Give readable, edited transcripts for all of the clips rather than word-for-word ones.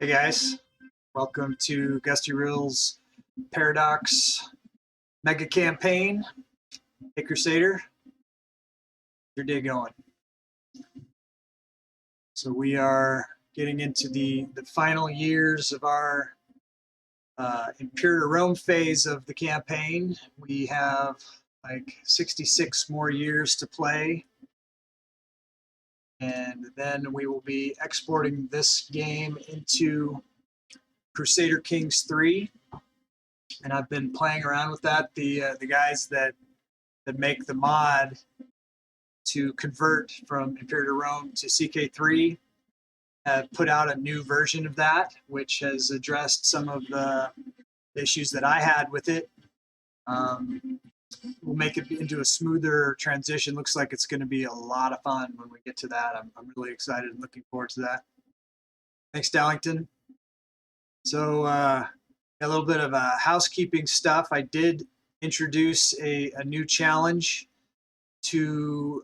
Hey guys, welcome to Gustyrill's Paradox Mega Campaign. Hey Crusader, your day going? So we are getting into the final years of our Imperator Rome phase of the campaign. We have like 66 more years to play, and then we will be exporting this game into Crusader Kings 3. And I've been playing around with that. The guys that make the mod to convert from Imperator Rome to CK3 have put out a new version of that, which has addressed some of the issues that I had with it. We'll make it into a smoother transition. Looks like it's going to be a lot of fun when we get to that. I'm really excited and looking forward to that. Thanks, Dallington. So a little bit of housekeeping stuff. I did introduce a new challenge to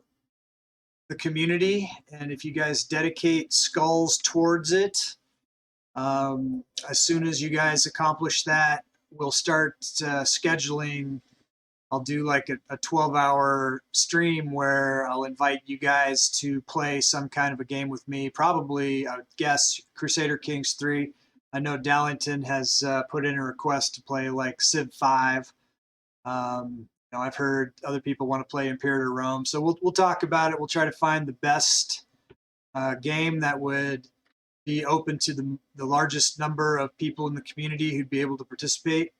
the community, and if you guys dedicate skulls towards it, as soon as you guys accomplish that, we'll start scheduling. I'll do like a 12-hour stream where I'll invite you guys to play some kind of a game with me, probably I would guess Crusader Kings 3. I know Dallington has put in a request to play like Civ 5. I've heard other people want to play Imperator Rome, so we'll talk about it. We'll try to find the best game that would be open to the largest number of people in the community who'd be able to participate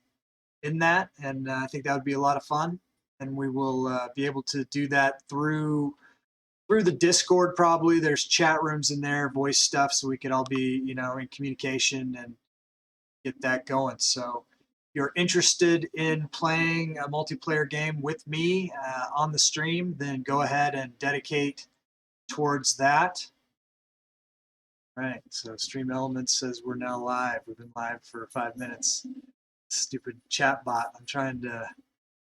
in that, and I think that would be a lot of fun. And we will be able to do that through the Discord. Probably there's chat rooms in there, voice stuff, so we could all be in communication and get that going. So you're interested in playing a multiplayer game with me on the stream, then go ahead and dedicate towards that. Right, so Stream Elements says we're now live. We've been live for 5 minutes. Stupid chat bot. I'm trying to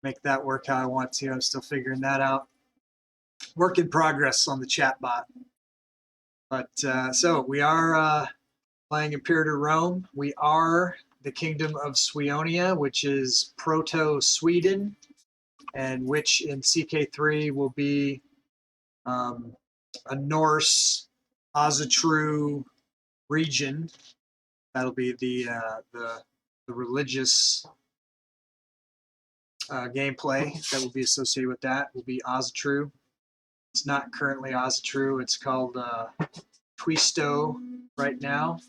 make that work how I want to. I'm still figuring that out. Work in progress on the chat bot. But so we are playing Imperator Rome. We are the Kingdom of Sweonia, which is Proto-Sweden, and which in CK3 will be a Norse Asatru region. That'll be the religious gameplay that will be associated with that. Will be Asatru. It's not currently Asatru. It's called Twisto right now.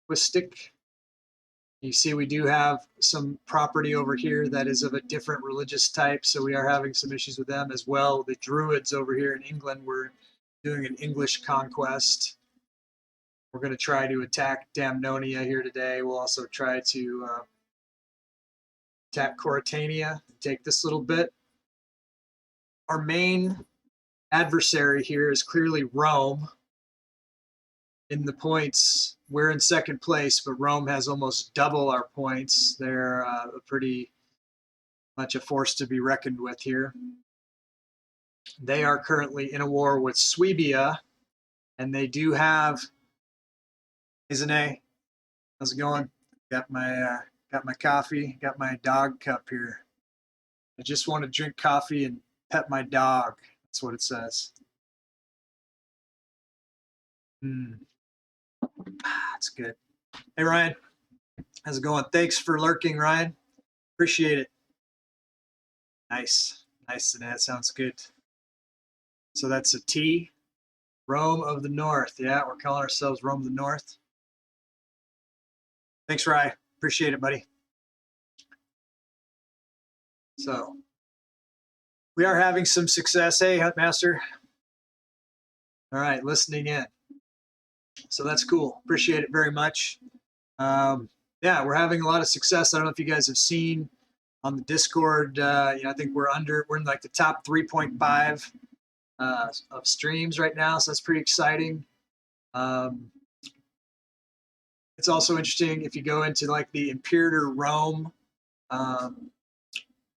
Twistic. You see we do have some property over here that is of a different religious type, so we are having some issues with them as well. The Druids over here in England, we're doing an English conquest. We're going to try to attack Damnonia here today. We'll also try to attack Coritania, take this little bit. Our main adversary here is clearly Rome. In the points, we're in second place, but Rome has almost double our points. They're pretty much a force to be reckoned with here. They are currently in a war with Swabia, and they do have. Isn't how's it going? Got my coffee. Got my dog cup here. I just want to drink coffee and pet my dog. That's what it says. That's good. Hey Ryan, How's it going? Thanks for lurking, Ryan. Appreciate it. Nice. Nice. That sounds good. So that's a T. Rome of the North. Yeah, we're calling ourselves Rome of the North. Thanks, Ryan. Appreciate it, buddy. So we are having some success. Hey, Huntmaster. All right, listening in. So that's cool. Appreciate it very much. Yeah, we're having a lot of success. I don't know if you guys have seen on the Discord. I think we're in like the top 3.5 of streams right now. So that's pretty exciting. It's also interesting if you go into like the Imperator Rome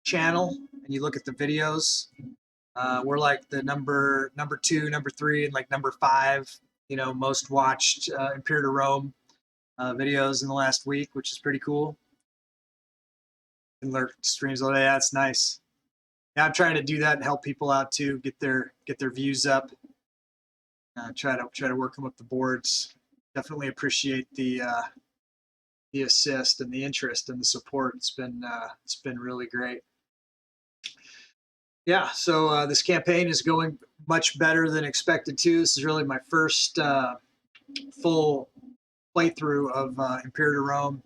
channel and you look at the videos. We're like the number 2, number 3, and like number 5. Most watched Imperator Rome videos in the last week, which is pretty cool. And lurk streams all day. That's nice. Yeah, I'm trying to do that and help people out too, get their views up. Try to work them up the boards. Definitely appreciate the assist and the interest and the support. It's been really great. Yeah, so this campaign is going much better than expected too. This is really my first full playthrough of Imperator Rome,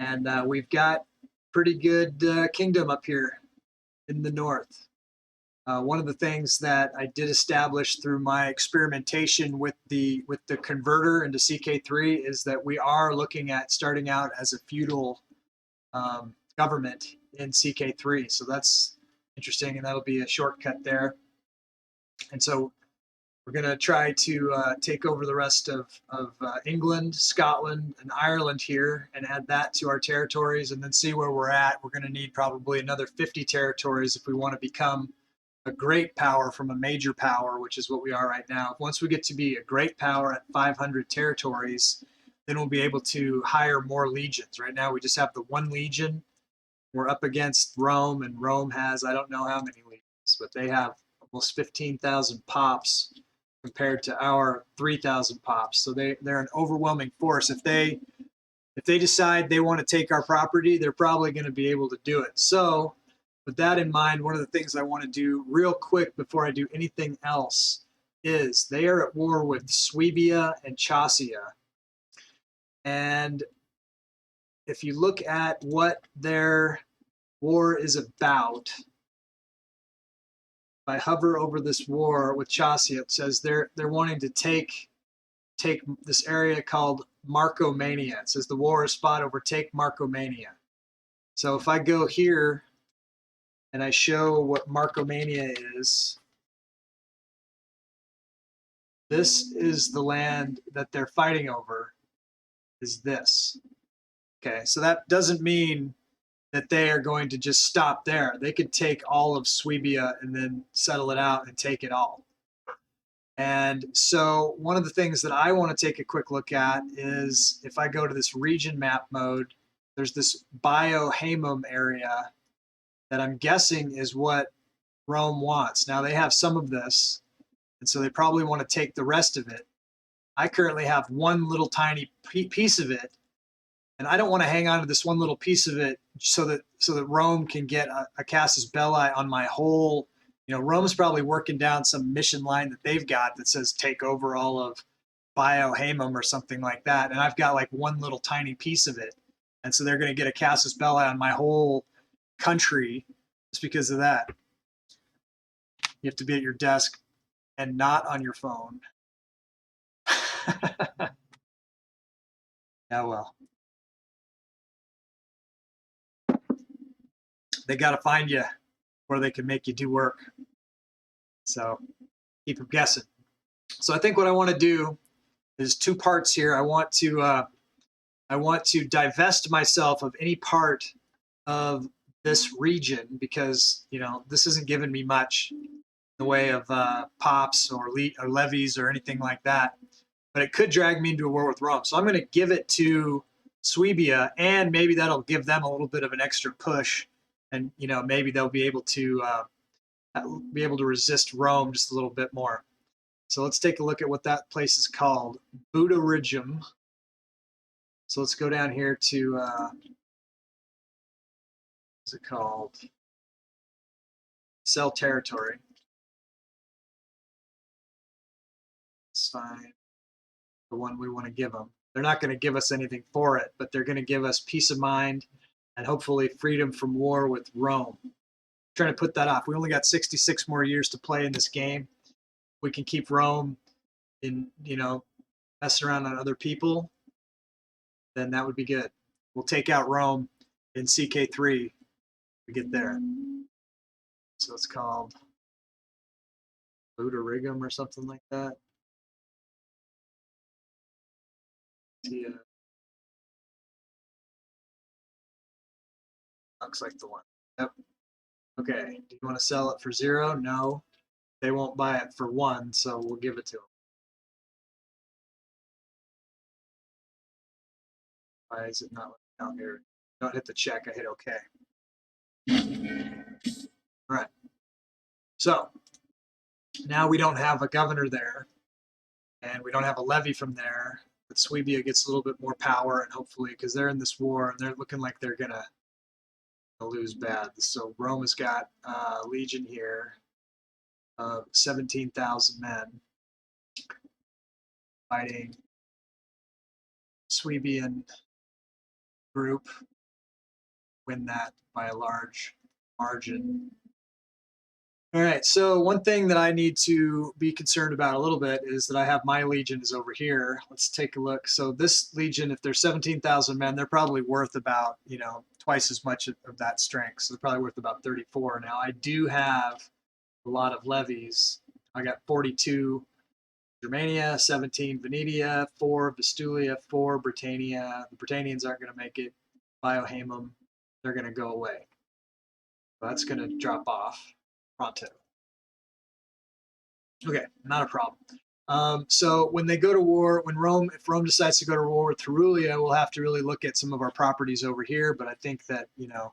and we've got pretty good kingdom up here in the north. One of the things that I did establish through my experimentation with the converter into CK3 is that we are looking at starting out as a feudal government in CK3. So that's interesting, and that'll be a shortcut there. And so we're going to try to take over the rest of England, Scotland, and Ireland here and add that to our territories and then see where we're at. We're going to need probably another 50 territories if we want to become a great power from a major power, which is what we are right now. Once we get to be a great power at 500 territories, then we'll be able to hire more legions. Right now, we just have the 1 legion. We're up against Rome, and Rome has, I don't know how many legions, but they have almost 15,000 pops compared to our 3,000 pops. So they're an overwhelming force. If they decide they want to take our property, they're probably going to be able to do it. So with that in mind, one of the things I want to do real quick before I do anything else is they are at war with Suevia and Chassia. And if you look at what their war is about, if I hover over this war with Chassia, it says they're wanting to take this area called Marcomania. It says the war is fought over take Marcomania. So if I go here and I show what Marcomania is, this is the land that they're fighting over, is this. Okay, so that doesn't mean that they are going to just stop there. They could take all of Suevia and then settle it out and take it all. And so one of the things that I want to take a quick look at is if I go to this region map mode, there's this Biohamum area that I'm guessing is what Rome wants. Now they have some of this, and so they probably want to take the rest of it. I currently have one little tiny piece of it, and I don't want to hang on to this one little piece of it so that Rome can get a casus belli on my whole. Rome's probably working down some mission line that they've got that says take over all of Biohamum or something like that, and I've got like one little tiny piece of it, and so they're going to get a casus belli on my whole country just because of that. You have to be at your desk and not on your phone. Yeah, well. They got to find you where they can make you do work. So keep them guessing. So I think what I want to do is 2 parts here. I want to divest myself of any part of this region because this isn't giving me much in the way of pops or levies or anything like that. But it could drag me into a war with Rome. So I'm going to give it to Suevia, and maybe that'll give them a little bit of an extra push, and maybe they'll be able to resist Rome just a little bit more. So let's take a look at what that place is called. Budarijum. So let's go down here to, what's it called? Sell territory. Let's find the one we want to give them. They're not going to give us anything for it, but they're going to give us peace of mind and hopefully freedom from war with Rome. I'm trying to put that off. We only got 66 more years to play in this game. We can keep Rome in, messing around on other people, then that would be good. We'll take out Rome in CK3 to get there. So it's called Gustyrill or something like that. Yeah. Looks like the one. Yep. Okay. Do you want to sell it for 0? No. They won't buy it for 1, so we'll give it to them. Why is it not down here? Don't hit the check. I hit OK. All right. So now we don't have a governor there, and we don't have a levy from there. But Swabia gets a little bit more power, and hopefully, because they're in this war and they're looking like they're gonna lose bad. So Rome has got a legion here of 17,000 men fighting Swabian group. Win that by a large margin. All right, so one thing that I need to be concerned about a little bit is that I have my legion is over here. Let's take a look. So this legion, if there's 17,000 men, they're probably worth about, twice as much of that strength. So they're probably worth about 34. Now I do have a lot of levies. I got 42 Germania, 17 Venetia, 4 Vestulia, 4 Britannia. The Britannians aren't going to make it. Biohamum, they're going to go away. So that's going to drop off pronto. Okay, not a problem. So when they go to war, if Rome decides to go to war with Terulia, we'll have to really look at some of our properties over here. But I think that, we're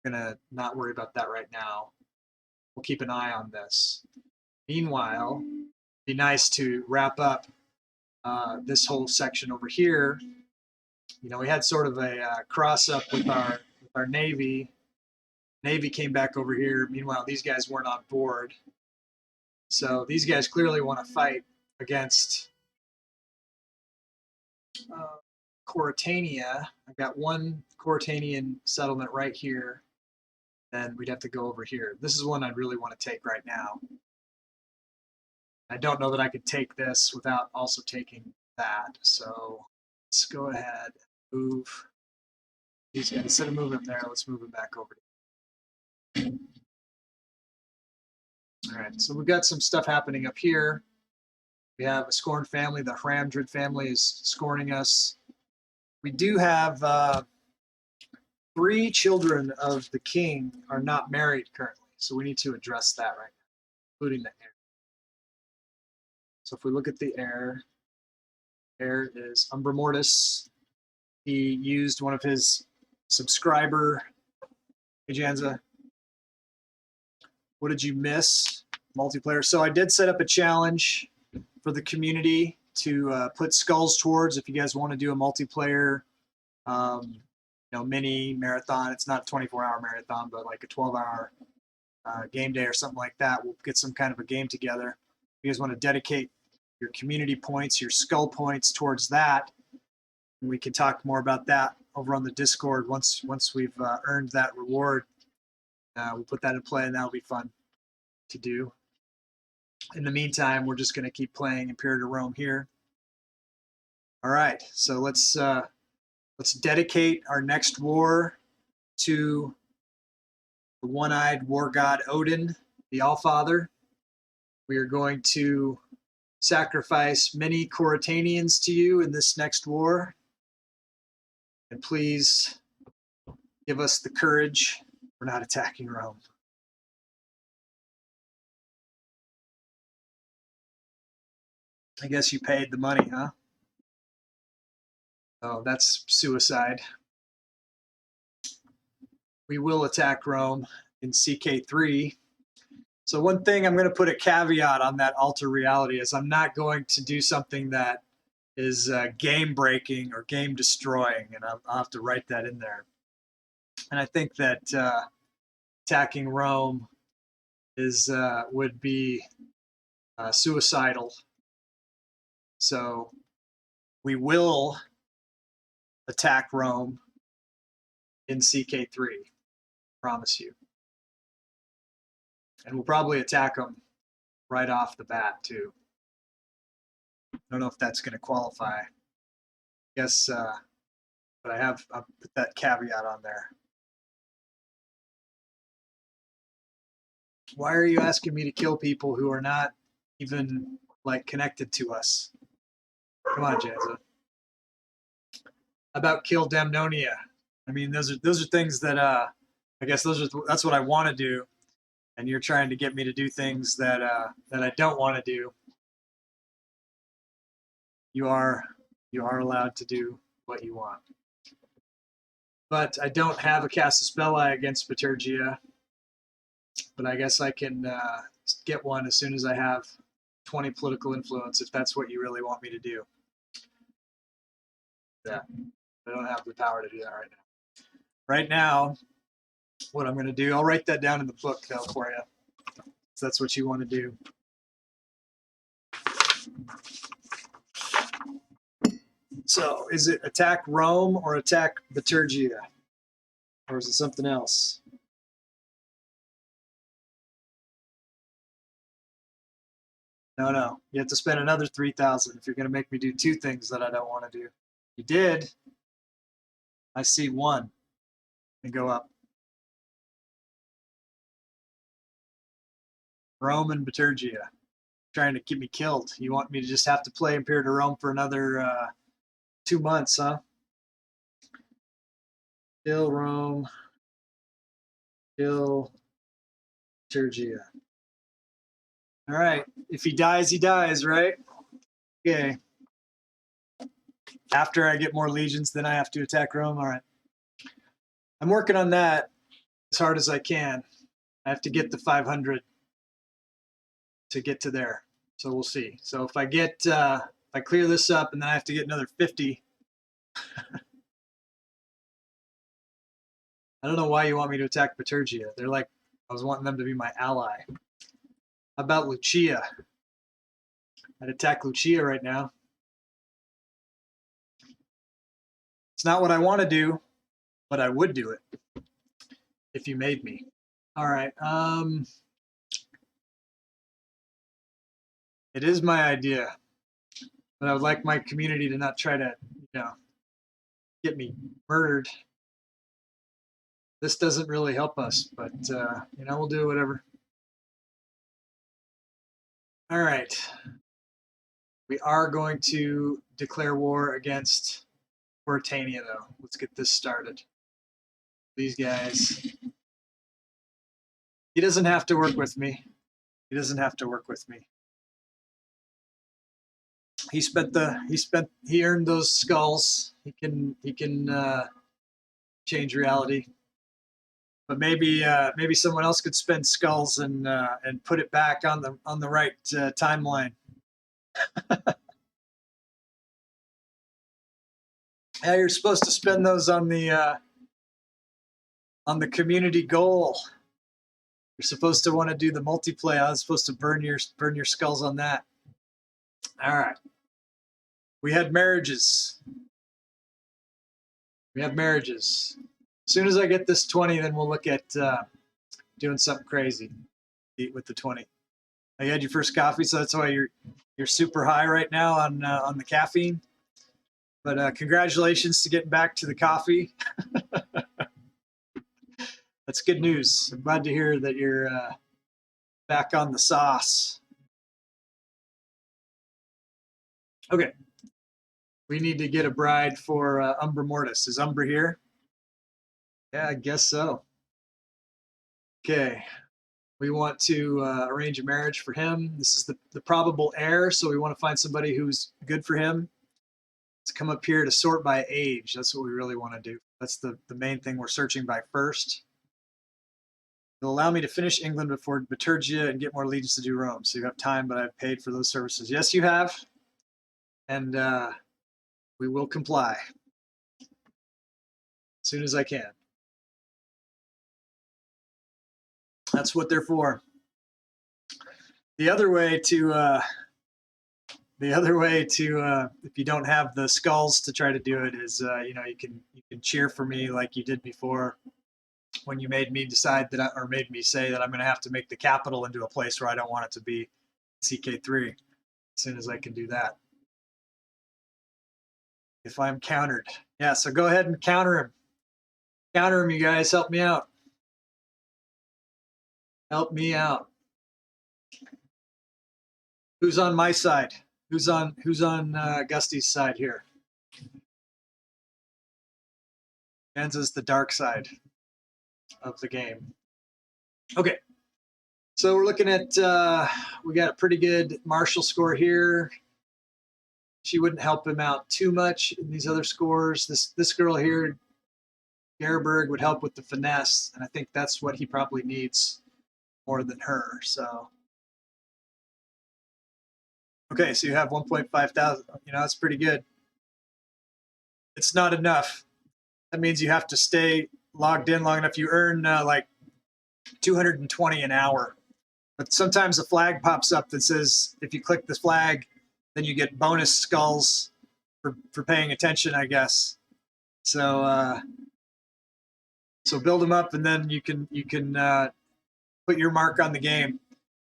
gonna not worry about that right now. We'll keep an eye on this. Meanwhile, it'd be nice to wrap up this whole section over here. We had sort of a cross up with our navy. Navy came back over here. Meanwhile, these guys weren't on board. So these guys clearly want to fight against Corytania. I've got one Corytanian settlement right here. Then we'd have to go over here. This is one I'd really want to take right now. I don't know that I could take this without also taking that. So let's go ahead and move these guys. Instead of moving them there, let's move them back over. All right, so we've got some stuff happening up here. We have a scorned family. The Hramdrid family is scorning us. We do have 3 children of the king are not married currently, so we need to address that right now, including the heir. So if we look at the heir is Umbra Mortis. He used one of his subscriber. Hey, Janza. What did you miss? Multiplayer. So I did set up a challenge for the community to put skulls towards if you guys want to do a multiplayer mini marathon. It's not a 24-hour marathon, but like a 12-hour game day or something like that. We'll get some kind of a game together. If you guys want to dedicate your community points, your skull points towards that, and we can talk more about that over on the Discord once we've earned that reward. We'll put that in play, and that'll be fun to do. In the meantime, we're just going to keep playing Imperator Rome here. All right, so let's dedicate our next war to the one-eyed war god Odin, the Allfather. We are going to sacrifice many Corytanians to you in this next war. And please give us the courage. We're not attacking Rome. I guess you paid the money, huh? Oh, that's suicide. We will attack Rome in CK3. So one thing I'm going to put a caveat on that alter reality is I'm not going to do something that is game breaking or game destroying, and I'll have to write that in there. And I think that attacking Rome is would be suicidal. So we will attack Rome in CK3, promise you. And we'll probably attack them right off the bat too. I don't know if that's going to qualify. I guess, but I'll put that caveat on there. Why are you asking me to kill people who are not even like connected to us? Come on, Jazza. About kill Damnonia. I mean, those are things that I guess that's what I want to do, and you're trying to get me to do things that that I don't want to do. You are allowed to do what you want, but I don't have a Casus Belli against Bitergia. But I guess I can get one as soon as I have 20 political influence, if that's what you really want me to do. Yeah, I don't have the power to do that right now. Right now, what I'm going to do, I'll write that down in the book, though, for you. So that's what you want to do. So is it attack Rome or attack Bitergia? Or is it something else? No. You have to spend another 3,000 if you're going to make me do two things that I don't want to do. You did. I see one. And go up. Rome and Bitergia. Trying to get me killed. You want me to just have to play Imperator Rome for another 2 months, huh? Kill Rome. Kill Bitergia. All right. If he dies, right? Okay. After I get more legions, then I have to attack Rome. All right. I'm working on that as hard as I can. I have to get the 500 to get to there. So we'll see. So if I get, if I clear this up and then I have to get another 50. I don't know why you want me to attack Bitergia. They're like, I was wanting them to be my ally. How about Lucia? I'd attack Lucia right now. It's not what I want to do, but I would do it if you made me. All right. It is my idea, but I would like my community to not try to, get me murdered. This doesn't really help us, but we'll do whatever. All right. We are going to declare war against Mauritania, though. Let's get this started. These guys. He doesn't have to work with me. He doesn't have to work with me. He earned those skulls. He can change reality. But maybe someone else could spend skulls and put it back on the right timeline. Yeah, you're supposed to spend those on the community goal. You're supposed to want to do the multiplayer. I was supposed to burn your skulls on that. All right. We had marriages. As soon as I get this 20, then we'll look at doing something crazy with the 20. You had your first coffee, so that's why you're super high right now on the caffeine. But congratulations to getting back to the coffee. That's good news. I'm glad to hear that you're back on the sauce. Okay. We need to get a bride for Umbra Mortis. Is Umbra here? Yeah, I guess so. Okay. We want to arrange a marriage for him. This is the probable heir, so we want to find somebody who's good for him. Let's come up here to sort by age. That's what we really want to do. That's the main thing we're searching by first. It'll allow me to finish England before Bitergia and get more legions to do Rome. So you have time, but I've paid for those services. Yes, you have. and we will comply as soon as I can. That's what they're for. The other way to if you don't have the skulls to try to do it is you know, you can cheer for me like you did before when you made me decide that or made me say that I'm going to have to make the capital into a place where I don't want it to be, CK3, as soon as I can do that. If I'm countered. Yeah, so go ahead and counter him. Counter him, you guys. Help me out. Help me out. Who's on my side? Who's on Gusty's side here? Danza's the dark side of the game. Okay. So we're looking at, we got a pretty good martial score here. She wouldn't help him out too much in these other scores. This girl here, Gerberg, would help with the finesse, and I think that's what he probably needs more than her. So, okay, so you have 1.5 thousand. You know, that's pretty good. It's not enough. That means you have to stay logged in long enough. You earn like 220 an hour. But sometimes a flag pops up that says if you click this flag, then you get bonus skulls for paying attention, I guess. So so build them up, and then you can put your mark on the game.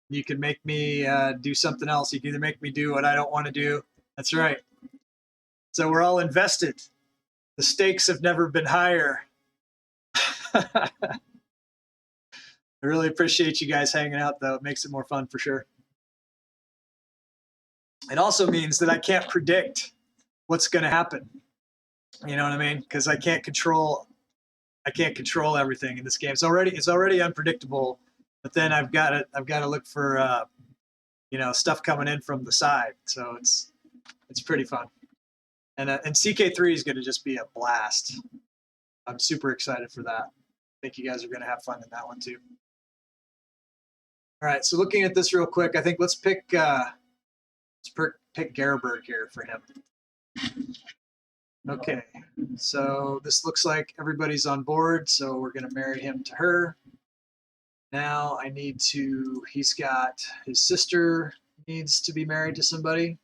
You can make me do something else. You can either make me do what I don't want to do. That's right. So we're all invested. The stakes have never been higher. I really appreciate you guys hanging out, though. It makes it more fun for sure. It also means that I can't predict what's going to happen. You know what I mean? Because I can't control everything in this game. It's already unpredictable. But then I've got to look for you know, stuff coming in from the side. So it's pretty fun. And CK3 is going to just be a blast. I'm super excited for that. I think you guys are going to have fun in that one too. All right, so looking at this real quick, I think let's pick Gerberg here for him. Okay, so this looks like everybody's on board, so we're going to marry him to her. Now I need to, he's got his sister needs to be married to somebody.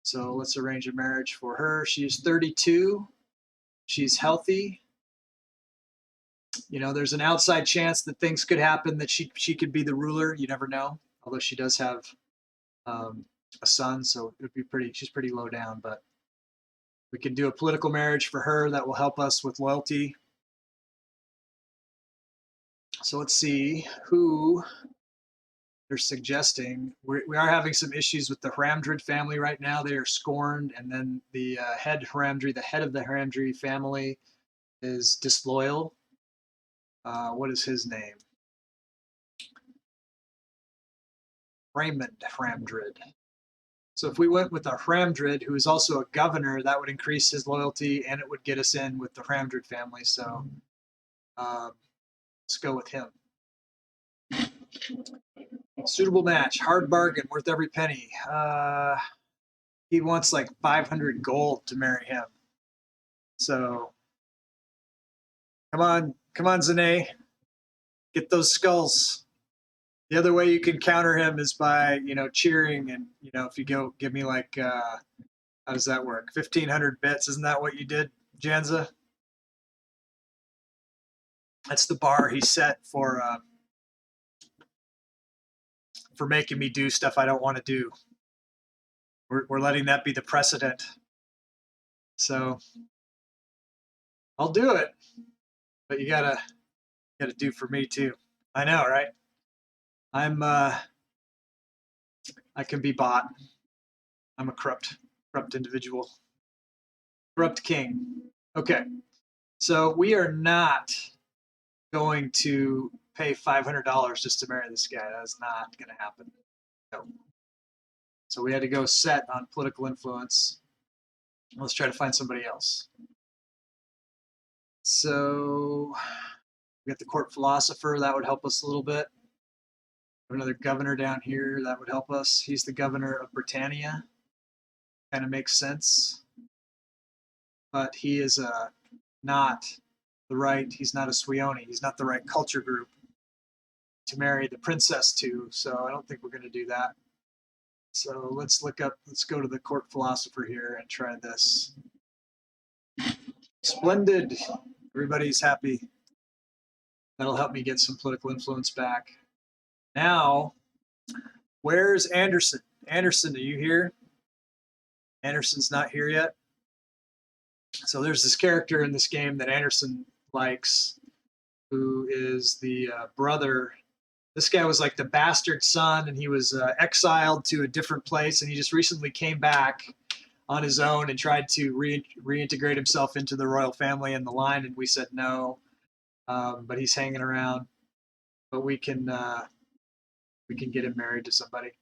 So let's arrange a marriage for her. She's 32. She's healthy. You know, there's an outside chance that things could happen that she could be the ruler. You never know. Although she does have a son, so it would be she's pretty low down. But we can do a political marriage for her that will help us with loyalty. So let's see who they're suggesting. We are having some issues with the Hramdrid family right now. They are scorned, and then the head of the Hramdrid family is disloyal. What is his name? Raymond Hramdrid. So if we went with a Hramdrid, who is also a governor, that would increase his loyalty, and it would get us in with the Hramdrid family. So let's go with him. Suitable match, hard bargain, worth every penny. He wants like 500 gold to marry him. So come on, Zane, get those skulls. The other way you can counter him is by, you know, cheering, and, you know, if you go give me like, how does that work? 1,500 bits, isn't that what you did, Janza? That's the bar he set for making me do stuff I don't want to do. We're letting that be the precedent. So I'll do it, but you gotta do for me too. I know, right? I can be bought. I'm a corrupt individual. Corrupt king. Okay. So we are not going to pay $500 just to marry this guy. That's not going to happen. No. So we had to go set on political influence. Let's try to find somebody else. So we got the court philosopher. That would help us a little bit. Another governor down here. That would help us. He's the governor of Britannia. kind of makes sense. But he is not he's not a Swioni. He's not the right culture group to marry the princess to. So I don't think we're going to do that. So let's go to the court philosopher here and try this. Splendid. Everybody's happy. That'll help me get some political influence back. Now, where's Anderson? Anderson, are you here? Anderson's not here yet. So there's this character in this game that Anderson likes, who is the brother. This guy was like the bastard son, and he was exiled to a different place, and he just recently came back on his own and tried to reintegrate himself into the royal family and the line, and we said no. But he's hanging around. But we can get him married to somebody.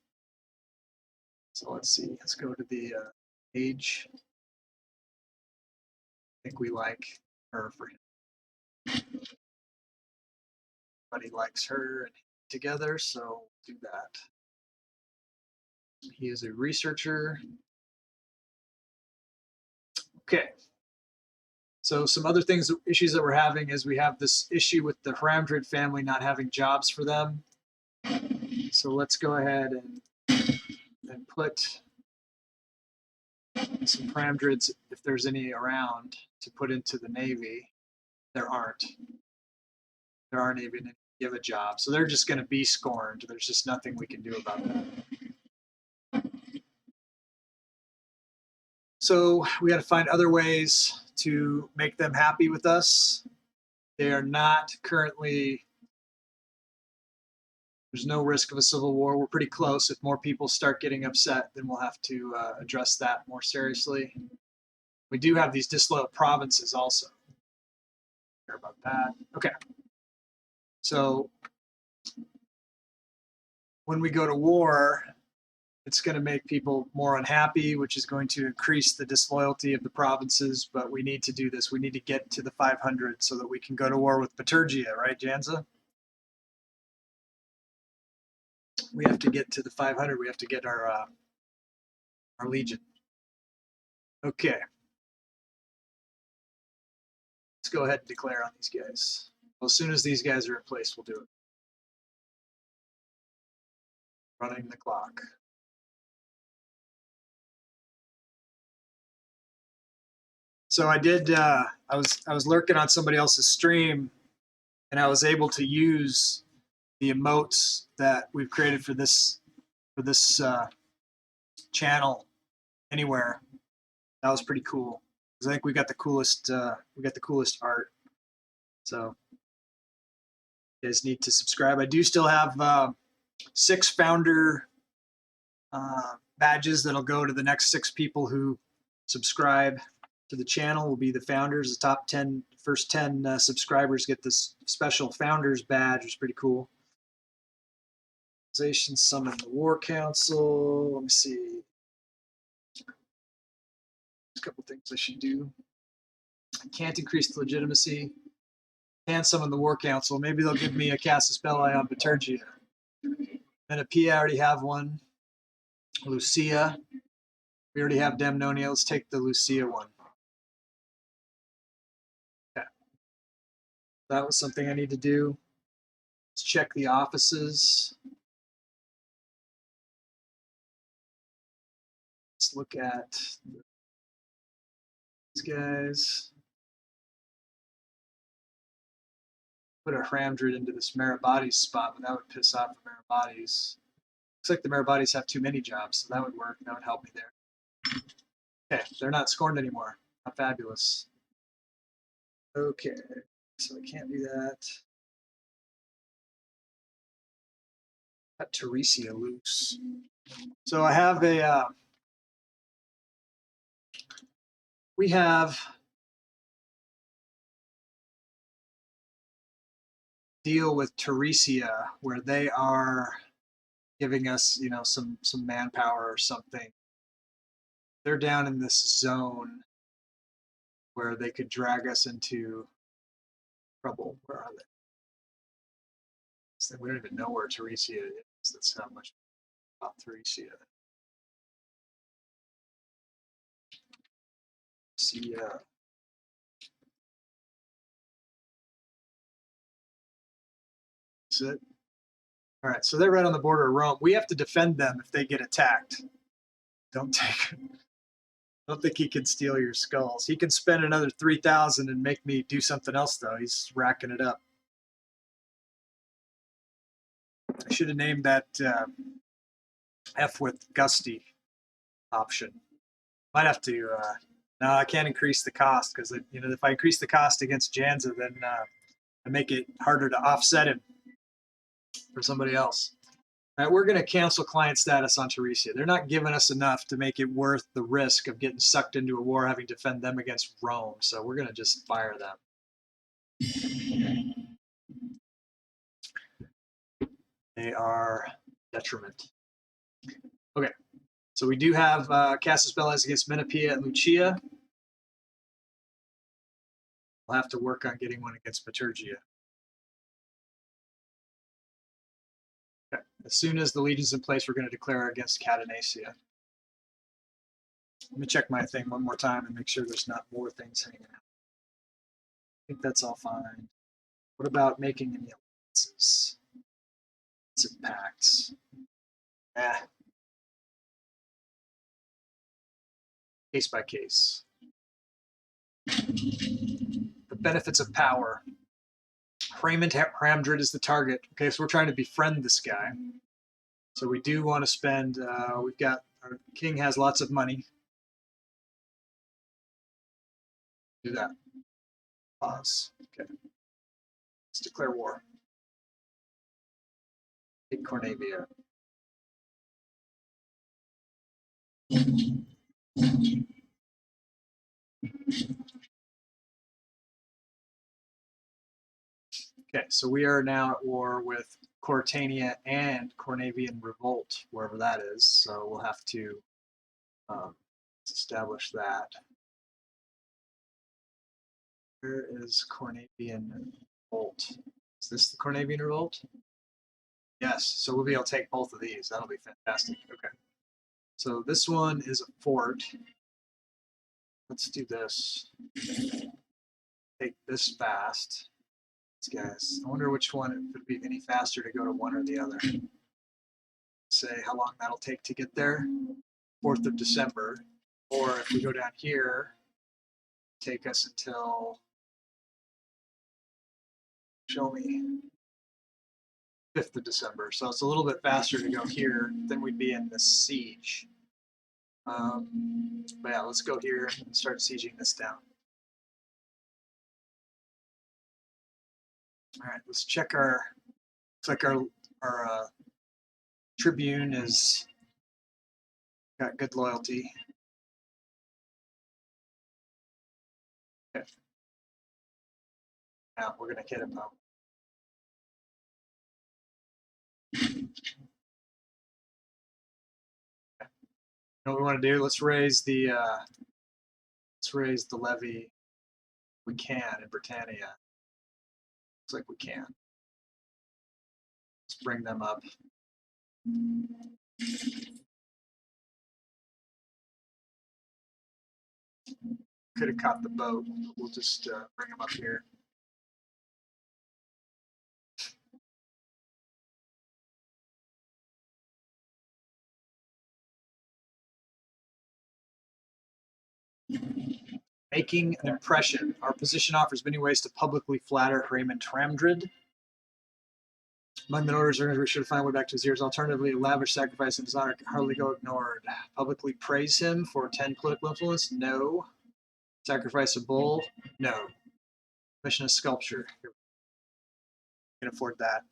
So let's see. Let's go to the age. I think we like her for him. Everybody likes her and together, so do that. He is a researcher. Okay. So some other issues that we're having is we have this issue with the Haramdrid family not having jobs for them. So let's go ahead and put some Haramdrids, if there's any around, to put into the Navy. There aren't. There aren't even give a job. So they're just going to be scorned. There's just nothing we can do about that. So we got to find other ways to make them happy with us. They are not currently, there's no risk of a civil war. We're pretty close. If more people start getting upset, then we'll have to address that more seriously. We do have these disloyal provinces also. Care about that. Okay. So when we go to war, it's going to make people more unhappy, which is going to increase the disloyalty of the provinces. But we need to do this. We need to get to the 500 so that we can go to war with Bitergia, right, Janza? We have to get to the 500. We have to get our legion. Okay. Let's go ahead and declare on these guys. Well, as soon as these guys are in place, we'll do it. Running the clock. So I did. I was lurking on somebody else's stream, and I was able to use the emotes that we've created for this channel anywhere. That was pretty cool. I think we got the coolest art. So you guys need to subscribe. I do still have 6 founder badges that'll go to the next 6 people who subscribe to the channel. Will be the founders. The top 10, first 10 subscribers get this special founders badge, which is pretty cool. Summon the War Council. Let me see. There's a couple things I should do. I can't increase the legitimacy. Can summon the War Council. Maybe they'll give me a Casus Belli on Bitergia. And a P, I already have one. Lucia. We already have Demnonia. Let's take the Lucia one. Okay. That was something I need to do. Let's check the offices. Let's look at these guys. Put a Haramdrid into this Meribades spot, but that would piss off the Meribades. Looks like the Meribades have too many jobs, so that would work. That would help me there. Okay, they're not scorned anymore. How fabulous. Okay, so I can't do that. Got Teresia loose. So I have we have deal with Teresia where they are giving us, some manpower or something. They're down in this zone where they could drag us into trouble. Where are they? So we don't even know where Teresia is. That's how much about Teresia. See ya. That's it. All right, so they're right on the border of Rome. We have to defend them if they get attacked. Don't take. I don't think he can steal your skulls. He can spend another 3,000 and make me do something else, though. He's racking it up. I should have named that F with Gusty option. Might have to. No, I can't increase the cost because if I increase the cost against Janza, then I make it harder to offset him for somebody else. All right, we're going to cancel client status on Teresia. They're not giving us enough to make it worth the risk of getting sucked into a war, having to defend them against Rome. So we're going to just fire them. They are detriment. Okay, so we do have cast spells against Menopia and Lucia. We'll have to work on getting one against Maturgia. Okay. As soon as the legion's in place, we're going to declare against Cadenacia. Let me check my thing one more time and make sure there's not more things hanging out. I think that's all fine. What about making any alliances? Some pacts. Case by case. The benefits of power. Raymond Hamdred is the target. Okay, so we're trying to befriend this guy. So we do want to spend, we've got, our king has lots of money. Do that. Pause. Okay. Let's declare war. Take Cornavia. Okay, so we are now at war with Courtania and Cornavian Revolt, wherever that is. So we'll have to establish that. Where is Cornavian Revolt? Is this the Cornavian Revolt? Yes, so we'll be able to take both of these. That'll be fantastic. Okay. So this one is a fort. Let's do this. Take this fast. These guys. I wonder which one it would be any faster to go to one or the other. Say how long that'll take to get there. 4th of December. Or if we go down here, take us until, show me, 5th of December. So it's a little bit faster to go here than we'd be in this siege. But yeah, let's go here and start sieging this down. All right, let's check our, looks like our Tribune is got good loyalty. Okay. Now we're gonna hit him though. Okay. You know what we want to do? Let's raise the levy. We can in Britannia. Looks like we can. Let's bring them up. Could have caught the boat. We'll just bring them up here. Making an impression. Our position offers many ways to publicly flatter Raymond Hamdred. Among the orders, we should find a way back to his years. Alternatively, lavish sacrifice and his honor can hardly go ignored. Publicly praise him for 10 political influence? No. Sacrifice a bull? No. Commission a sculpture. We can afford that.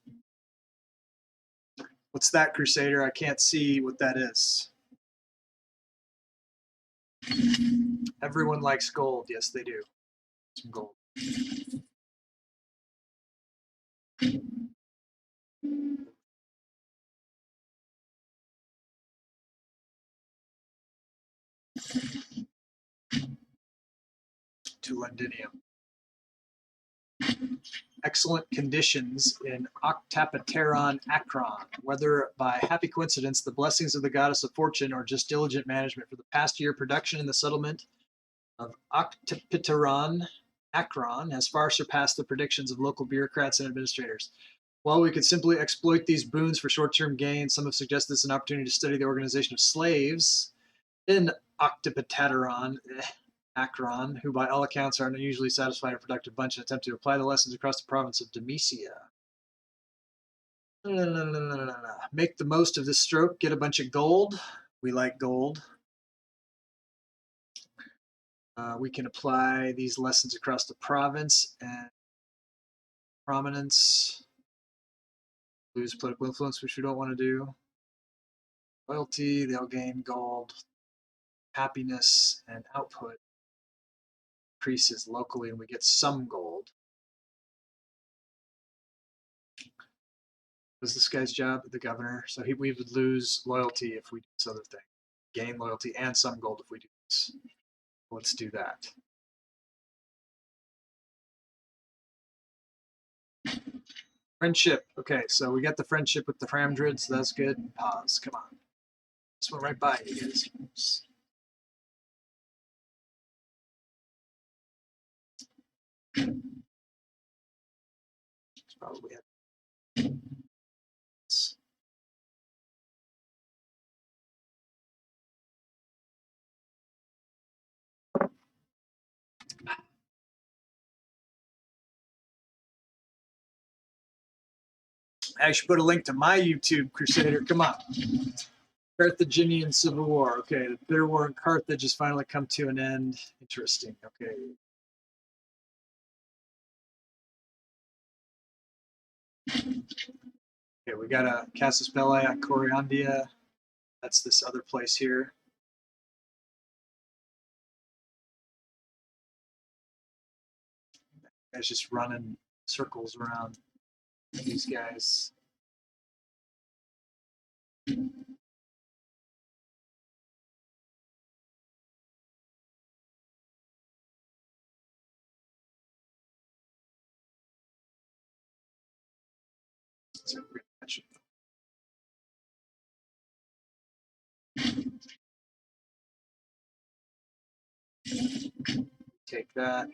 What's that, Crusader? I can't see what that is. Everyone likes gold. Yes, they do. Some gold. To Londinium. Excellent conditions in Octapateron Akron. Whether by happy coincidence, the blessings of the goddess of fortune, or just diligent management for the past year, production in the settlement of Octopiteron, Akron, has far surpassed the predictions of local bureaucrats and administrators. While we could simply exploit these boons for short-term gain, some have suggested this an opportunity to study the organization of slaves in Octopiteron, Akron, who by all accounts are an unusually satisfied and productive bunch, and attempt to apply the lessons across the province of Demesia. Make the most of this stroke, get a bunch of gold. We like gold. We can apply these lessons across the province and prominence. Lose political influence, which we don't want to do. Loyalty, they'll gain gold. Happiness and output increases locally, and we get some gold. Was this guy's job, the governor? So we would lose loyalty if we do this other thing. Gain loyalty and some gold if we do this. Let's do that. Friendship. Okay, so we got the friendship with the Framdrid, so that's good. Pause. Come on. This went right by you guys. It's probably it. I should put a link to my YouTube, Crusader. Come on. Carthaginian Civil War. Okay, the bitter war in Carthage has finally come to an end. Interesting. Okay. Okay, we got a Casus Belli on Coriandia. That's this other place here. Guys just running circles around these guys. Take that.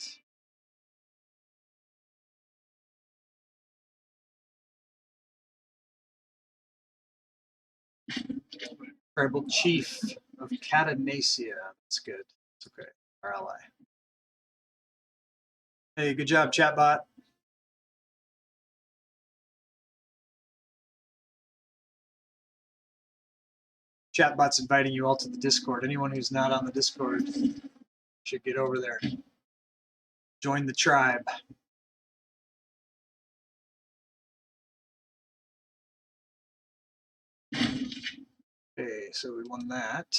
Tribal Chief of Catanacia. That's good. It's okay. Our ally. Hey, good job, chatbot. Chatbot's inviting you all to the Discord. Anyone who's not on the Discord should get over there. Join the tribe. Okay, so we won that.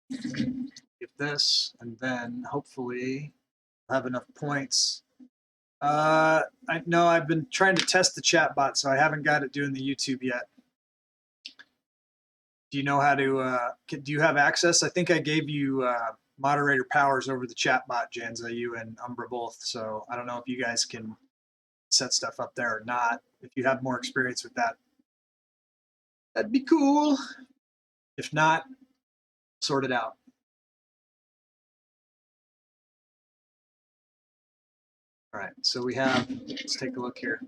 Get this, and then hopefully I'll have enough points. I know I've been trying to test the chat bot, so I haven't got it doing the YouTube yet. Do you know how to, do you have access? I think I gave you moderator powers over the chat bot, Janza, you and Umbra both. So I don't know if you guys can set stuff up there or not. If you have more experience with that, that'd be cool. If not, sort it out. All right, so we have, let's take a look here.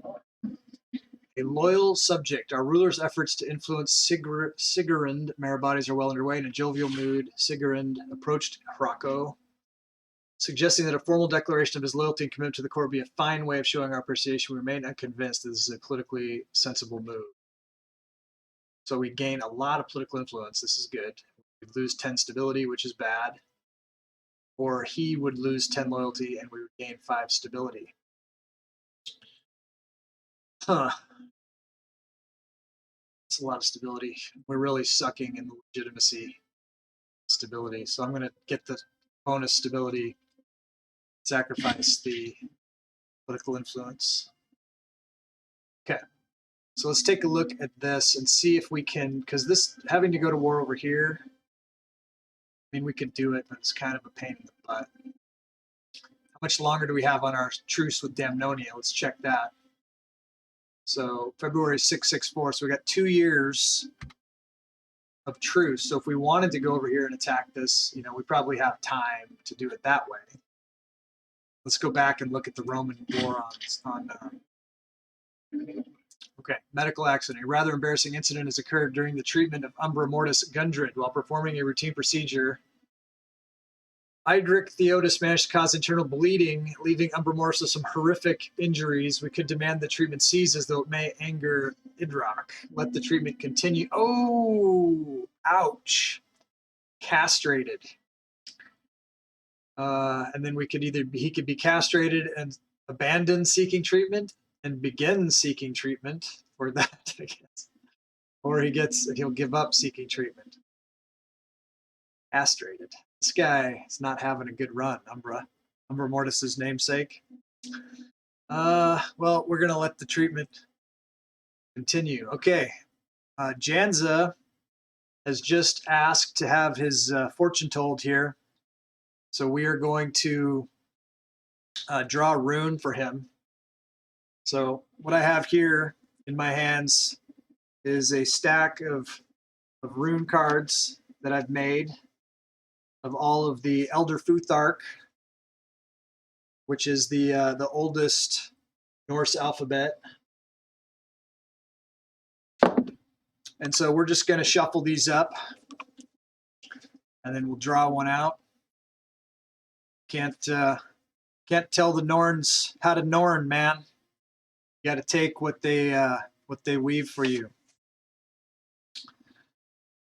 A loyal subject. Our ruler's efforts to influence Sigurund Meribades are well underway. In a jovial mood, Sigurund approached Hrako, suggesting that a formal declaration of his loyalty and commitment to the court would be a fine way of showing our appreciation. We remain unconvinced that this is a politically sensible move. So we gain a lot of political influence. This is good. We lose 10 stability, which is bad. Or he would lose 10 loyalty and we would gain 5 stability. Huh. That's a lot of stability. We're really sucking in the legitimacy stability. So I'm going to get the bonus stability, sacrifice the political influence. Okay. So let's take a look at this and see if we can, because this having to go to war over here, I mean, we could do it, but it's kind of a pain in the butt. How much longer do we have on our truce with Damnonia? Let's check that. So February 664, so we got 2 years of truce. So if we wanted to go over here and attack this, you know, we probably have time to do it that way. Let's go back and look at the Roman war on okay, medical accident. A rather embarrassing incident has occurred during the treatment of Umbra Mortis Gundred. While performing a routine procedure, Idric Theotis managed to cause internal bleeding, leaving Umbra Mortis with some horrific injuries. We could demand the treatment ceases, though it may anger Idroc. Let the treatment continue. Oh, ouch. Castrated. And then he could be castrated and abandon seeking treatment and begin seeking treatment for that, I guess. Or he'll give up seeking treatment. Castrated. This guy is not having a good run, Umbra Mortis's namesake. Well, we're gonna let the treatment continue. Okay. Janza has just asked to have his fortune told here. So we are going to draw a rune for him. So what I have here in my hands is a stack of rune cards that I've made of all of the Elder Futhark, which is the oldest Norse alphabet. And so we're just going to shuffle these up, and then we'll draw one out. Can't tell the Norns how to Norn, man. You got to take what they weave for you,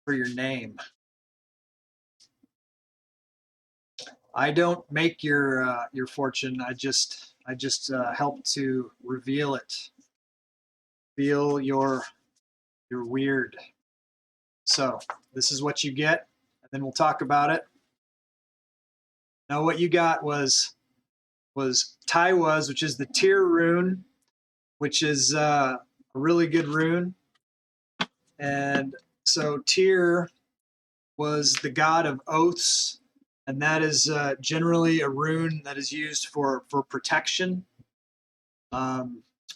for your name. I don't make your fortune. I just help to reveal it. Feel your weird. So this is what you get, and then we'll talk about it. Now what you got was Taiwas, which is the Tyr rune, which is a really good rune. And so Tyr was the god of oaths, and that is generally a rune that is used for protection.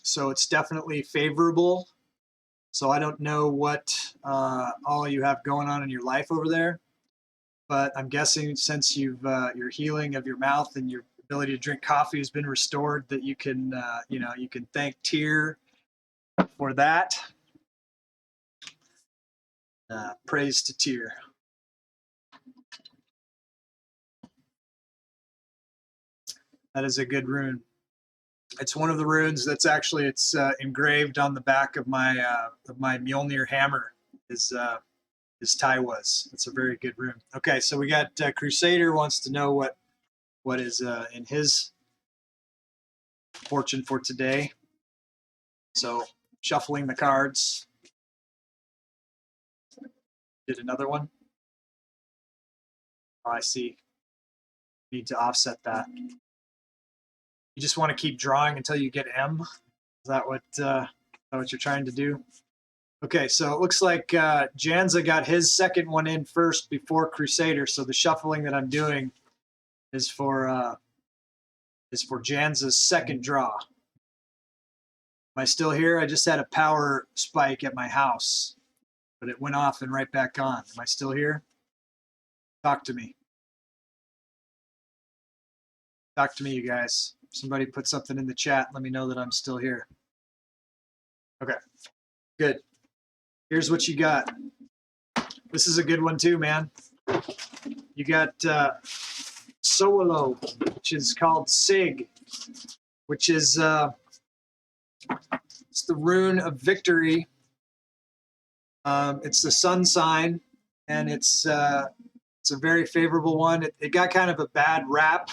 So it's definitely favorable. So I don't know what all you have going on in your life over there, but I'm guessing since your healing of your mouth and your ability to drink coffee has been restored, that you can you can thank Tyr for that. Praise to Tyr. That is a good rune. It's one of the runes that's actually engraved on the back of my Mjolnir hammer. Is Taiwas. It's a very good rune. Okay, so we got Crusader wants to know what is in his fortune for today. So shuffling the cards. Did another one. Oh, I see. Need to offset that. You just want to keep drawing until you get M. Is that what you're trying to do? Okay, so it looks like Janza got his second one in first before Crusader. So the shuffling that I'm doing is for Janza's second draw. Am I still here? I just had a power spike at my house, but it went off and right back on. Am I still here? Talk to me. Talk to me, you guys. Somebody put something in the chat. Let me know that I'm still here. Okay, good. Here's what you got. This is a good one too, man. You got Solo, which is called Sig, which is it's the rune of victory. It's the sun sign, and it's a very favorable one. It got kind of a bad rap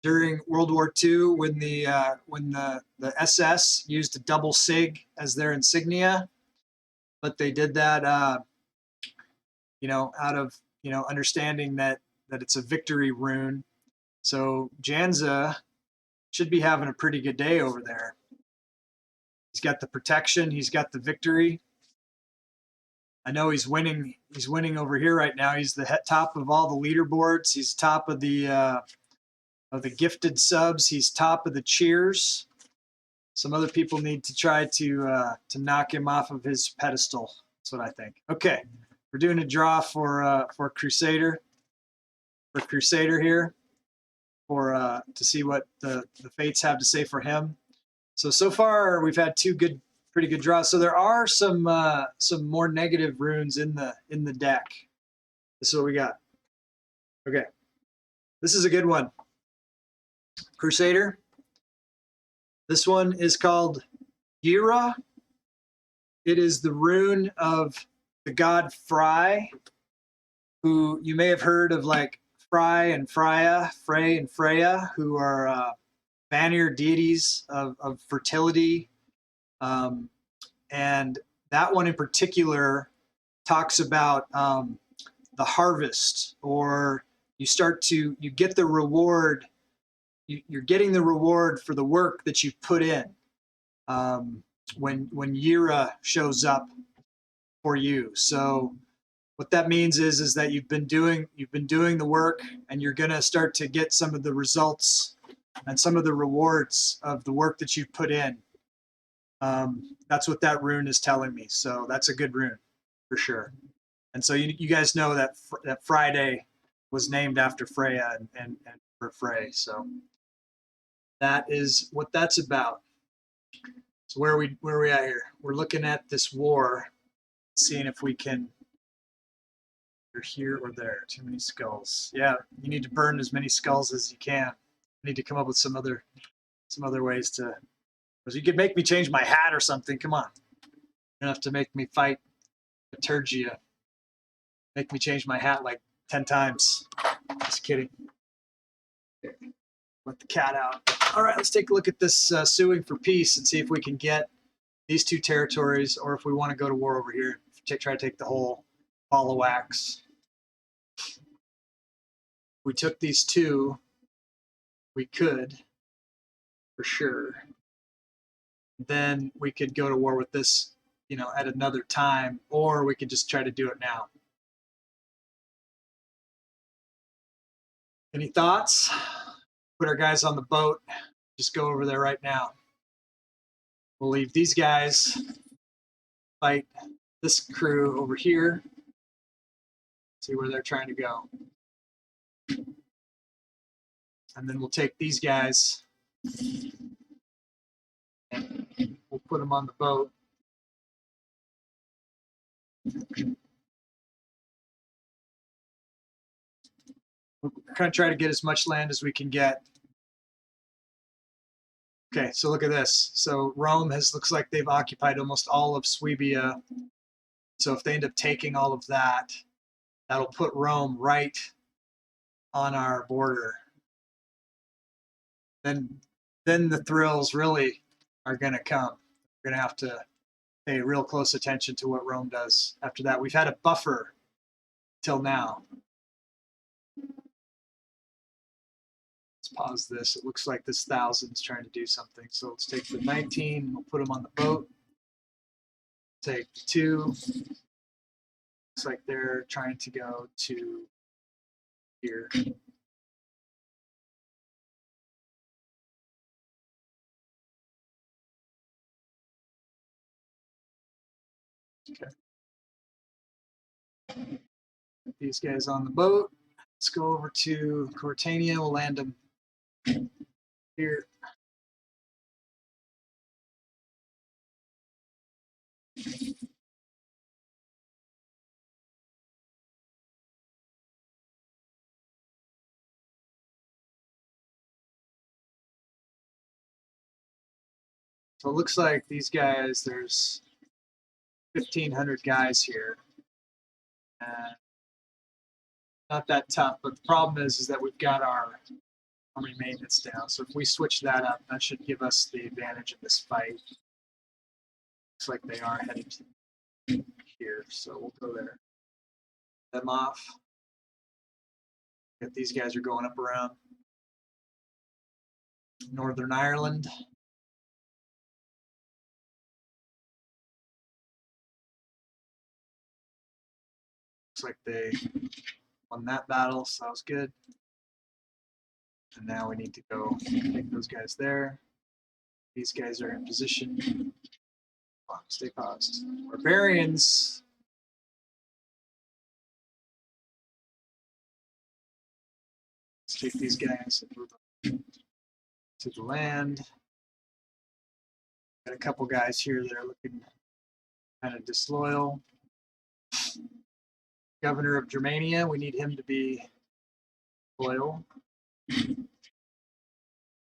during World War II when the SS used a double Sig as their insignia, but they did that out of understanding that it's a victory rune. So Janza should be having a pretty good day over there. He's got the protection. He's got the victory. I know he's winning. He's winning over here right now. He's the top of all the leaderboards. He's top of the gifted subs. He's top of the cheers. Some other people need to try to knock him off of his pedestal. That's what I think. Okay, we're doing a draw for Crusader. For Crusader here, to see what the fates have to say for him. So far we've had two pretty good draws. So there are some more negative runes in the deck. This is what we got. Okay, this is a good one. Crusader. This one is called Gira. It is the rune of the god Frey, who you may have heard of, like Frey and Freya, who are Vanir deities of fertility. And that one in particular talks about the harvest, or you get the reward. You're getting the reward for the work that you've put in when Yira shows up for you. So what that means is that you've been doing the work, and you're gonna start to get some of the results and some of the rewards of the work that you've put in. That's what that rune is telling me. So that's a good rune for sure. And so you guys know that Friday was named after Freya and for Frey. So that is what that's about. So where are we at here? We're looking at this war, seeing if we can. You're here or there. Too many skulls. Yeah, you need to burn as many skulls as you can. I need to come up with some other ways to. Because you could make me change my hat or something. Come on, you don't have to make me fight Liturgia. Make me change my hat like 10 times. Just kidding. Okay. Let the cat out. All right, let's take a look at this suing for peace and see if we can get these two territories, or if we want to go to war over here, try to take the whole ball of wax. If we took these two, we could, for sure. Then we could go to war with this, at another time, or we could just try to do it now. Any thoughts? Put our guys on the boat. Just go over there right now. We'll leave these guys fight this crew over here. See where they're trying to go. And then we'll take these guys and we'll put them on the boat. We're going to try to get as much land as we can get. Okay, so look at this. So Rome looks like they've occupied almost all of Swabia. So if they end up taking all of that, that'll put Rome right on our border. Then the thrills really are going to come. We're going to have to pay real close attention to what Rome does after that. We've had a buffer till now. Let's pause this. It looks like this 1,000 is trying to do something. So let's take the 19. We'll put them on the boat. Take the 2. Looks like they're trying to go to here. Okay. Put these guys on the boat. Let's go over to Cortania. We'll land them here. So it looks like these guys, there's 1,500 guys here. Not that tough, but the problem is that we've got our army maintenance down. So if we switch that up, that should give us the advantage of this fight. Looks like they are headed here, so we'll go there. Them off. These guys are going up around Northern Ireland. Looks like they won that battle, so that was good. And now we need to go take those guys there. These guys are in position. Oh, stay paused. Barbarians take these guys and move them to the land. Got a couple guys here that are looking kind of disloyal. Governor of Germania, we need him to be loyal.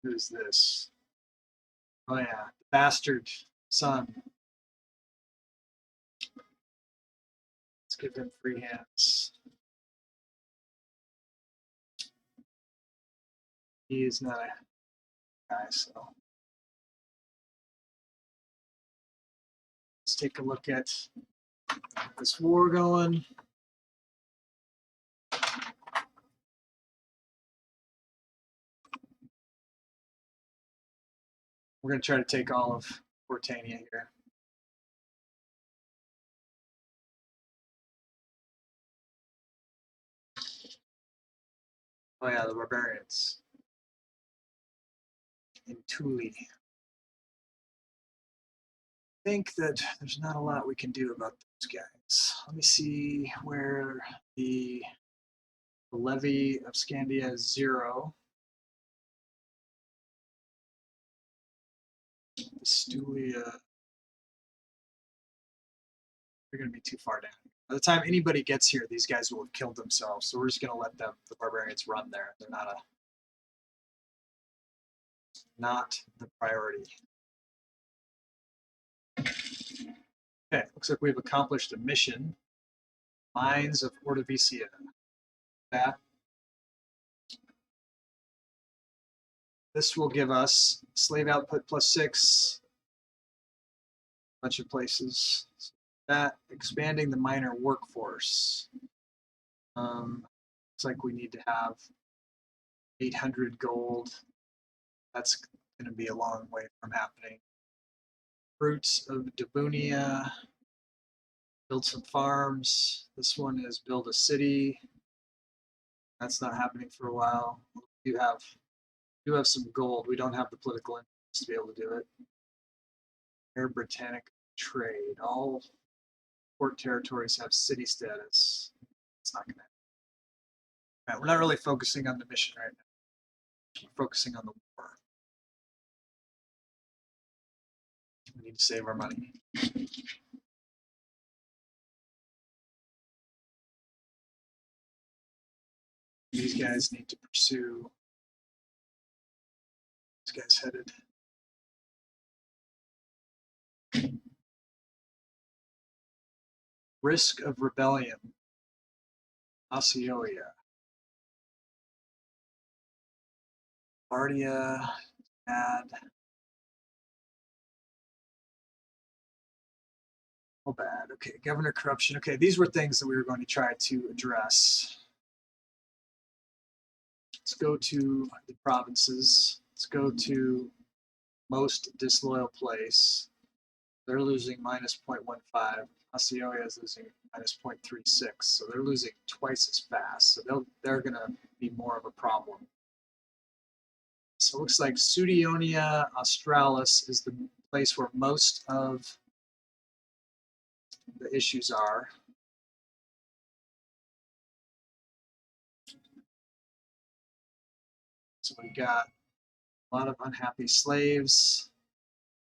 Who's this? Oh yeah, the bastard son. Let's give him free hands. He is not a guy, so let's take a look at this war going. We're going to try to take all of Portania here. Oh yeah, the barbarians. In Thule. I think that there's not a lot we can do about those guys. Let me see where the levy of Scandia is 0. The Stulia, they're going to be too far down. By the time anybody gets here, these guys will have killed themselves. So we're just going to let them, the barbarians, run there. They're not the priority. Okay, looks like we've accomplished a mission. Mines of Ordovisia. That. This will give us slave output +6. Bunch of places. That, expanding the miner workforce. Looks like we need to have 800 gold. That's going to be a long way from happening. Fruits of Dabunia. Build some farms. This one is build a city. That's not happening for a while. You have some gold. We don't have the political interest to be able to do it. Air Britannic trade. All port territories have city status. It's not going to happen. Right, we're not really focusing on the mission right now. We're focusing on the war. We need to save our money. These guys need to pursue. These guys headed. Risk of rebellion. Osceola. Bardia. Bad. Oh, bad. Okay, governor corruption. Okay, these were things that we were going to try to address. Let's go to the provinces. Let's go to most disloyal place. They're losing -0.15. Osceola is losing -0.36. So they're losing twice as fast. So they're going to be more of a problem. So it looks like Sudionia Australis is the place where most of the issues are. So we got a lot of unhappy slaves,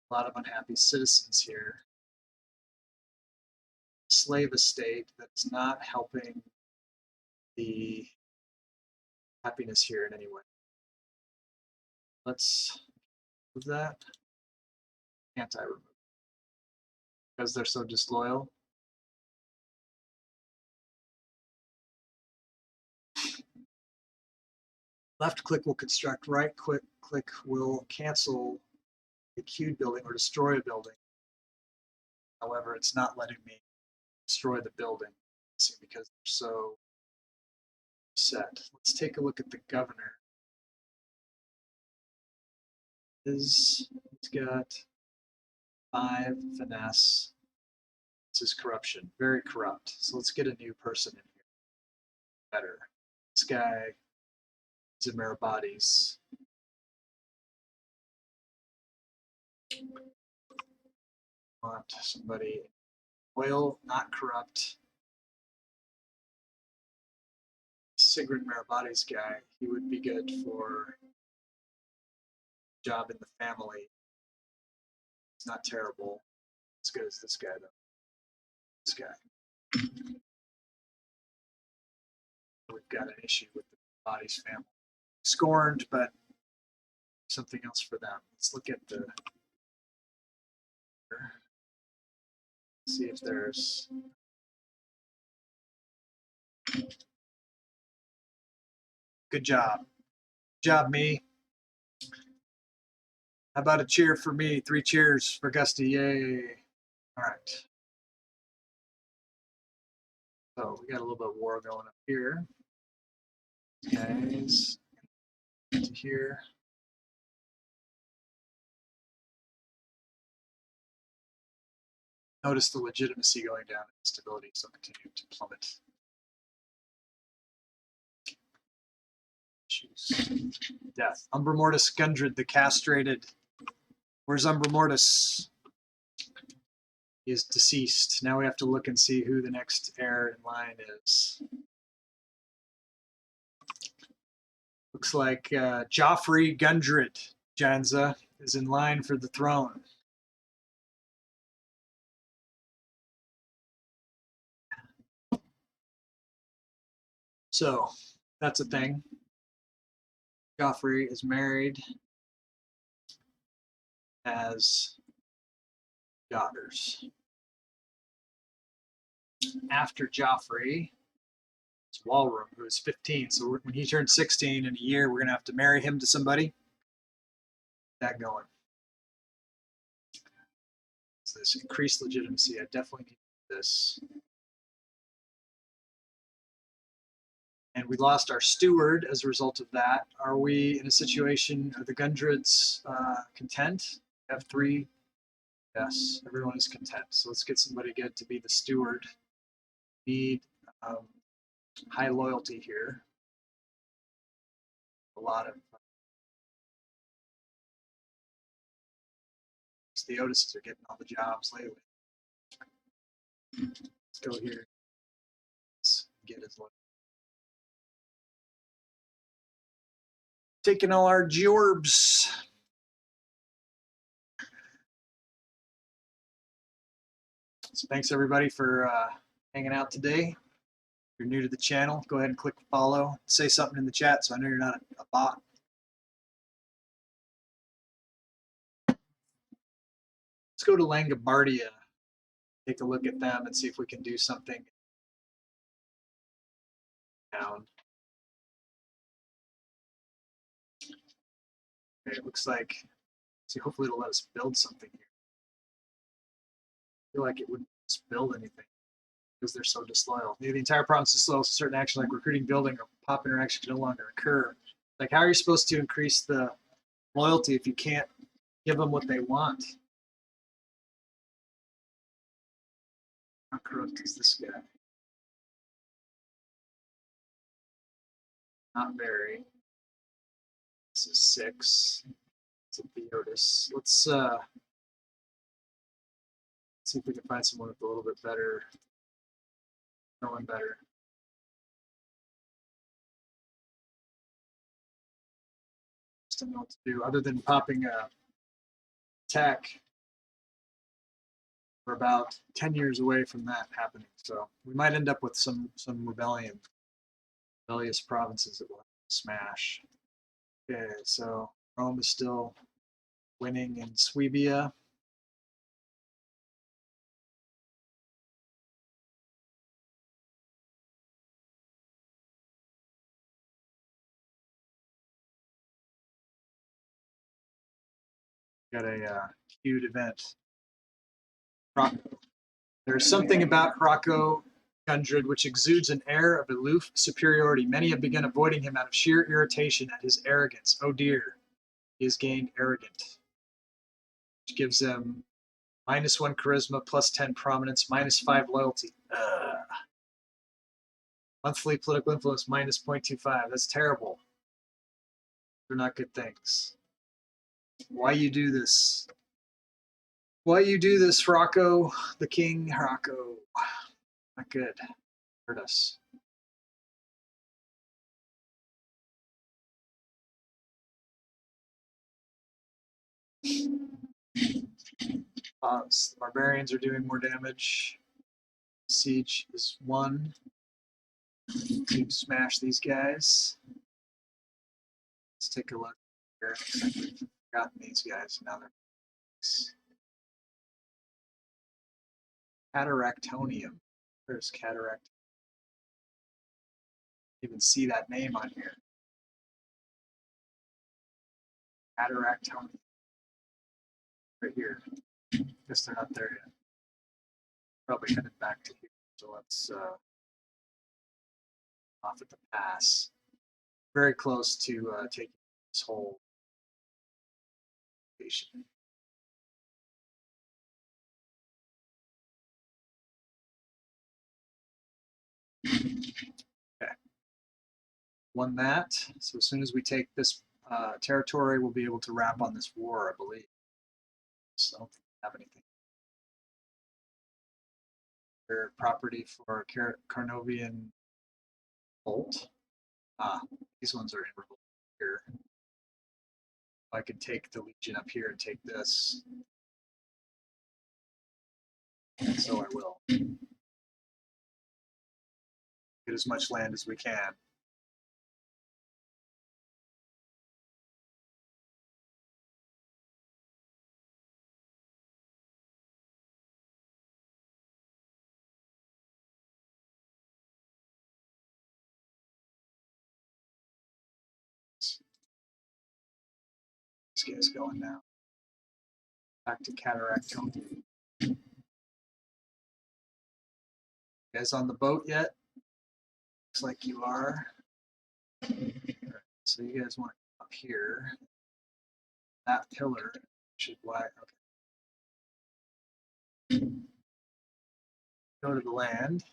a lot of unhappy citizens here. Slave estate that's not helping the happiness here in any way. Let's move that. Anti-remove. Because they're so disloyal. Left click will construct, right click will cancel a queued building or destroy a building. However, it's not letting me destroy the building because they're so set. Let's take a look at the governor. He's got 5 finesse. This is corruption, very corrupt. So let's get a new person in here. Better. This guy is a Meribades. Want somebody oil, not corrupt. Sigrid Marabati's guy. He would be good for job in the family. It's not terrible. As good as this guy, though. This guy. We've got an issue with the body's family. Scorned, but something else for them. Let's look at the. See if there's. Good job. Good job, me. How about a cheer for me? 3 cheers for Gusty. Yay. All right. So we got a little bit of war going up here. Guys, to here. Notice the legitimacy going down and stability still continuing to plummet. Death. Umbra Mortis Gundred, the castrated. Where's Umbra Mortis? He is deceased. Now we have to look and see who the next heir in line is. Looks like Joffrey Gundred Janza is in line for the throne. So that's a thing. Joffrey is married, has daughters. After Joffrey, it's Walram, who is 15. So when he turns 16 in a year, we're going to have to marry him to somebody. That going. So this increased legitimacy. I definitely need this. And we lost our steward as a result of that. Are we in a situation, are the Gundreds content? We have 3. Yes, everyone is content. So let's get somebody good to be the steward. Need high loyalty here. A lot of the Otises are getting all the jobs lately. Let's go here. Let's get his loyalty. Taking all our Jorbs. So thanks everybody for hanging out today. If you're new to the channel, go ahead and click follow. Say something in the chat so I know you're not a bot. Let's go to Langobardia. Take a look at them and see if we can do something down. Okay, it looks like, see, hopefully it'll let us build something here. I feel like it wouldn't just build anything because they're so disloyal. Maybe the entire province is disloyal, so certain actions like recruiting, building, or pop interaction can no longer occur. Like, how are you supposed to increase the loyalty if you can't give them what they want? How corrupt is this guy? Not very. This is 6. It's a Theotis. Let's see if we can find someone with a little bit better, knowing better. Just don't know what to do other than popping a attack. We're about 10 years away from that happening, so we might end up with some rebellious provinces that we'll have to smash. Okay, so Rome is still winning in Swabia. Got a queued event. There's something about Rocco Gundred which exudes an air of aloof superiority. Many have begun avoiding him out of sheer irritation at his arrogance. Oh dear, he has gained arrogant, which gives him -1 charisma, +10 prominence, -5 loyalty. Monthly political influence, -0.25. That's terrible. They're not good things. Why you do this? Why you do this, Rocco? The king, Rocco. Not good. Hurt us. The barbarians are doing more damage. Siege is 1 to smash these guys. Let's take a look here. We've forgotten these guys. Now they're Cataractonium. Where's Cataract? Even see that name on here. Cataractonium. Right here. Guess they're not there yet. Probably headed back to here. So let's off at the pass. Very close to taking this whole station. Okay. Won that. So as soon as we take this territory, we'll be able to wrap on this war, I believe. So I don't think we have anything. Their property for Carnovian Bolt. These ones are in revolt here. I could take the Legion up here and take this. And so I will. Get as much land as we can. This guy's going now. Back to Cataract. You guys on the boat yet? Looks like you are. Right, so you guys want to come up here. That pillar should lie. Okay. Go to the land.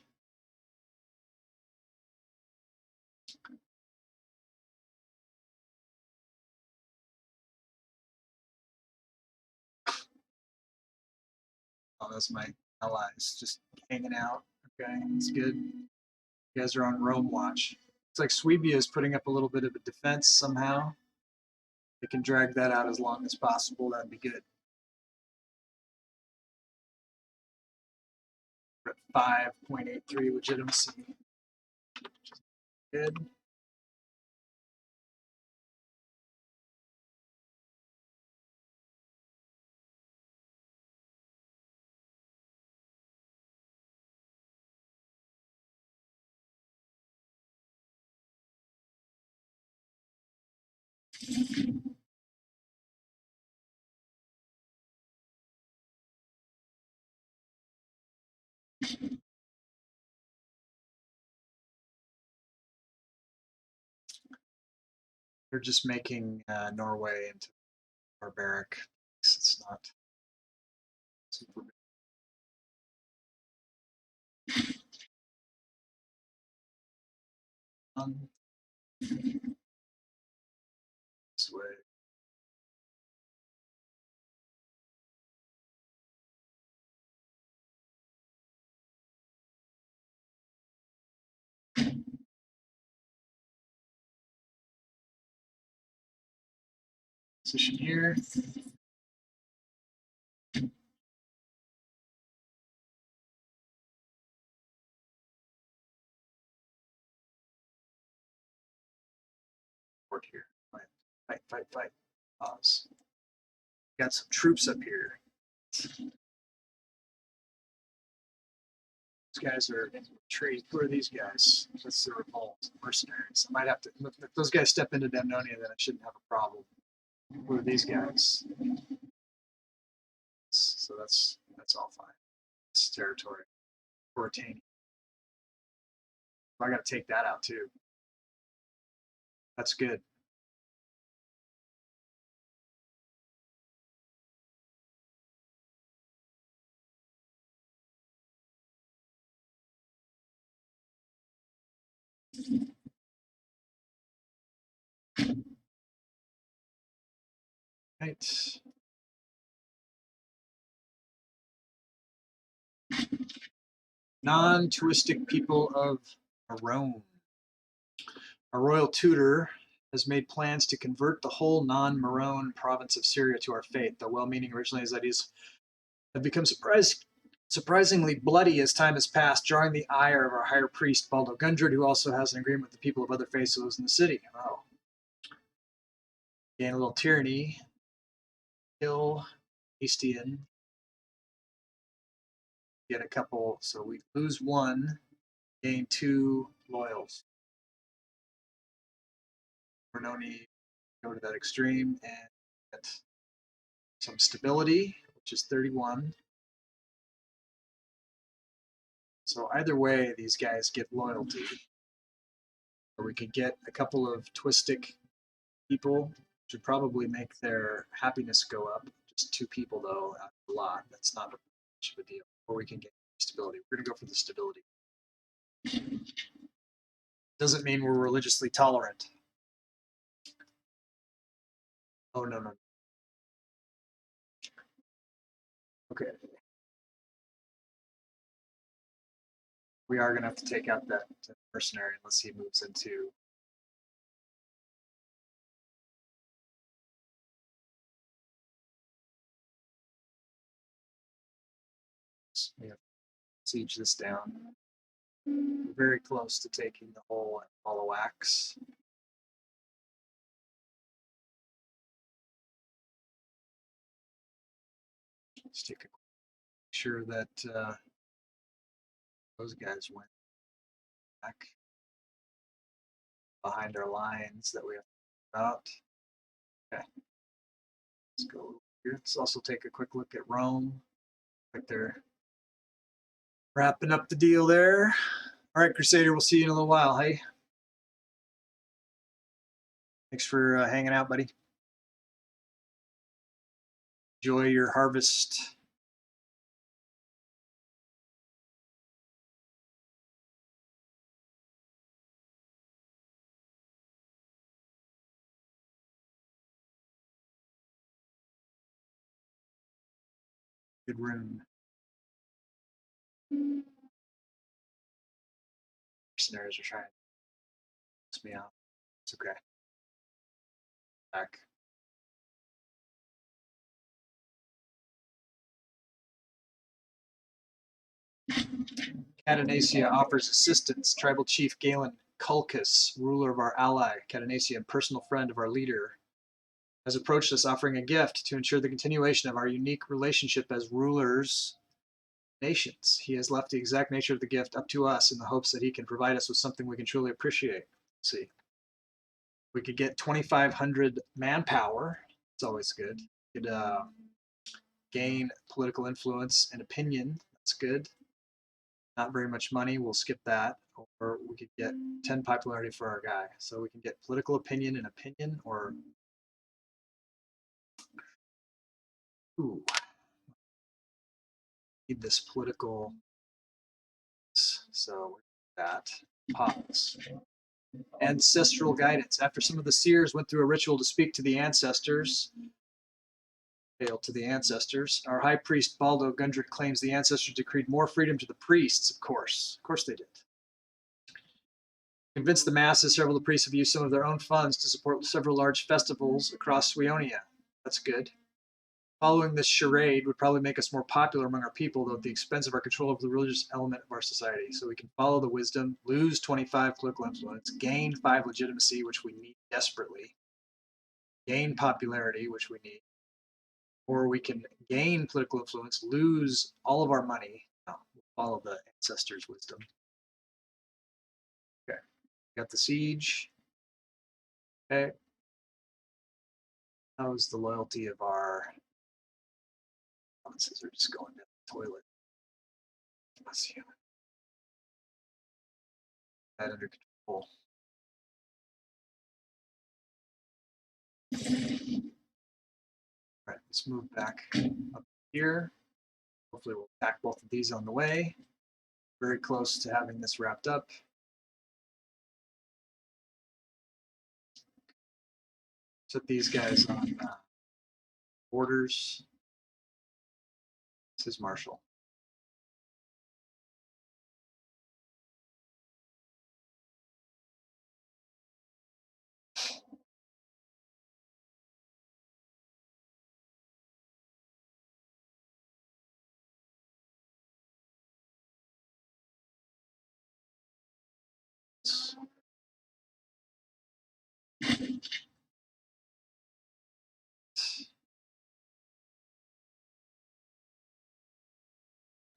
Oh, that's my allies just hanging out. Okay, that's good. You guys are on Rome watch. Looks like Swabia is putting up a little bit of a defense somehow. They can drag that out as long as possible. That'd be good. We're at 5.83 legitimacy. Good. They're just making Norway into barbaric. It's not super big. This way. Position here. Port here. Fight, fight, fight. Pause. Got some troops up here. These guys are in retreat. Who are these guys? That's the revolt, mercenaries. I might have to. If those guys step into Demnonia, then I shouldn't have a problem. Who are these guys? So that's all fine. It's territory. Mauritania. I got to take that out too. That's good. Right. Non-tuistic people of Rome. A royal tutor has made plans to convert the whole non-Maroon province of Syria to our faith, though well-meaning originally his ideas have become surprisingly bloody as time has passed, drawing the ire of our higher priest, Baldo Gundred, who also has an agreement with the people of other faiths who lives in the city. Oh. Gain a little tyranny. Kill Hastian. Get a couple, so we lose one, gain 2 loyals. For no need to go to that extreme and get some stability, which is 31. So either way, these guys get loyalty. Or we could get a couple of twistic people, which would probably make their happiness go up. Just 2 people, though, that's a lot. That's not much of a deal. Or we can get stability. We're going to go for the stability. Doesn't mean we're religiously tolerant. Oh, no, no. Okay. We are going to have to take out that mercenary unless he moves into... We have to siege this down. We're very close to taking the whole hollow axe. Let's take a sure that those guys went back behind our lines that we have to out. Okay. Let's go here. Let's also take a quick look at Rome. Like they're wrapping up the deal there. All right, Crusader, we'll see you in a little while. Hey. Thanks for hanging out, buddy. Enjoy your harvest. Good rune. Mercenaries are trying to piss me off. It's okay. Back. Catanacia offers assistance. Tribal chief Galen Kulkus, ruler of our ally, Catanacia, and personal friend of our leader, has approached us offering a gift to ensure the continuation of our unique relationship as rulers nations. He has left the exact nature of the gift up to us in the hopes that he can provide us with something we can truly appreciate. Let's see. We could get 2,500 manpower. It's always good. We could gain political influence and opinion. That's good. Not very much money. We'll skip that. Or we could get 10 popularity for our guy. So we can get political opinion and opinion, or ooh, need this political. So that pops. Ancestral guidance. After some of the seers went through a ritual to speak to the ancestors, our high priest Baldo Gundred claims the ancestors decreed more freedom to the priests, of course. Of course they did. Convinced the masses, several of the priests have used some of their own funds to support several large festivals across Swaionia. That's good. Following this charade would probably make us more popular among our people, though at the expense of our control over the religious element of our society. So we can follow the wisdom, lose 25 political influence, gain 5 legitimacy, which we need desperately, gain popularity, which we need, or we can gain political influence, lose all of our money. No, we'll follow the ancestors' wisdom. Okay, got the siege. Okay. How's the loyalty of our provinces are just going down the toilet? Let's see. That under control. All right, let's move back up here. Hopefully we'll attack both of these on the way. Very close to having this wrapped up. Set these guys on orders. This is Marshall.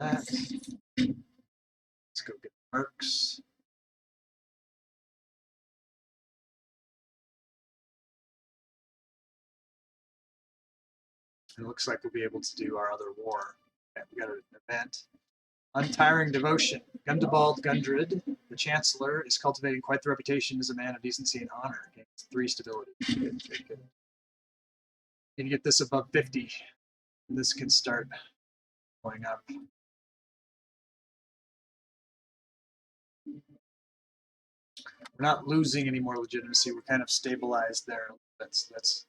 that. Let's go get mercs. It looks like we'll be able to do our other war. Okay, we got an event. Untiring devotion. Gundabald Gundred, the Chancellor, is cultivating quite the reputation as a man of decency and honor. Gains 3 stability. Good, good, good. Need to get this above 50. And this can start going up. We're not losing any more legitimacy. We're kind of stabilized there. That's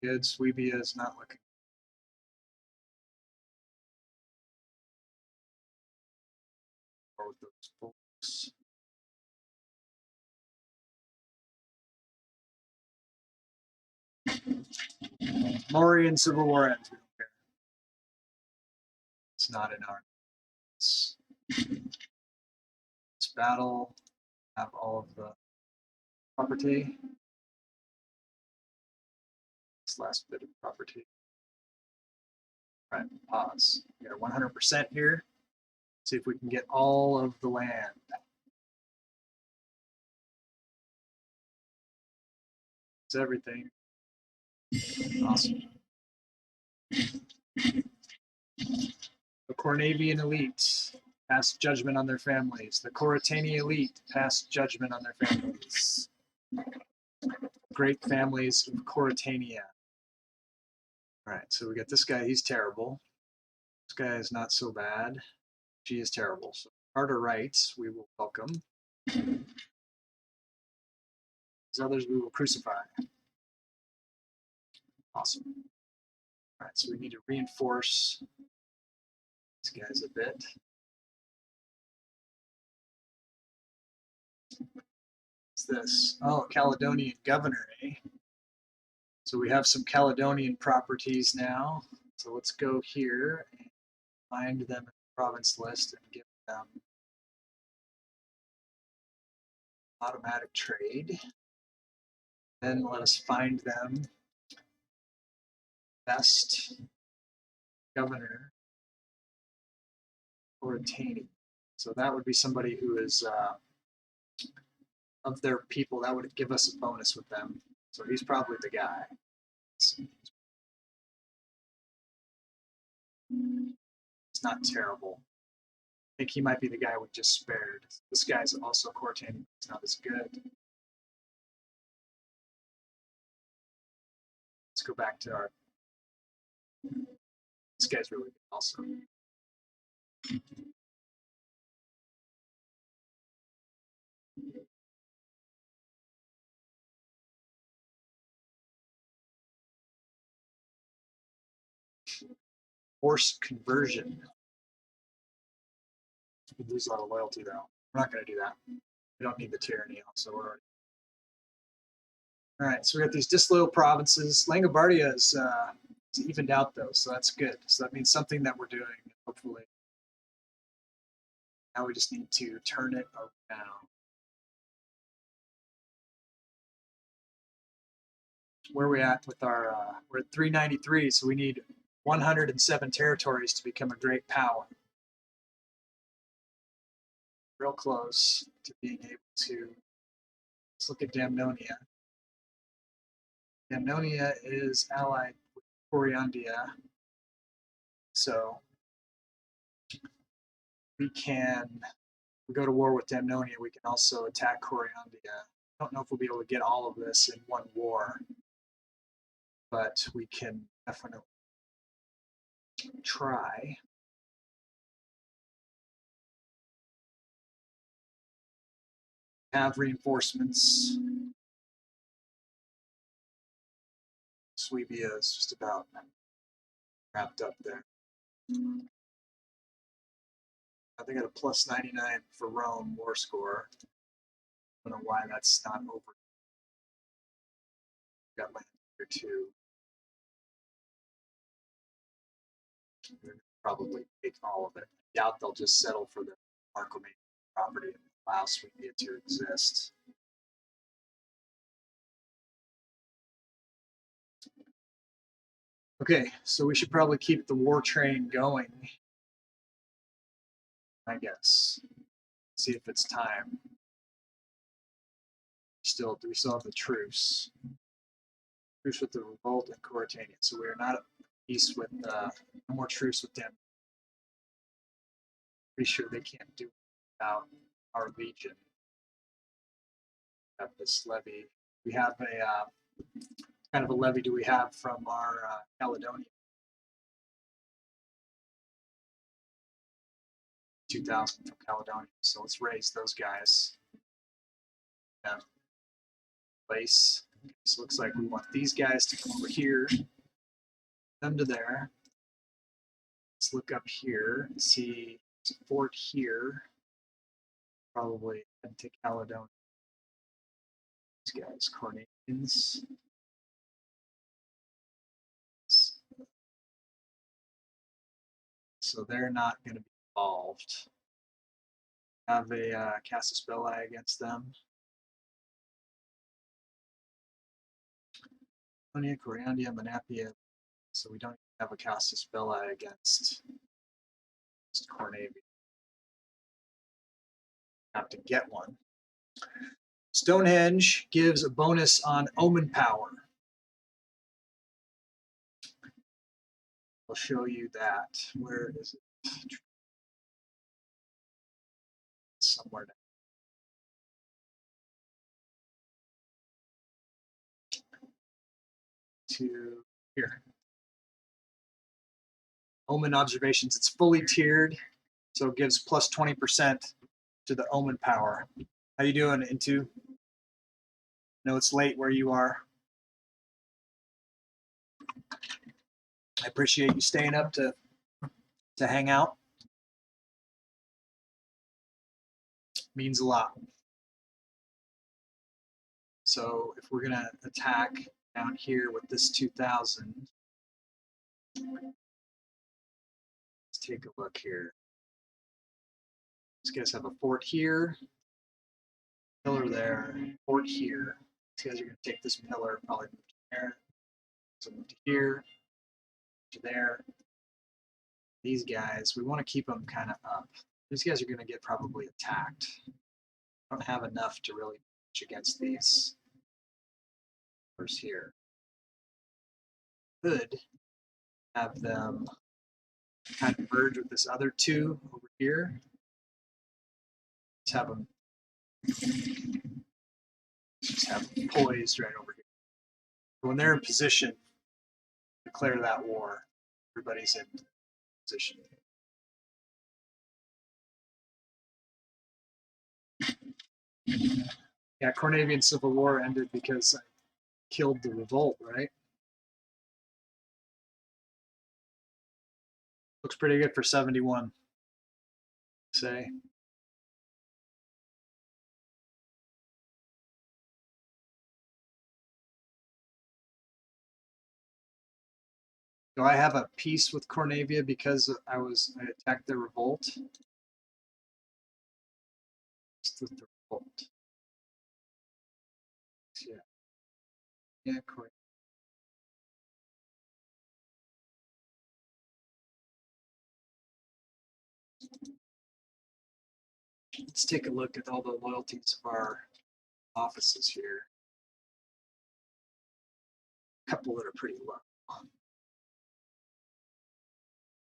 good. Swabia is not looking. With those folks. Mauryan Civil War ends. We don't care. It's not in our. Let's battle. Have all of the property. This last bit of property. All right, pause. We got 100% here. See if we can get all of the land. It's everything. Awesome. The Cornavian elite pass judgment on their families. The Coritani elite pass judgment on their families. Great families of Coritania. All right, so we got this guy. He's terrible. This guy is not so bad. She is terrible. So Carter rights, we will welcome. These others we will crucify. Awesome. All right, so we need to reinforce these guys a bit. What's this? Oh, Caledonian governor, eh? So we have some Caledonian properties now. So let's go here and find them in the province list and give them automatic trade. Then let us find them best governor or Taney. So that would be somebody who is of their people. That would give us a bonus with them. So he's probably the guy. It's not terrible. I think he might be the guy we just spared. This guy's also Coritani. It's not as good. Let's go back to our. This guy's really good also. Force conversion. We lose a lot of loyalty though. We're not going to do that. We don't need the tyranny also. We're already. All right, so we got these disloyal provinces. Langobardia is evened out though, so that's good. So that means something that we're doing, hopefully. Now we just need to turn it around. Where are we at with our, we're at 393, so we need 107 territories to become a great power. Real close to being able to, let's look at Damnonia. Damnonia is allied with Coriandia, so we can, if we go to war with Damnonia, we can also attack Coriandia. I don't know if we'll be able to get all of this in one war, but we can definitely try. Have reinforcements. Swabia is just about wrapped up there. They got a plus 99 for Rome war score. I don't know why that's not over. Got land here too. Probably take all of it. I doubt they'll just settle for the Marcomain property and allow Swabia to exist. Okay, so we should probably keep the war train going, I guess. See if it's time. Do we still have the truce? Truce with the revolt and Coritania. So we are not at peace with no more truce with them. Pretty sure they can't do without our legion. Have this levy. We have a kind of a levy do we have from our Caledonia? 2,000 from Caledonia. So let's raise those guys. Yeah. Place. Okay, so it looks like we want these guys to come over here, them to there. Let's look up here and see there's a fort here. Probably head to Caledonia. These guys, Cornatians. So they're not going to be involved. Have a cast a spell eye against them. Coriandia, Menapia. So we don't have a cast a spell eye against Cornavia. Have to get one. Stonehenge gives a bonus on omen power. I'll show you that. Where is it? Somewhere down. To here. Omen observations. It's fully tiered, so it gives plus 20% to the omen power. How you doing, Into? No, it's late where you are. I appreciate you staying up to hang out. Means a lot. So if we're gonna attack down here with this 2,000, let's take a look here. These guys have a fort here, pillar there, fort here. These guys are gonna take this pillar, probably move to there, so move to here, to there. These guys, we want to keep them kind of up. These guys are going to get probably attacked. I don't have enough to really match against these. First here. Could have them kind of merge with this other two over here. Just have them poised right over here. When they're in position, declare that war. Everybody's in position. Yeah, Cornavian Civil War ended because I killed the revolt, right? Looks pretty good for 71. Say. Do I have a peace with Cornavia because I attacked the revolt? Just with the revolt. Yeah. Yeah, correct. Let's take a look at all the loyalties of our offices here. A couple that are pretty low.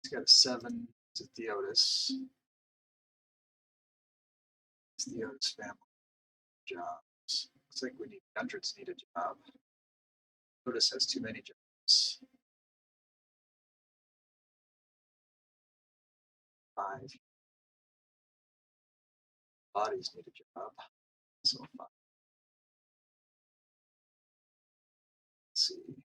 He's got a 7. It's a Theotis. It's Theotis family. Jobs. Looks like we need hundreds need a job. Theotis has too many jobs. 5. Bodies need a job. So 5. Let's see.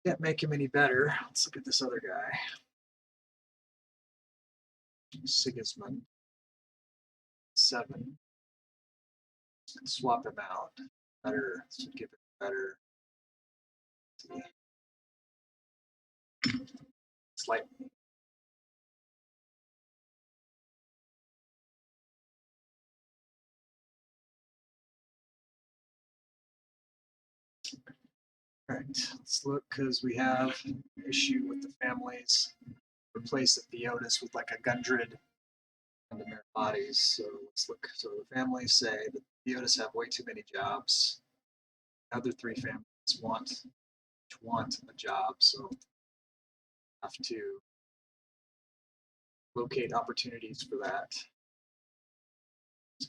Can't make him any better. Let's look at this other guy. Sigismund. 7. Swap him out. Better. This would give it better. Slightly. All right, let's look because we have an issue with the families. Replace the Theotis with like a Gundred and the mere bodies. So let's look. So the families say that the Theotis have way too many jobs. The other three families want a job, so have to locate opportunities for that.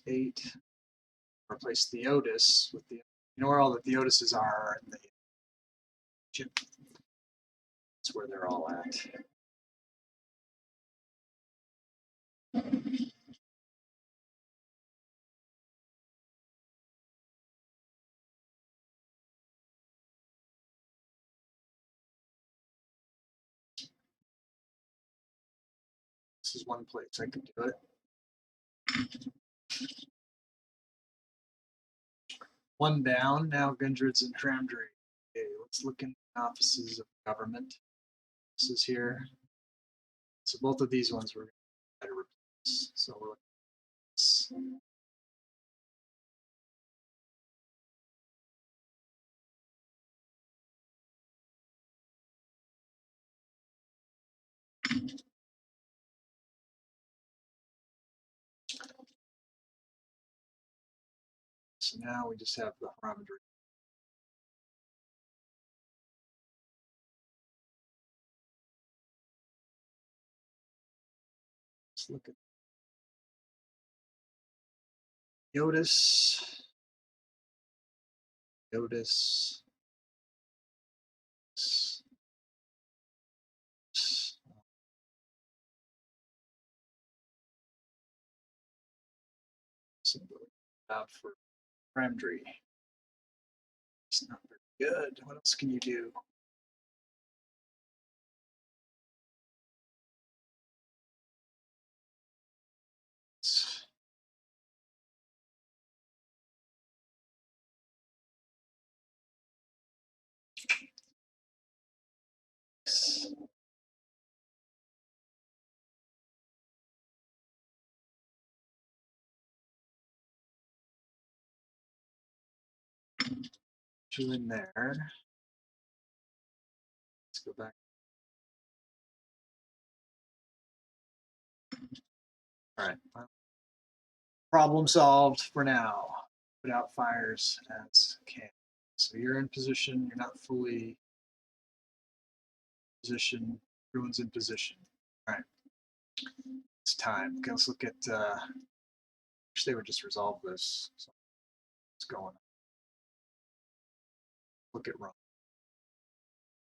8. Replace Theotis with the. You know where all the Theotises are in the chip. That's where they're all at. This is one place I could do it. One down, now Gundred's and Tramdry. Okay, let's look in the offices of government. This is here. So both of these ones we're going to try to replace. So we're looking at this. So now we just have the Tramdry. Let's look at Yotis. Yotis. Job for Tramdry. It's not very good. What else can you do? Two in there. Let's go back. All right. Problem solved for now. Put out fires as can. So you're in position. You're not fully position. Everyone's in position. All right. It's time. Okay, let's look at. Wish they would just resolve this. So what's going on? Look at Rome.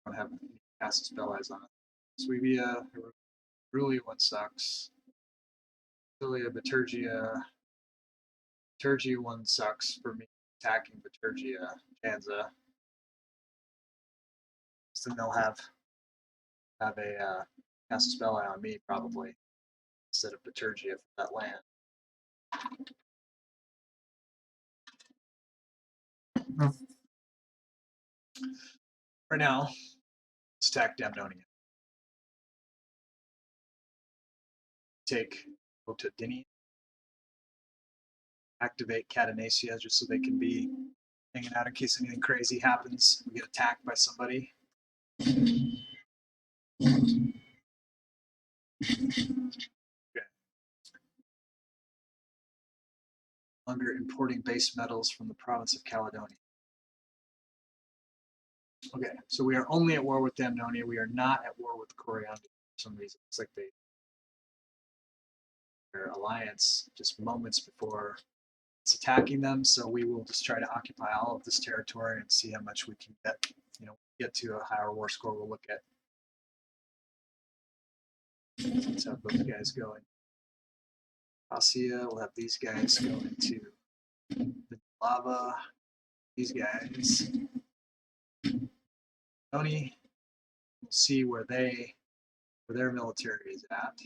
I don't have any cast spell eyes on it. Suevia, really one sucks. Filia, Baturgia. Baturgia one sucks for me attacking Baturgia, Janza. So then they'll have a cast a spell eye on me probably instead of Baturgia for that land. Right now, let's attack Damnonia. Take Otadini. Activate Cadenacia just so they can be hanging out in case anything crazy happens. We get attacked by somebody. Okay. Longer importing base metals from the province of Caledonia. Okay, so we are only at war with Damnonia. We are not at war with Coriander for some reason. It's like their alliance just moments before it's attacking them. So we will just try to occupy all of this territory and see how much we can get. Get to a higher war score. We'll look at. Let's have those guys going. Asia, we'll have these guys go into the lava. These guys. Tony, we'll see where their military is at.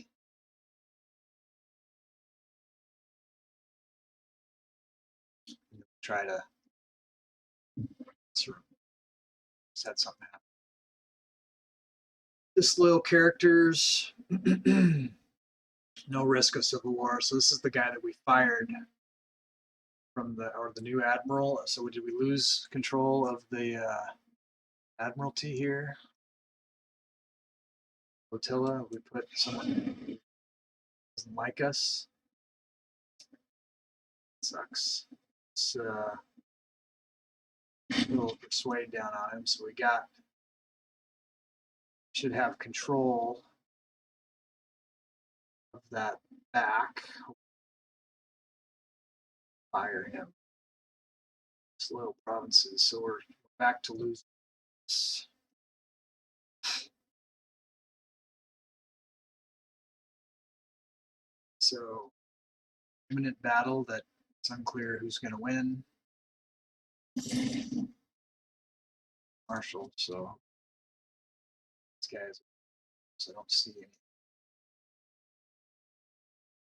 Try to sort of set something happen. Disloyal characters. No risk of civil war. So this is the guy that we fired from the new admiral. So did we lose control of the admiralty here? Flotilla. We put someone who doesn't like us. Sucks. It's a little persuade down on him. So we should have control of that back. Fire him. Slow provinces. So we're back to losing. So imminent battle that it's unclear who's going to win. Marshall. So these guys. So I don't see any.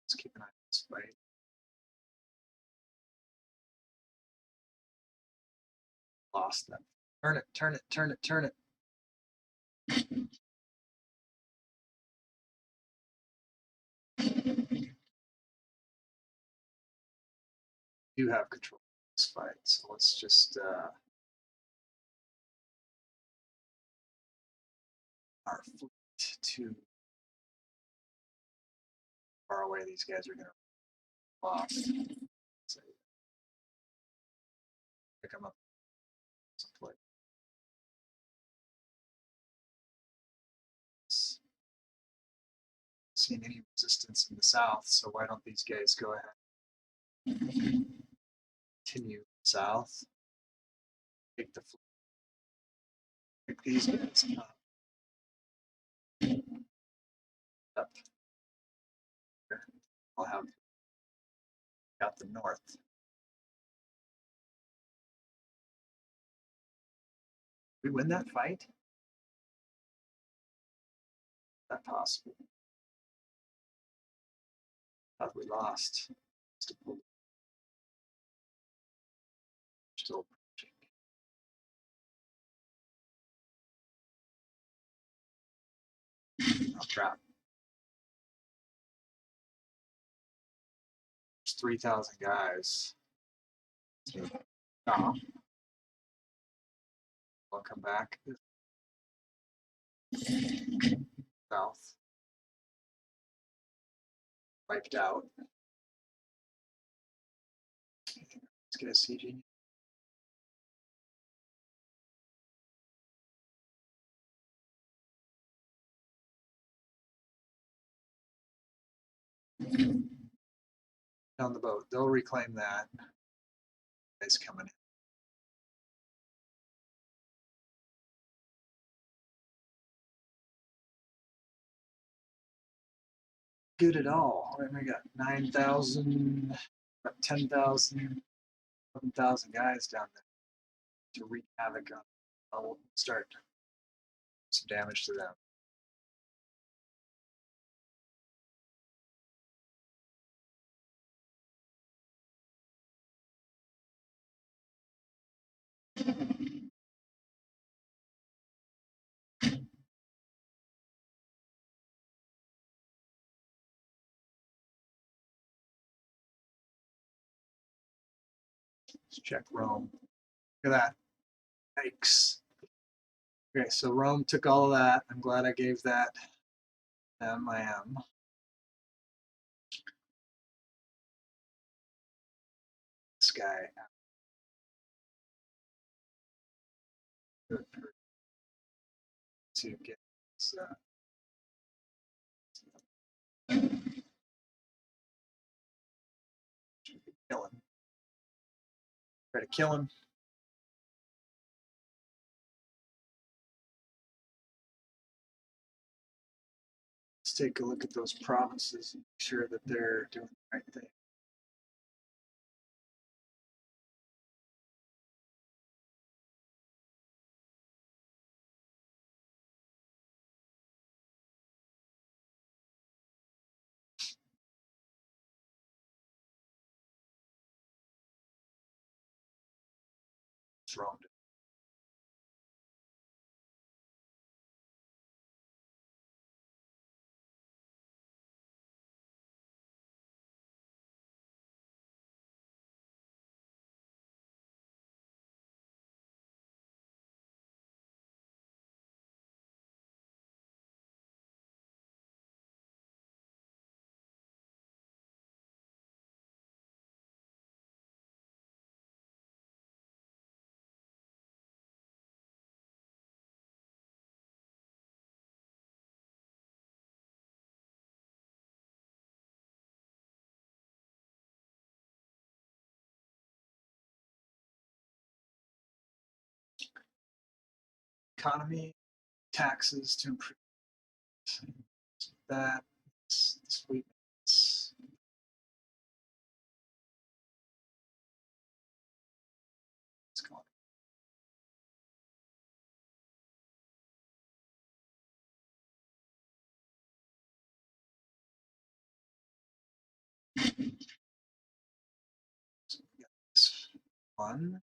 Let's keep an eye on this fight. Lost them. Turn it, turn it, turn it, turn it. You have control of this fight, so let's just our fleet to far away. These guys are gonna lost. So pick them up someplace. Seeing any resistance in the south, so why don't these guys go ahead? Continue south. Take the fleet. Pick these guys up. Up. I'll have got the north. We win that fight? Is that possible? Thought we lost. Still I'll trap. There's 3,000 guys. Oh. I'll come back. South. Wiped out. Let's get a CG. Down the boat. They'll reclaim that. Guys coming in. Good at all. We got 9,000, 10,000, 11,000 guys down there to wreak havoc on. I'll start some damage to them. Let's check Rome. Look at that. Yikes. Okay, so Rome took all of that. I'm glad I gave that them. I am. This guy. To get this, kill him. Try to kill him. Let's take a look at those provinces and make sure that they're doing the right thing. What's wrong? economy, taxes to improve that. Sweetness. Let's go on. So we got this one.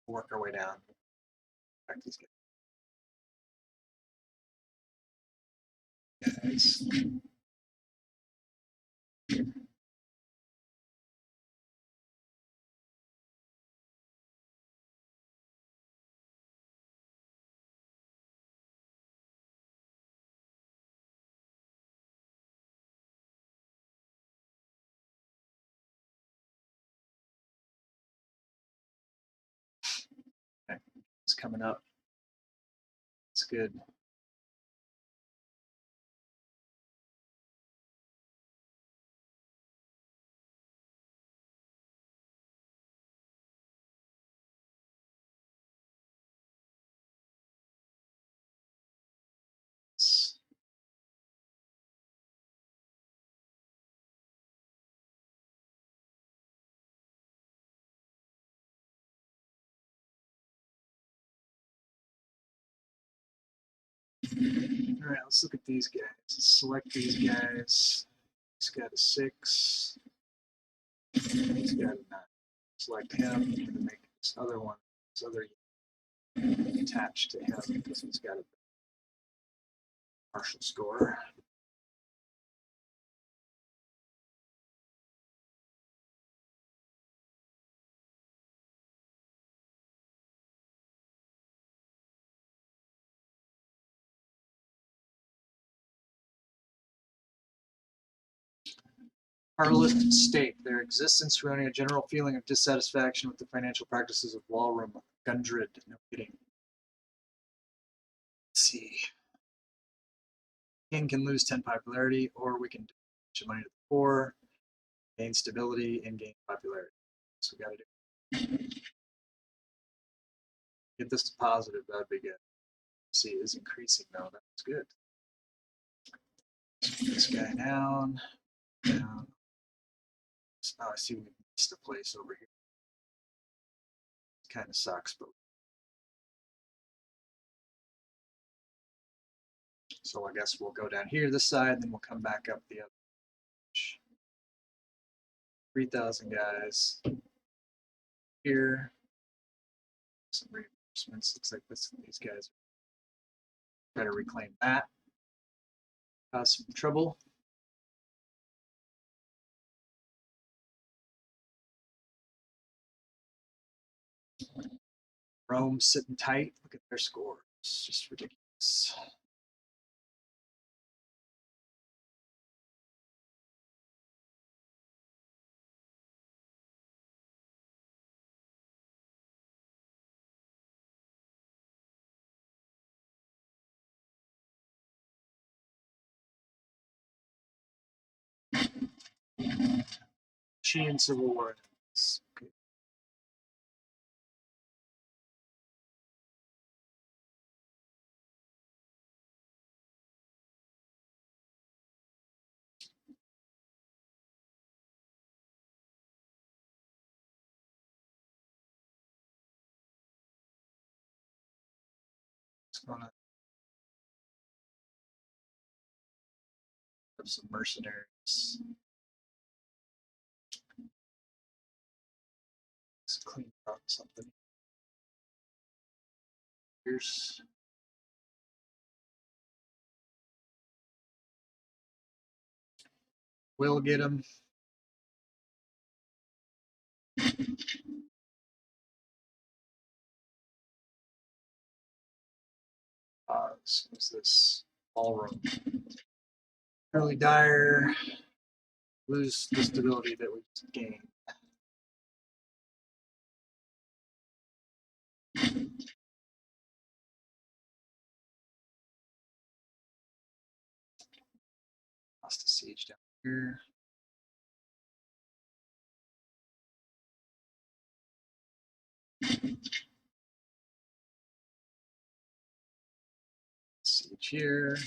Work our way down. Back these guys. Okay. It's coming up. It's good. All right, let's look at these guys. Let's select these guys. He's got a 6. He's got a 9. Select him and make this other one, this other attached to him because he's got a partial score. Parlous state. Their existence surrounding a general feeling of dissatisfaction with the financial practices of Walrum Gundred. No kidding. Let's see. King can lose 10 popularity, or we can do money to the poor, gain stability, and gain popularity. So we got to do. Get this to positive. That'd be good. Let's see, it is increasing though. That's good. This guy down. Down. Oh, I see we missed a place over here. It kind of sucks, but so I guess we'll go down here this side, then we'll come back up the other. 3,000 guys here. Some reinforcements. Looks like these guys better reclaim that. Cause some trouble. Rome sitting tight. Look at their scores. It's just ridiculous. She and Civil War. Okay. It's gonna have some mercenaries. Let's clean up something. Here's we'll get him. What's this? Ballroom. Early Dire. Lose the stability that we gained. Lost a siege down here. Siege here.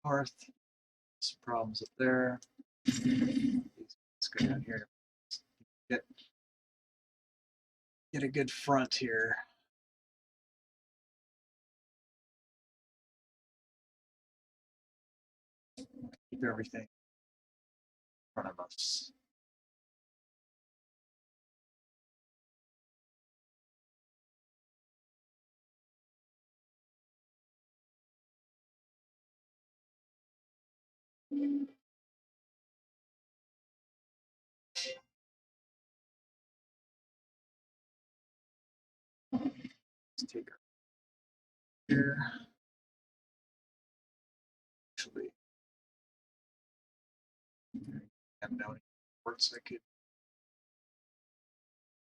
North. Some problems up there. Let's go down here. Get a good front here. Keep everything in front of us. Let's take her here. Actually, I have no ports I could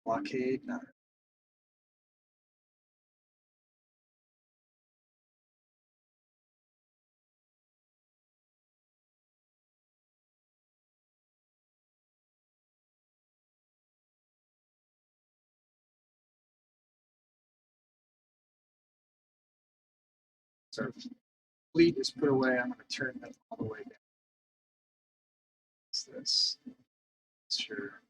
blockade. No. So fleet is put away. I'm going to turn them all the way down. What's this? Sure.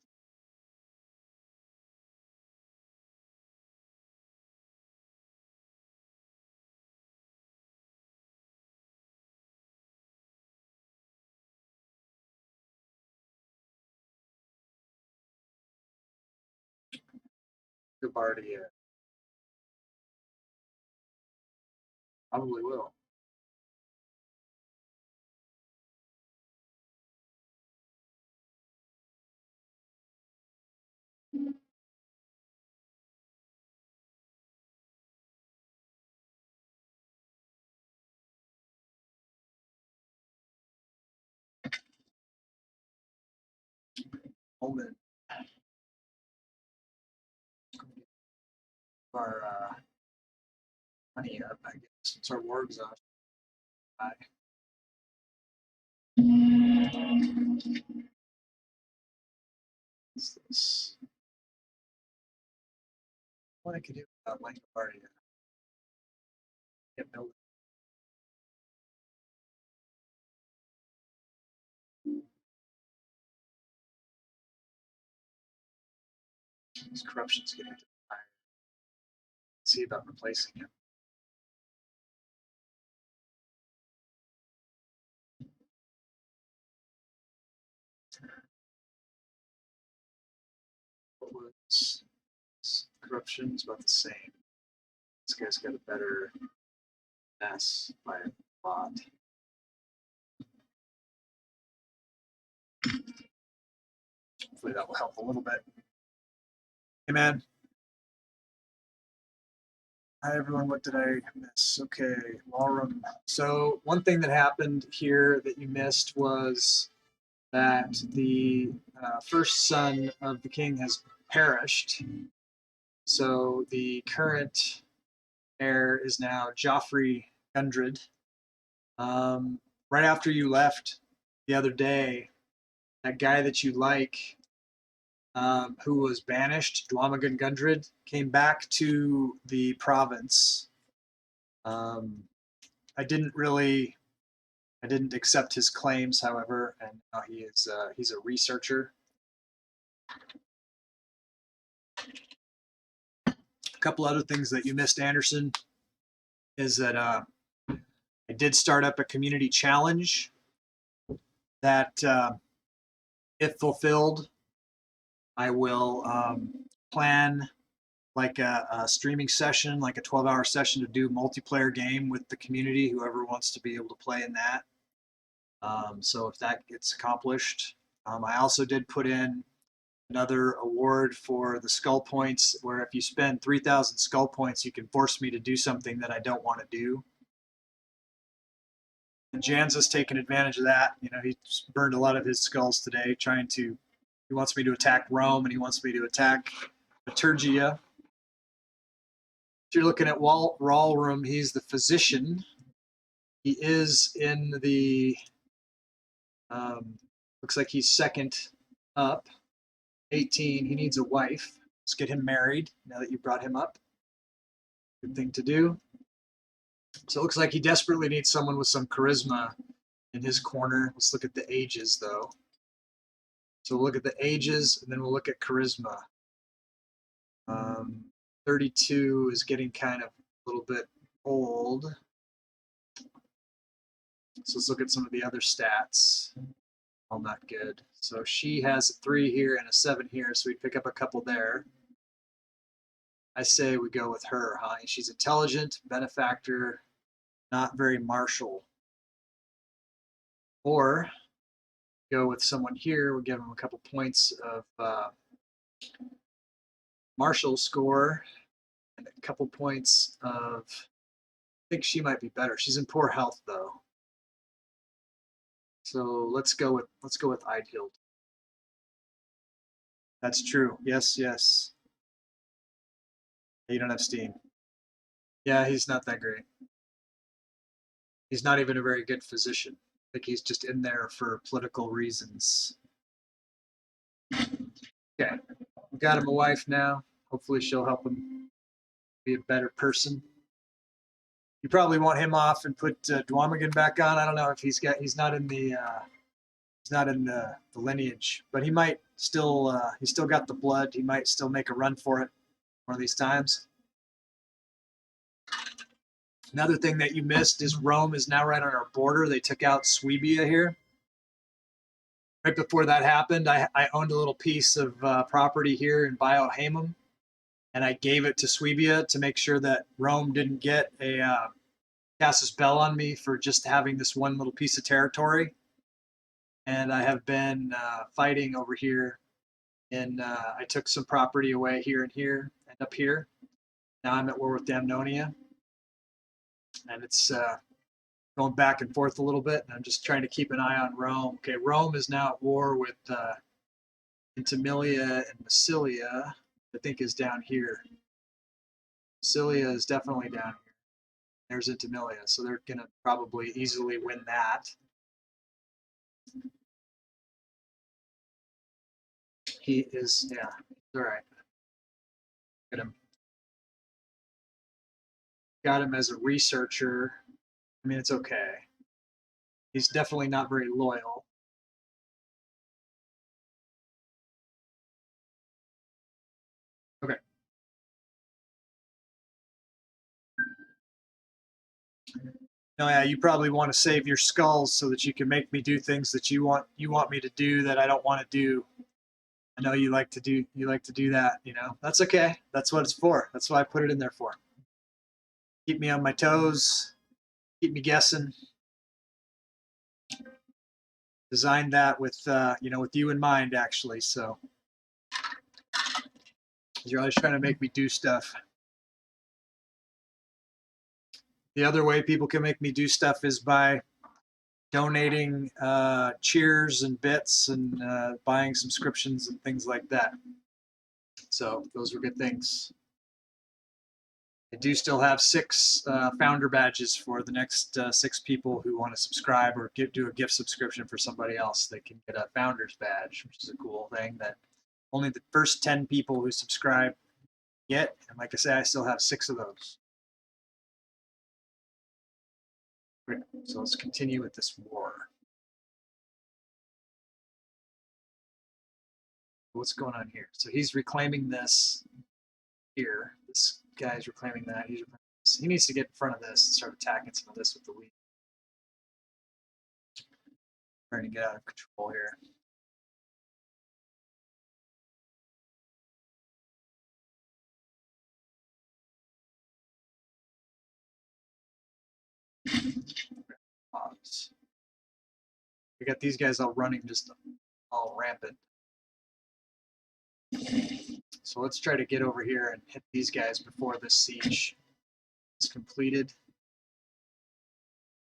Gubardia. Probably will. Omen. Our money up, I guess. Since our war exhaustion. What's this? What I could do without Gubardia. Get building. His corruption's getting higher. See about replacing him. What was corruption's about the same. This guy's got a better mess by a lot. Hopefully that will help a little bit. Hey man. Hi everyone, what did I miss? Okay, Walrum. So one thing that happened here that you missed was that the first son of the king has perished. So the current heir is now Joffrey Gundred. Right after you left the other day, that guy that you like, who was banished, Dwamagan Gundred, came back to the province. I didn't accept his claims, however, and now he's a researcher. A couple other things that you missed, Anderson, is that I did start up a community challenge that, if fulfilled, I will plan like a streaming session, like a 12-hour session to do multiplayer game with the community, whoever wants to be able to play in that. So if that gets accomplished, I also did put in another award for the skull points, where if you spend 3,000 skull points, you can force me to do something that I don't want to do. And Janza's taken advantage of that. You know, he's burned a lot of his skulls today trying to, he wants me to attack Rome and he wants me to attack Liturgia. If you're looking at Rallroom, he's the physician. He is in the, looks like he's second up, 18. He needs a wife. Let's get him married now that you brought him up. Good thing to do. So it looks like he desperately needs someone with some charisma in his corner. Let's look at the ages, though. So we'll look at the ages, and then we'll look at charisma. 32 is getting kind of a little bit old. So let's look at some of the other stats. All not good. So she has a 3 here and a 7 here, so we pick up a couple there. I say we go with her, huh? She's intelligent, benefactor, not very martial. Or go with someone here. We'll give them a couple points of martial score and a couple points of, I think she might be better. She's in poor health though. So let's go with Ideal. That's true. Yes, yes. You don't have steam. Yeah, he's not that great. He's not even a very good physician. I think he's just in there for political reasons. Okay, we got him a wife now. Hopefully she'll help him be a better person. You probably want him off and put Dwamigan back on. I don't know if he's not in the lineage, but he might still he's still got the blood. He might still make a run for it one of these times. Another thing that you missed is Rome is now right on our border. They took out Swabia here. Right before that happened, I owned a little piece of property here in Biohamum, and I gave it to Swabia to make sure that Rome didn't get a casus belli on me for just having this one little piece of territory. And I have been fighting over here, and I took some property away here and here and up here. Now I'm at war with Damnonia, and it's going back and forth a little bit, and I'm just trying to keep an eye on Rome. Okay, Rome is now at war with Intimilia and Massilia, I think is down here. Massilia is definitely down here. There's Intimilia, so they're going to probably easily win that. He is, yeah, all right. Get him. Got him as a researcher. I mean, it's okay. He's definitely not very loyal. Okay. No, yeah, you probably want to save your skulls so that you can make me do things that you want me to do that I don't want to do. I know you like to do that, you know. That's okay. That's what it's for. That's why I put it in there for. Keep me on my toes, keep me guessing. Designed that with with you in mind actually, so you're always trying to make me do stuff. The other way people can make me do stuff is by donating cheers and bits and buying subscriptions and things like that. So those were good things. I do still have 6 founder badges for the next 6 people who want to subscribe or do a gift subscription for somebody else. They can get a founder's badge, which is a cool thing that only the first 10 people who subscribe get. And like I said, I still have 6 of those. Okay, so let's continue with this war. What's going on here? So he's reclaiming this here. This guy's reclaiming that. He needs to get in front of this and start attacking some of this with the lead. Trying to get out of control here. Pause. We got these guys all running just all rampant. So let's try to get over here and hit these guys before this siege is completed.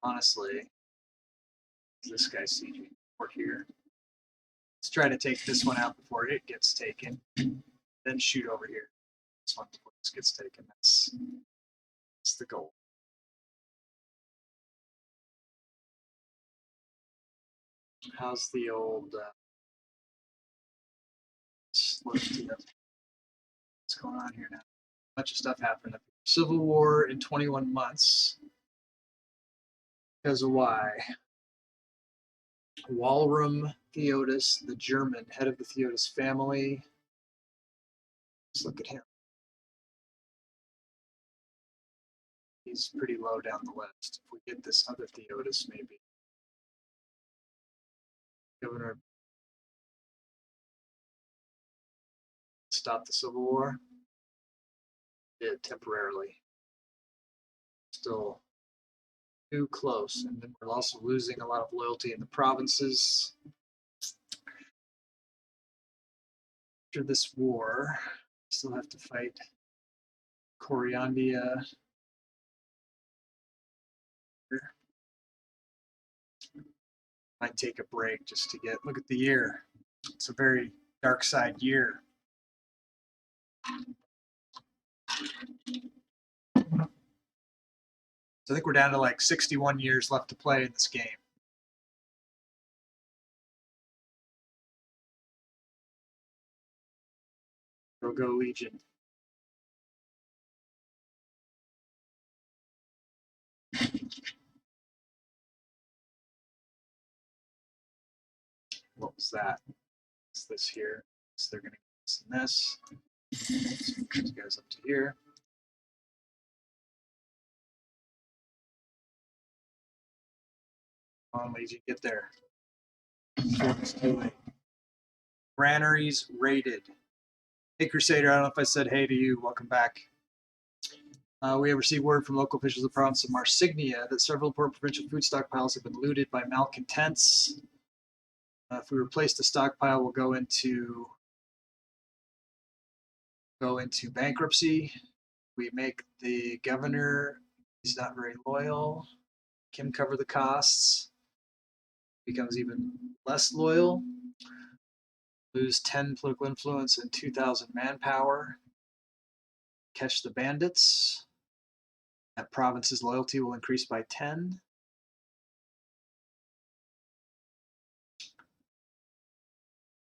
Honestly, this guy's sieging over here. Let's try to take this one out before it gets taken, then shoot over here. This one before this gets taken. That's the goal. How's the old what's going on here now? A bunch of stuff happened. Civil War in 21 months. Because of why? Walram Theodos, the German head of the Theodos family. Let's look at him. He's pretty low down the list. If we get this other Theodos, maybe. Governor stop the Civil War. Did temporarily. Still too close. And then we're also losing a lot of loyalty in the provinces. After this war, we still have to fight Coriandia. Might take a break just to look at the year. It's a very dark side year. So I think we're down to like 61 years left to play in this game. Go Legion. What was that? It's this here. So they're going to get this and this. So these guys up to here. Come on, Legion, get there. It's too late. Granaries raided. Hey, Crusader, I don't know if I said hey to you. Welcome back. We have received word from local officials of the province of Marsignia that several important provincial food stockpiles have been looted by malcontents. If we replace the stockpile, we'll go into bankruptcy. We make the governor, he's not very loyal. Kim cover the costs. Becomes even less loyal. Lose 10 political influence and 2,000 manpower. Catch the bandits. That province's loyalty will increase by 10.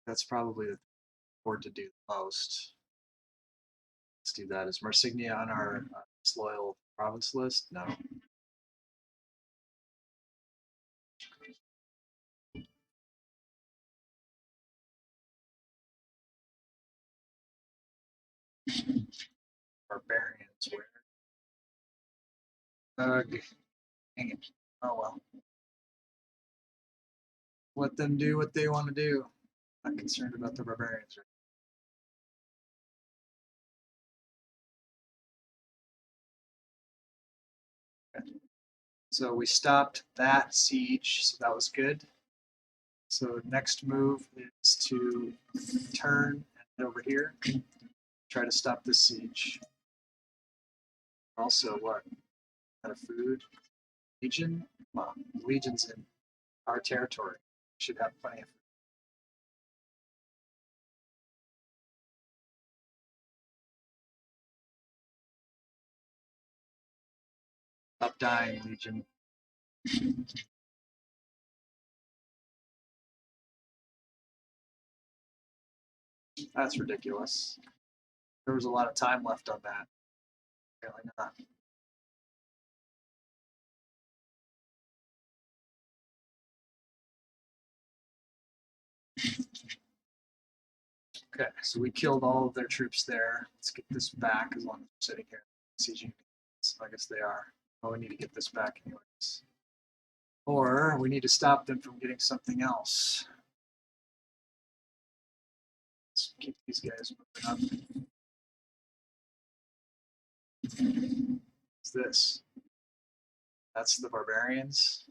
That's probably the board to do the most. Let's do that. Is Marsignia on our disloyal province list? No. Barbarians, where? Ugh. Dang it. Oh well. Let them do what they want to do. Not concerned about the barbarians. Right? So we stopped that siege, so that was good. So next move is to turn and head over here. Try to stop this siege. Also, what? Out of food? Legion? Well, Legion's in our territory. Should have plenty of food. Stop dying, Legion. That's ridiculous. There was a lot of time left on that. Apparently not. Okay, so we killed all of their troops there. Let's get this back as long as we're sitting here sieging. So I guess they are. Well, we need to get this back anyways. Or we need to stop them from getting something else. Let's keep these guys moving up. What's this? That's the barbarians.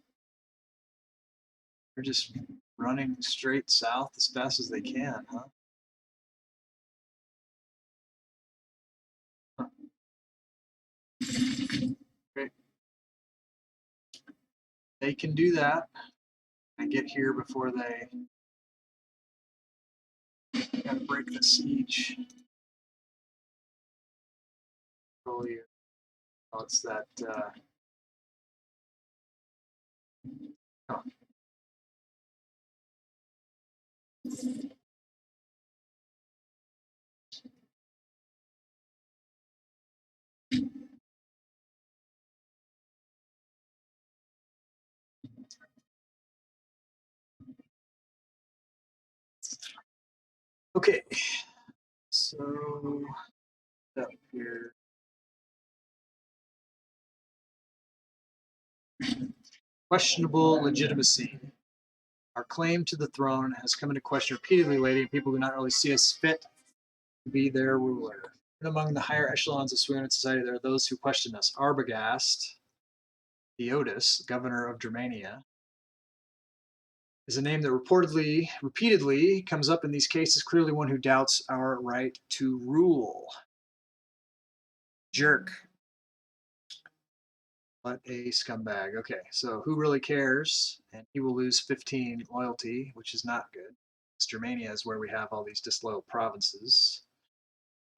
They're just running straight south as fast as they can, huh? they can do that and get here before they gotta break the siege. Oh, it's that. Oh. Okay, so up here. Questionable legitimacy. Our claim to the throne has come into question repeatedly lately, and people do not really see us fit to be their ruler. And among the higher echelons of Swearian society, there are those who question us. Arbogast, Theodos, governor of Germania, is a name that repeatedly comes up in these cases, clearly one who doubts our right to rule. Jerk. What a scumbag. Okay, so who really cares? And he will lose 15 loyalty, which is not good. Germania is where we have all these disloyal provinces.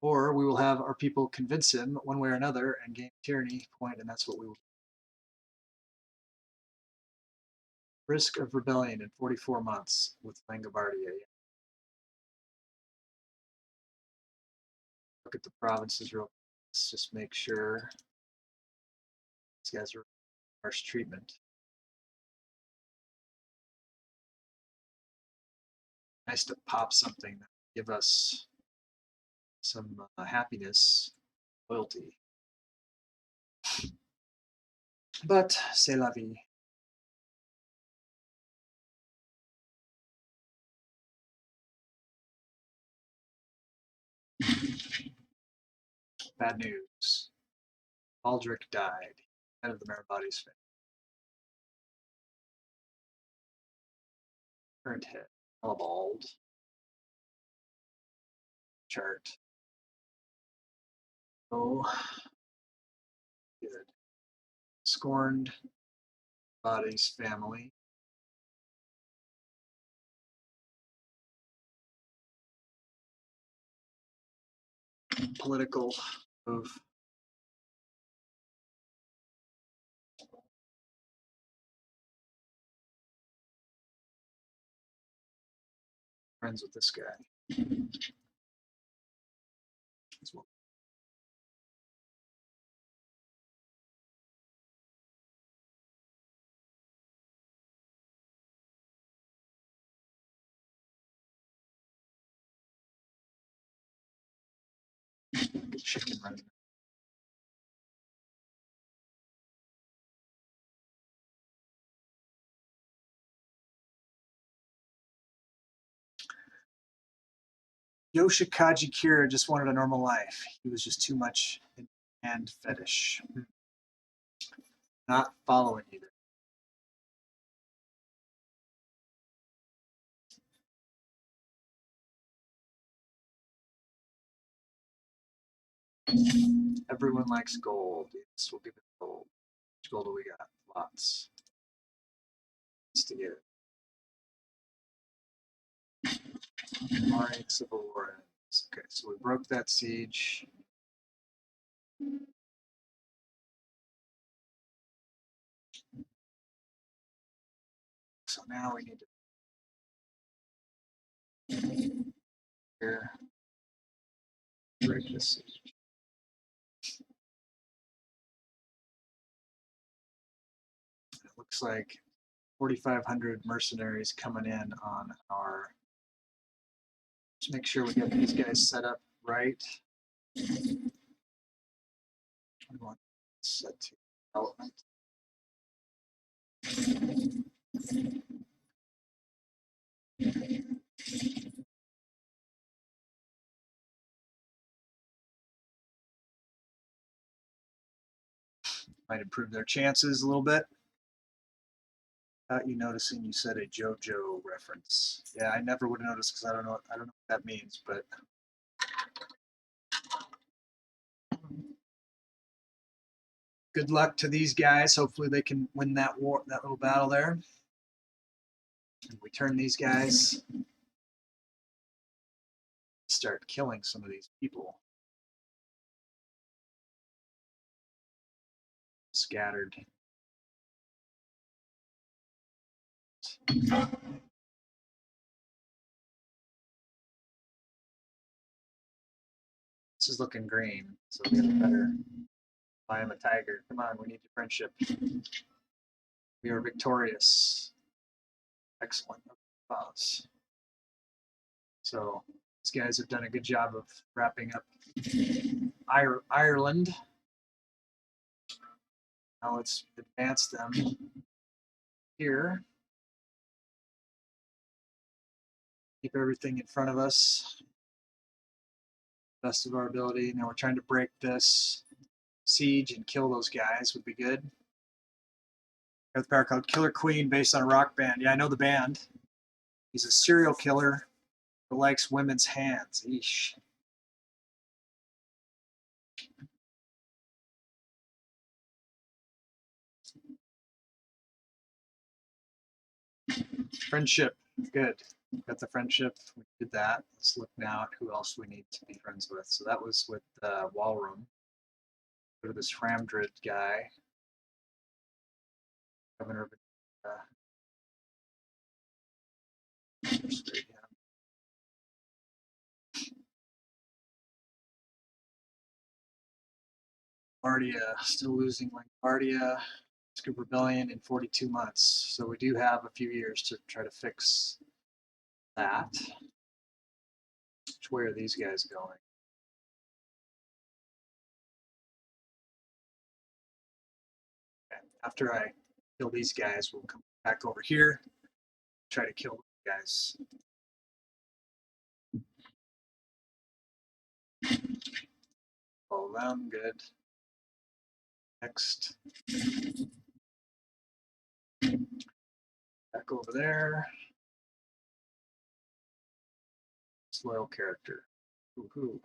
Or we will have our people convince him one way or another and gain tyranny point, and that's what we will. Risk of rebellion in 44 months with Langobardia. Look at the provinces real quick. Let's just make sure these guys are harsh treatment. Nice to pop something that give us some happiness, loyalty. But c'est la vie. Bad news. Aldrich died, head of the Meribades family. Current head, Elbald. Chart. Oh, good. Scorned body's family. Political move. Friends with this guy. Well. Good chicken running. Yoshikaji Kira just wanted a normal life. He was just too much in hand fetish. Not following either. Everyone likes gold. Yes, we'll give it gold. How much gold do we got? Lots. Let's to get it. Alright, Civil War ends. Okay, so we broke that siege. So now we need to here break this siege. It looks like 4,500 mercenaries coming in on our. Just make sure we get these guys set up right. We want set to development. Might improve their chances a little bit. Without you noticing, you said a JoJo reference. Yeah, I never would have noticed because I don't know what that means, but good luck to these guys. Hopefully they can win that war, that little battle there. And we turn these guys, start killing some of these people. Scattered. This is looking green, so we have a better. I am a tiger. Come on, we need your friendship. We are victorious. Excellent. Pause. So these guys have done a good job of wrapping up Ireland. Now let's advance them here. Keep everything in front of us. Best of our ability. Now we're trying to break this siege and kill those guys would be good. Got the power called Killer Queen based on a rock band. Yeah, I know the band. He's a serial killer who likes women's hands. Eesh. Friendship. Good. Got the friendship. We did that. Let's look now at who else we need to be friends with. So that was with Walrum. Go to this Framdrid guy. Governor of Lombardia, still losing Lombardia. Scoop Rebellion in 42 months. So we do have a few years to try to fix that. Which way are these guys going? Okay. After I kill these guys, we'll come back over here, try to kill these guys. Follow them, good. Next. Back over there. Loyal character. Woohoo.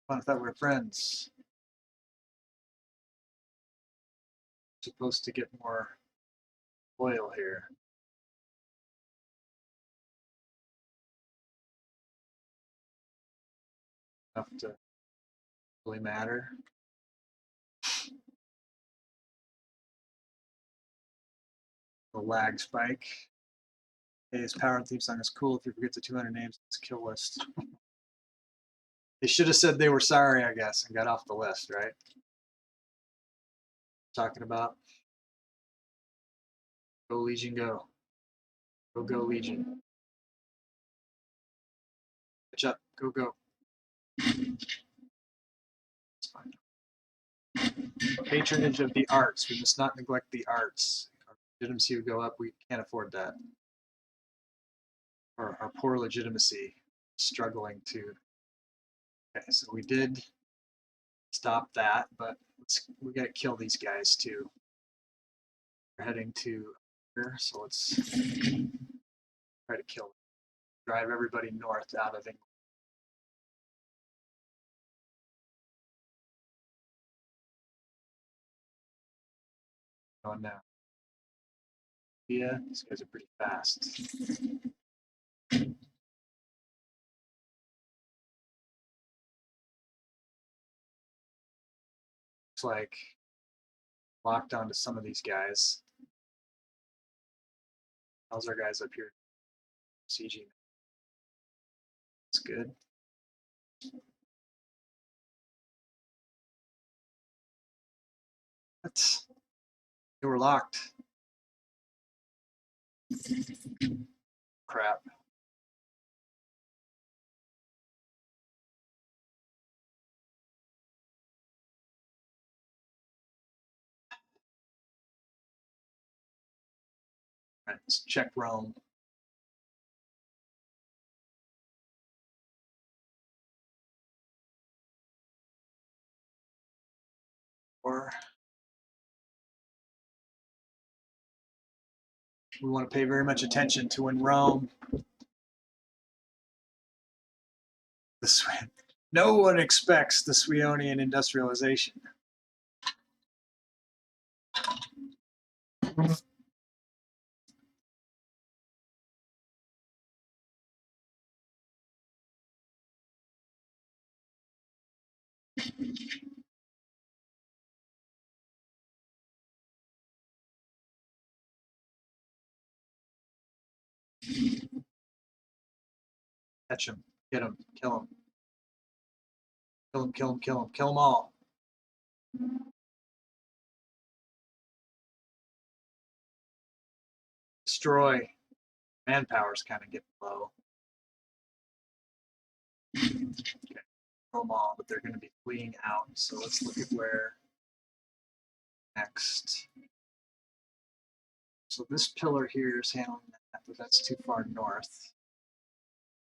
I thought we were friends. Supposed to get more loyal here. Enough to really matter. The lag spike. Hey, his power and theme song is cool. If you forget the 200 names, it's a kill list. They should have said they were sorry, I guess, and got off the list, right? Talking about go Legion, go. Go Legion. Catch up, go. It's fine. Patronage of the arts. We must not neglect the arts. Our legitimacy would go up. We can't afford that. Our poor legitimacy, struggling to. Okay, so we did stop that, but we got to kill these guys too. We're heading to here, so let's try to kill them. Drive everybody north out of England. On now. Yeah, these guys are pretty fast. Looks like locked onto some of these guys. How's our guys up here? CG. That's good. What? They were locked. Crap. All right, let's check Rome. Or we want to pay very much attention to when Rome. No one expects the Swionian industrialization. Catch him. Get him. Kill him. Kill him, kill him, kill him. Kill them all. Destroy. Manpower's kind of getting low. Okay. Kill them all, but they're going to be fleeing out. So let's look at where next. So this pillar here is handling that, but that's too far north.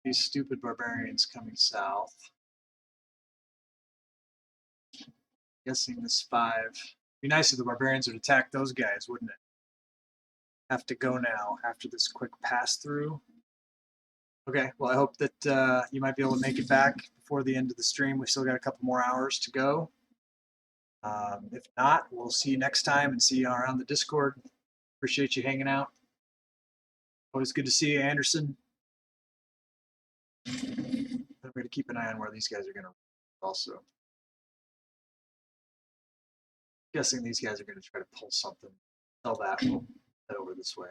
These stupid barbarians coming south. Guessing this 5. Be nice if the barbarians would attack those guys, wouldn't it? Have to go now after this quick pass through. Okay, well, I hope that you might be able to make it back before the end of the stream. We've still got a couple more hours to go. If not, we'll see you next time and see you around the Discord. Appreciate you hanging out. Always good to see you, Anderson. I'm going to keep an eye on where these guys are going to also. Guessing these guys are going to try to pull something. Tell that we'll head over this way.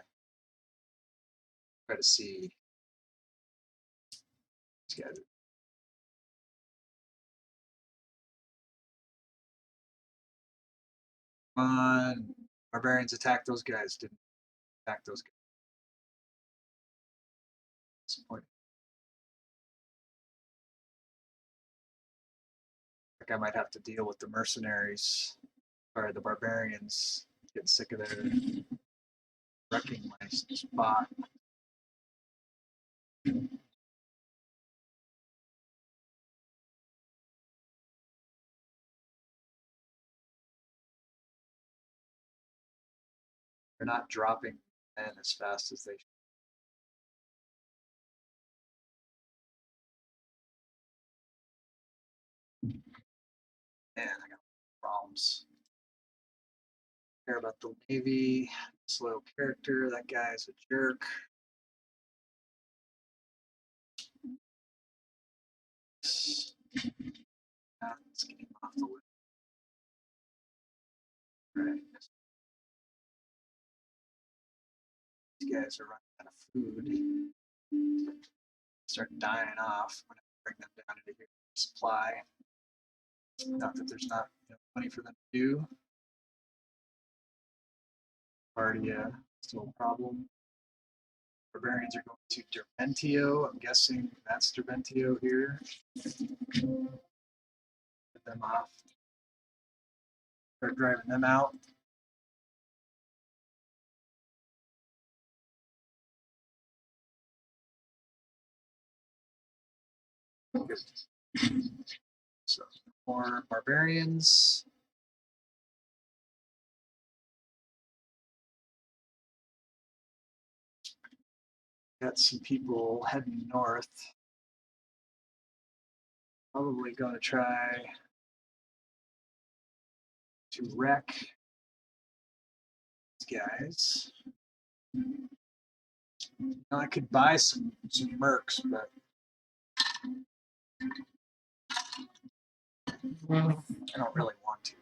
Try to see these guys. Come on, barbarians attack those guys. Didn't attack those guys. Disappointing. Like I might have to deal with the mercenaries or the barbarians. Getting sick of their wrecking my spot. They're not dropping men as fast as they should. Man, I got problems. Care about the Navy. Slow character. That guy is a jerk. Let's get him off the list. Right. These guys are running out of food. Start dying off. I'm gonna bring them down into here. Supply. Not that there's not money for them to do. Already still a problem. Barbarians are going to Derventio. I'm guessing that's Derventio here. Get them off. Start driving them out. Good. So more barbarians. Got some people heading north. Probably going to try to wreck these guys. Now I could buy some mercs, but I don't really want to.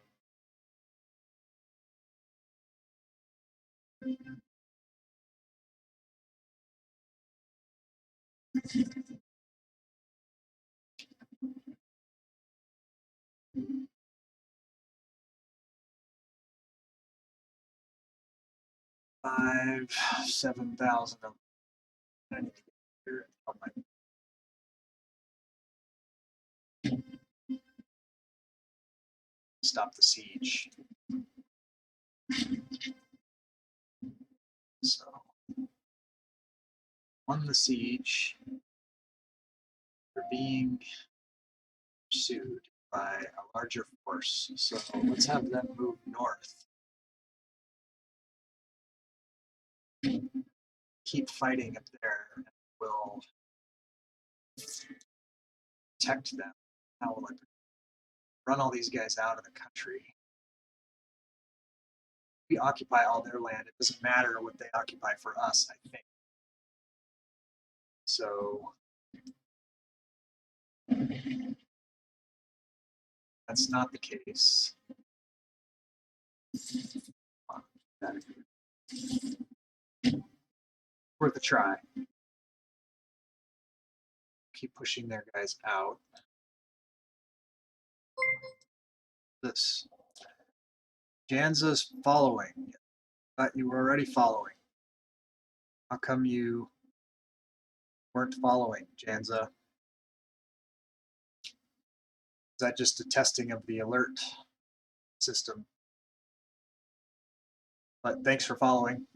$5,000, $7,000. I need to get here on my stop the siege. So won the siege. They're being pursued by a larger force. So let's have them move north. Keep fighting up there, and we'll protect them. How will I run all these guys out of the country? we occupy all their land, it doesn't matter what they occupy for us, I think. So that's not the case. Worth a try. Keep pushing their guys out. This. Janza's following. But you were already following. How come you weren't following, Janza? Is that just a testing of the alert system? But thanks for following.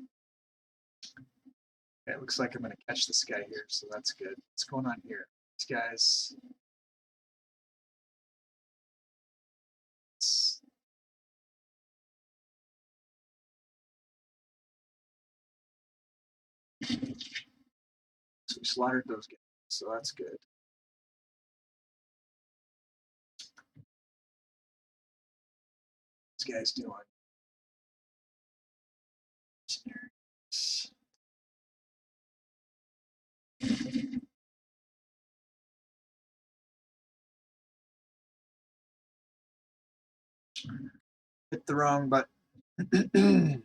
Okay, it looks like I'm going to catch this guy here, so that's good. What's going on here? These guys. So we slaughtered those guys, so that's good. This guy's doing. Hit the wrong button.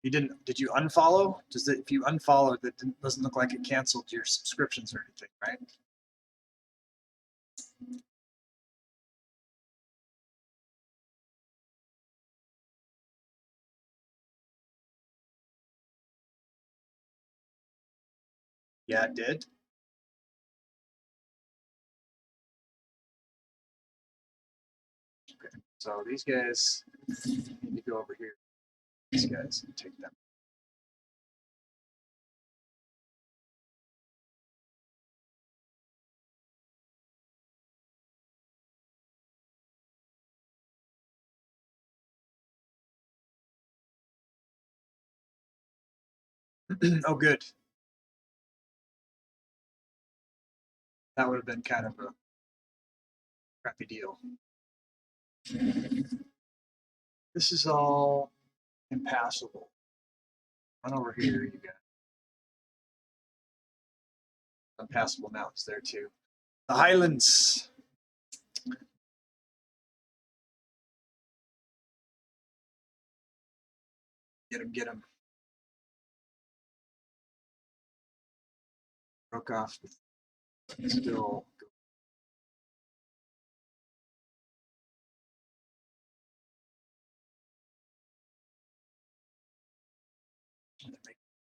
You didn't? Did you unfollow? Does it? If you unfollowed, that doesn't look like it canceled your subscriptions or anything, right? Yeah, it did. Okay, so these guys need to go over here. These guys and take them. Oh, good. That would have been kind of a crappy deal. This is all impassable. Run over here, you guys. Unpassable mountains there too. The Highlands. Get him, get him. Broke off. Still.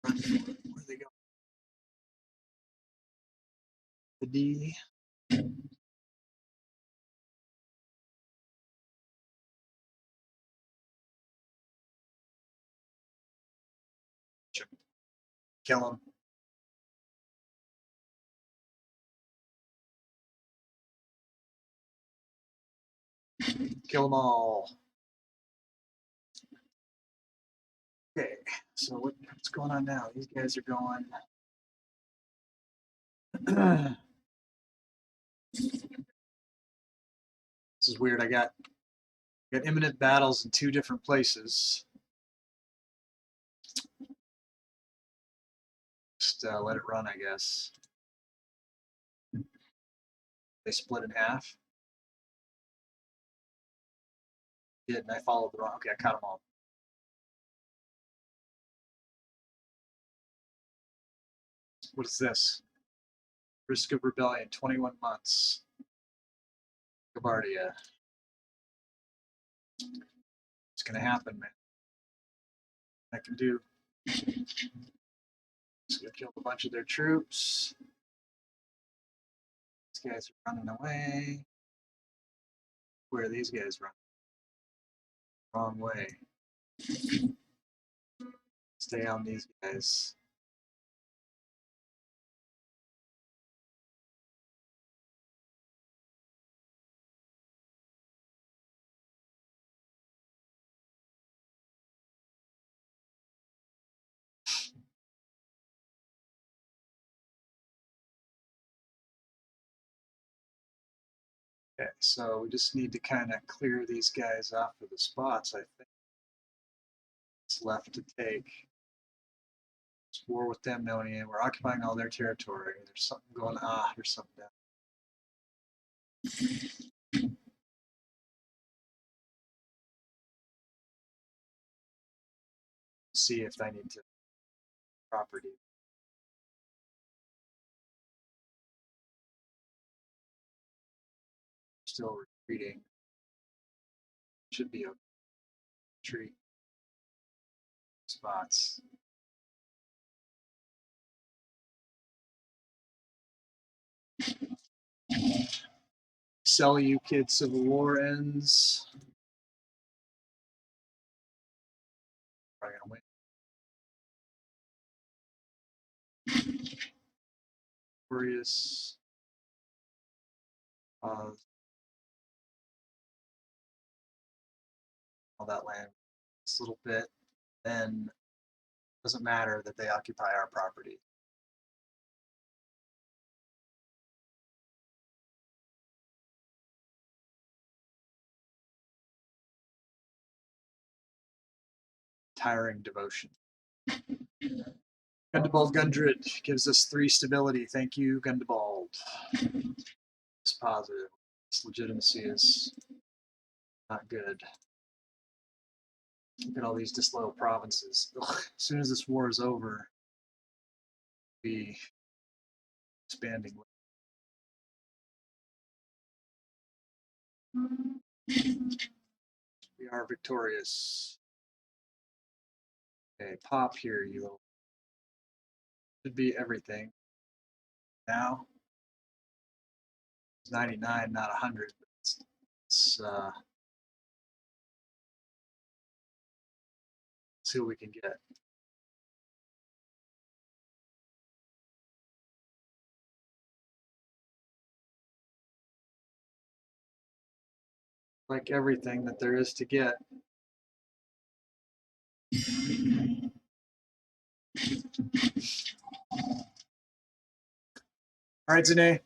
Where they go? The D. Kill him. Kill them all. Okay, so what's going on now? These guys are going. This is weird. I got imminent battles in 2 different places. Just let it run, I guess. They split in half. Did, and I followed the wrong. Okay, I caught them all. What is this? Risk of rebellion, 21 months. Gabardia. It's gonna happen, man. I can do. Just gonna kill a bunch of their troops. These guys are running away. Where are these guys running? Wrong way. Stay on these guys. Okay, so we just need to kind of clear these guys off of the spots, I think. what's left to take. It's war with them, Noni. We're occupying all their territory. There's something going on. There's something down. See if I need to property. Still retreating. Should be a retreat spots. Sell you kids, Civil War ends. Probably gonna win. Glorious. All that land. This little bit. Then it doesn't matter that they occupy our property. Tiring devotion. Gundabald Gundred gives us 3 stability. Thank you, Gundabald. It's positive. This legitimacy is not good. Look at all these disloyal provinces. Ugh, as soon as this war is over, we'll be expanding. We are victorious. Okay, pop here, you little. Should be everything. Now, it's 99, not 100. But it's see what we can get. Like everything that there is to get. All right, Zane.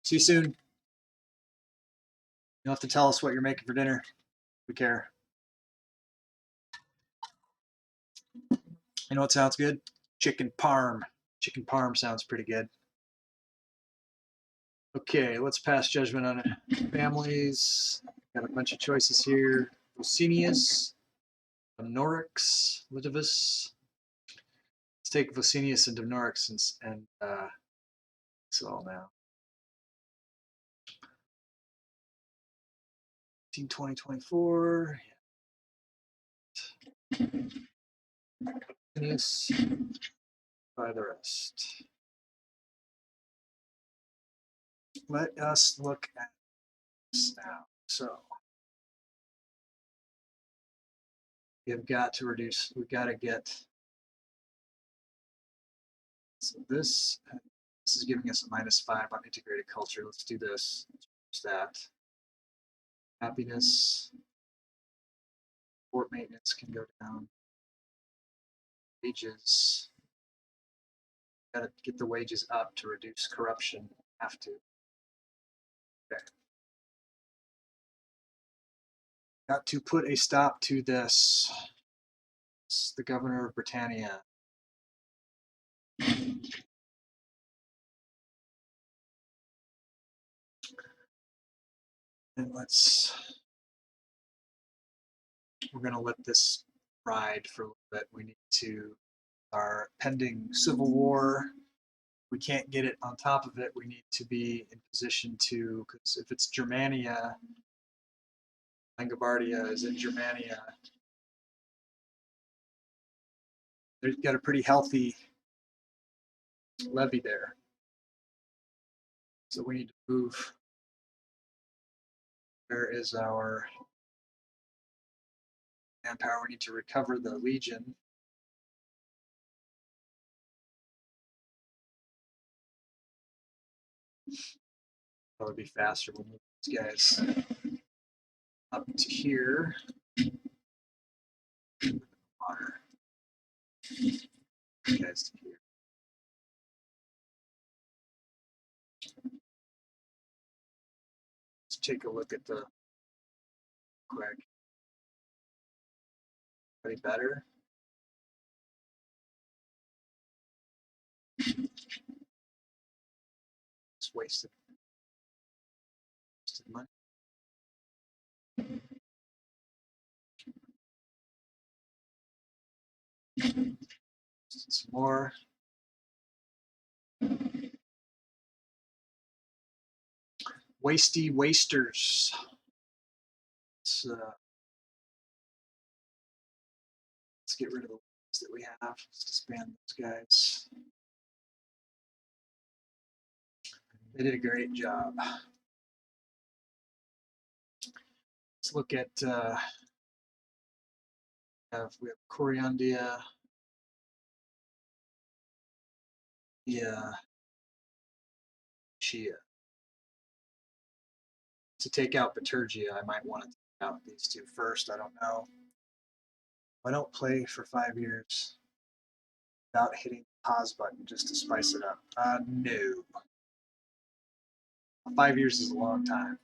See you soon. You'll have to tell us what you're making for dinner. We care. You know what sounds good? Chicken parm. Chicken parm sounds pretty good. Okay, let's pass judgment on it. Families. Got a bunch of choices here. Vocinius, Honorix, Litivus. Let's take Vocinius and Honorix and so now. 2024. Vocinius by the rest. Let us look at this now. So we've got to reduce, we've got to get, so this is giving us a -5 on integrated culture. Let's do this. Let's that. Happiness, port maintenance can go down. Wages, got to get the wages up to reduce corruption. Have to. Okay. Got to put a stop to this. It's the governor of Britannia. And we're going to let this ride for a little bit. We need to, our pending civil war, we can't get it on top of it. We need to be in position to, because if it's Germania, Langobardia is in Germania, they've got a pretty healthy levy there. So we need to move. Where is our manpower? We need to recover the legion. Probably be faster. We'll move these guys up to here. Water. These guys to here. Let's take a look at the quick. Any better? Just wasted money. Some more. Wasty wasters. Let's get rid of the ones that we have. Let's disband those guys. They did a great job. Let's look at we have Coriandia. Yeah. Chia. To take out Baturgia, I might want to take out these two first. I don't know. I don't play for 5 years without hitting the pause button just to spice it up. No. 5 years is a long time.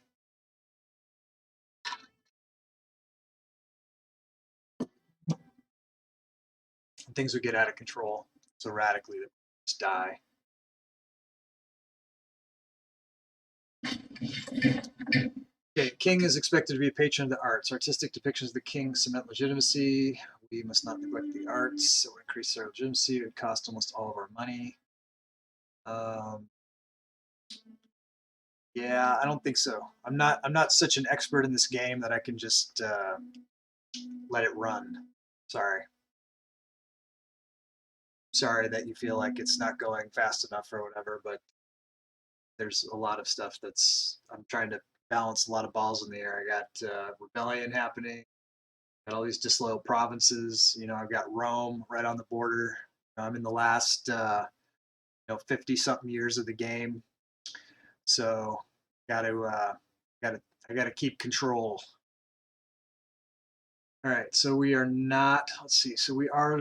And things would get out of control so radically that we just die. Okay, king is expected to be a patron of the arts. Artistic depictions of the king cement legitimacy. We must not neglect the arts. It would increase our legitimacy. It would cost almost all of our money. Yeah, I don't think so. I'm not such an expert in this game that I can just let it run. Sorry that you feel like it's not going fast enough or whatever, but there's a lot of stuff I'm trying to balance a lot of balls in the air. I got rebellion happening, got all these disloyal provinces. I've got Rome right on the border. I'm in the last 50 something years of the game, so I gotta keep control. All right, so we are not, let's see, so we are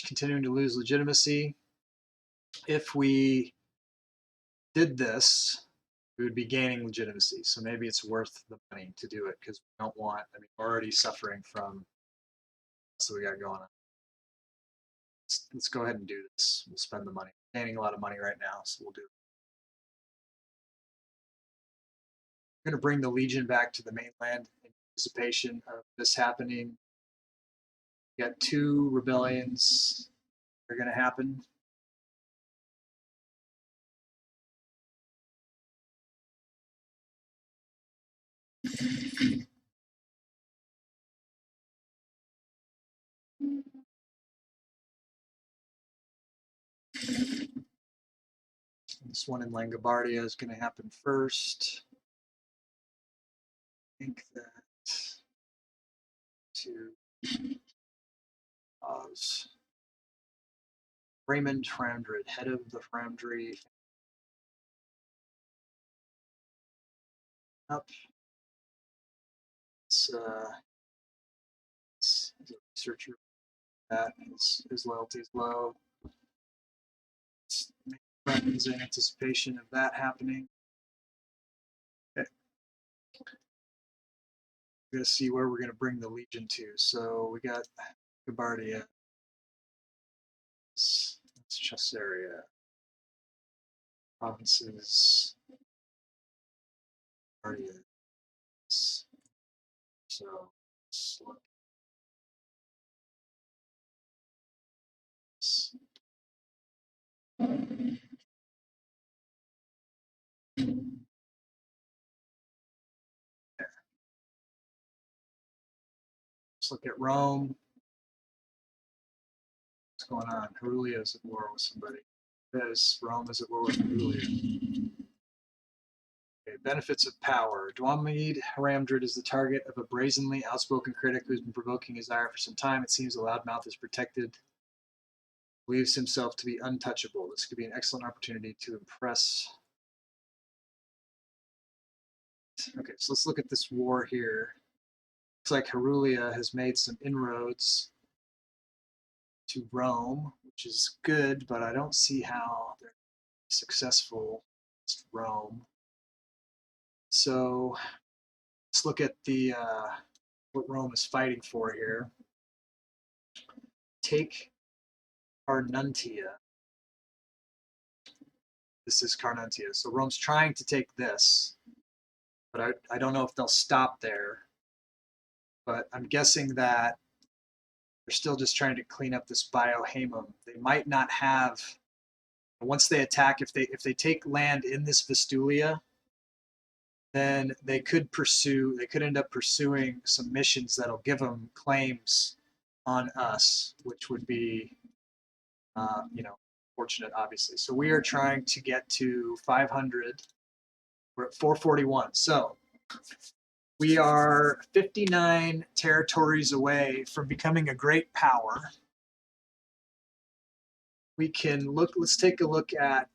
continuing to lose legitimacy. If we did this, we would be gaining legitimacy. So maybe it's worth the money to do it because we don't want, we're already suffering from what we got going on. Let's go ahead and do this. We'll spend the money. We're gaining a lot of money right now, so we'll do it. I'm going to bring the Legion back to the mainland in anticipation of this happening. We got 2 rebellions that are going to happen. This one in Langobardia is going to happen first. I think that to pause. Raymond Framdred, head of the Framdry. Up. It's a researcher. That his loyalty is low. Let's make friends in anticipation of that happening. Okay. We're going to see where we're going to bring the Legion to. So we got Gabardia. That's Chessaria. Provinces. Gabardia. So let's look. Let's look at Rome. What's going on? Herulia is at war with somebody. Because Rome is at war with Herulia. Okay, benefits of power. Dwamid Haramdrid is the target of a brazenly outspoken critic who's been provoking his ire for some time. It seems the loudmouth is protected. Believes himself to be untouchable. This could be an excellent opportunity to impress. Okay, so let's look at this war here. Looks like Herulia has made some inroads to Rome, which is good, but I don't see how they're successful against Rome. So let's look at the what Rome is fighting for here. take Carnuntia. This is Carnuntia. So Rome's trying to take this, but I don't know if they'll stop there. But I'm guessing that they're still just trying to clean up this biohamum. They might not have, once they attack, if they take land in this Vestulia, then they could end up pursuing some missions that'll give them claims on us, which would be, fortunate, obviously. So we are trying to get to 500. We're at 441. So we are 59 territories away from becoming a great power. We can look, let's take a look at,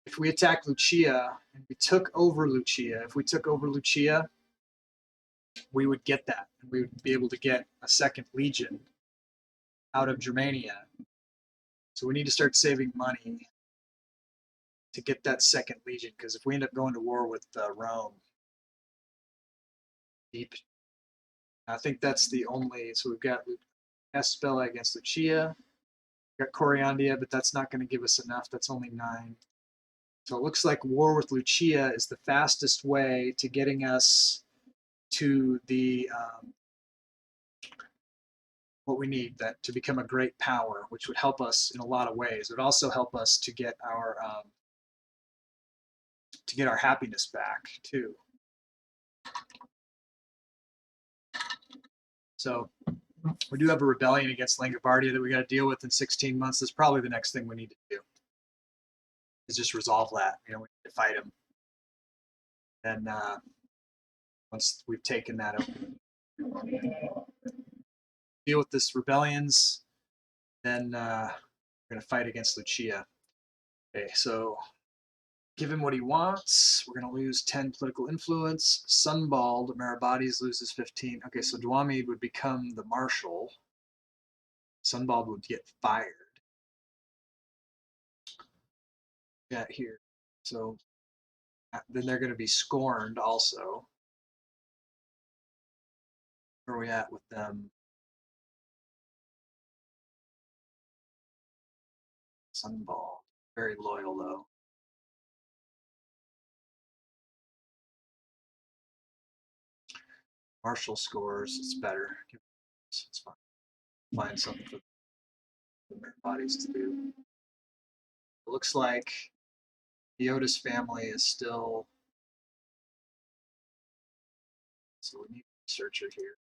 if we attack Lucia and we took over Lucia, we would get that. And we would be able to get a second legion out of Germania. So we need to start saving money to get that second legion, because if we end up going to war with Rome, deep, I think that's the only. So we've got Caspella against Lucia, we've got Coriandia, but that's not going to give us enough. That's only 9. So it looks like war with Lucia is the fastest way to getting us to the what we need, that to become a great power, which would help us in a lot of ways. It would also help us to get our happiness back too. So we do have a rebellion against Langobardia that we got to deal with in 16 months. That's probably the next thing we need to do, is just resolve that. We need to fight them. And once we've taken that over, deal with this rebellions, then we're going to fight against Lucia. Okay, so give him what he wants. We're going to lose 10 political influence. Sunbald, Meribades loses 15. Okay, so Dwamid would become the marshal. Sunbald would get fired. Yeah, here. So then they're going to be scorned also. Where are we at with them? Sunbald. Very loyal, though. Marshal scores. It's better. It's fine. Find something for their bodies to do. It looks like the Otis family is still. So we need a researcher here.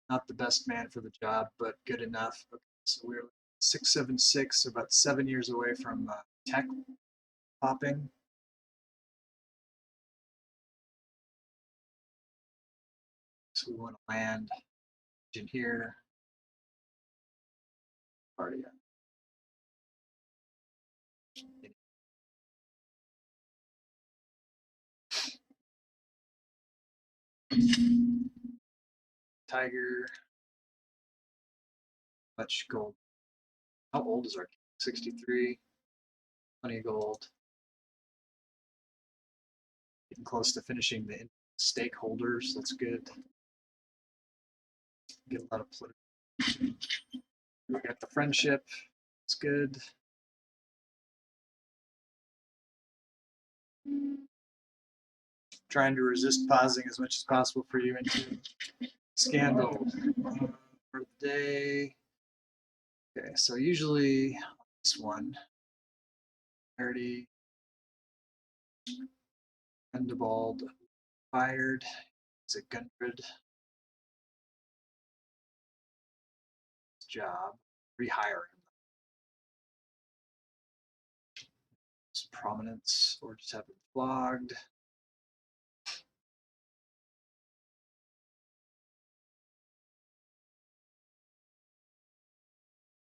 Not the best man for the job, but good enough. Okay, so we're 676, about 7 years away from tech popping. So we want to land in here. Already got. Tiger. Much gold. How old is our king? 63. Plenty of gold. Getting close to finishing the stakeholders. That's good. Get a lot of political. We got the friendship. It's good. Trying to resist pausing as much as possible for you into scandal for the day. Okay, so usually this one, 30, Gundabald fired. Is it Gundred? Job. Rehire him. His prominence, or just have him flogged.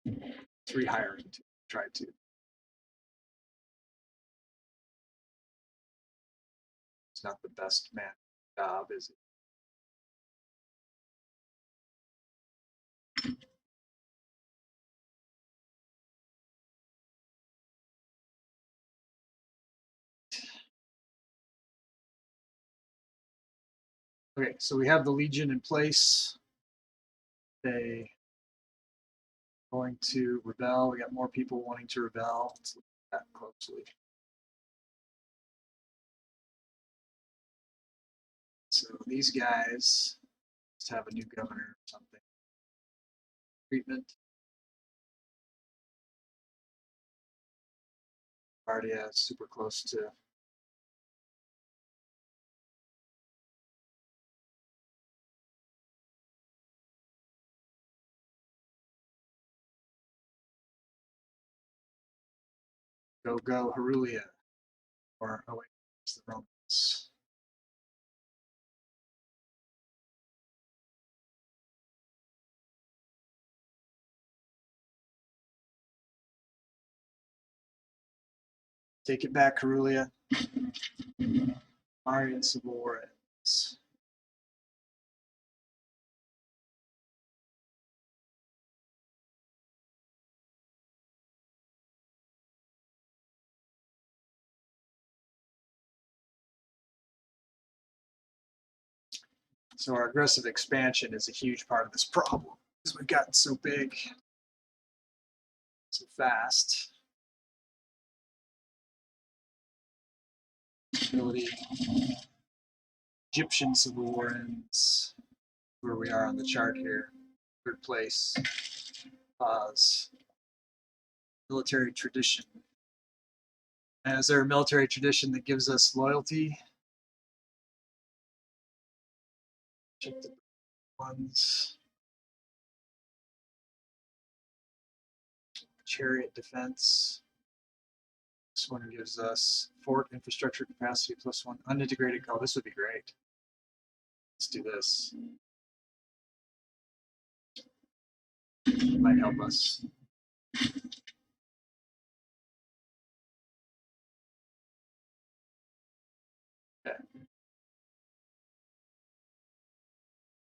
It's rehiring to try to. It's not the best man job, is it? Okay, so we have the Legion in place. They going to rebel. We got more people wanting to rebel. Let's look at that closely. So these guys just have a new governor or something. Treatment. Bardia is super close to. Go, Herulia. Or, oh wait, it's the Romans. Take it back, Herulia. Marian Civil War ends. So our aggressive expansion is a huge part of this problem because we've gotten so big, so fast. Ability. Egyptian Civil War ends. Where we are on the chart here. Third place. Pause. Military tradition. And is there a military tradition that gives us loyalty? Check the ones. Chariot defense. This one gives us fort infrastructure capacity +1. Unintegrated. Oh, this would be great. Let's do this. It might help us. Okay.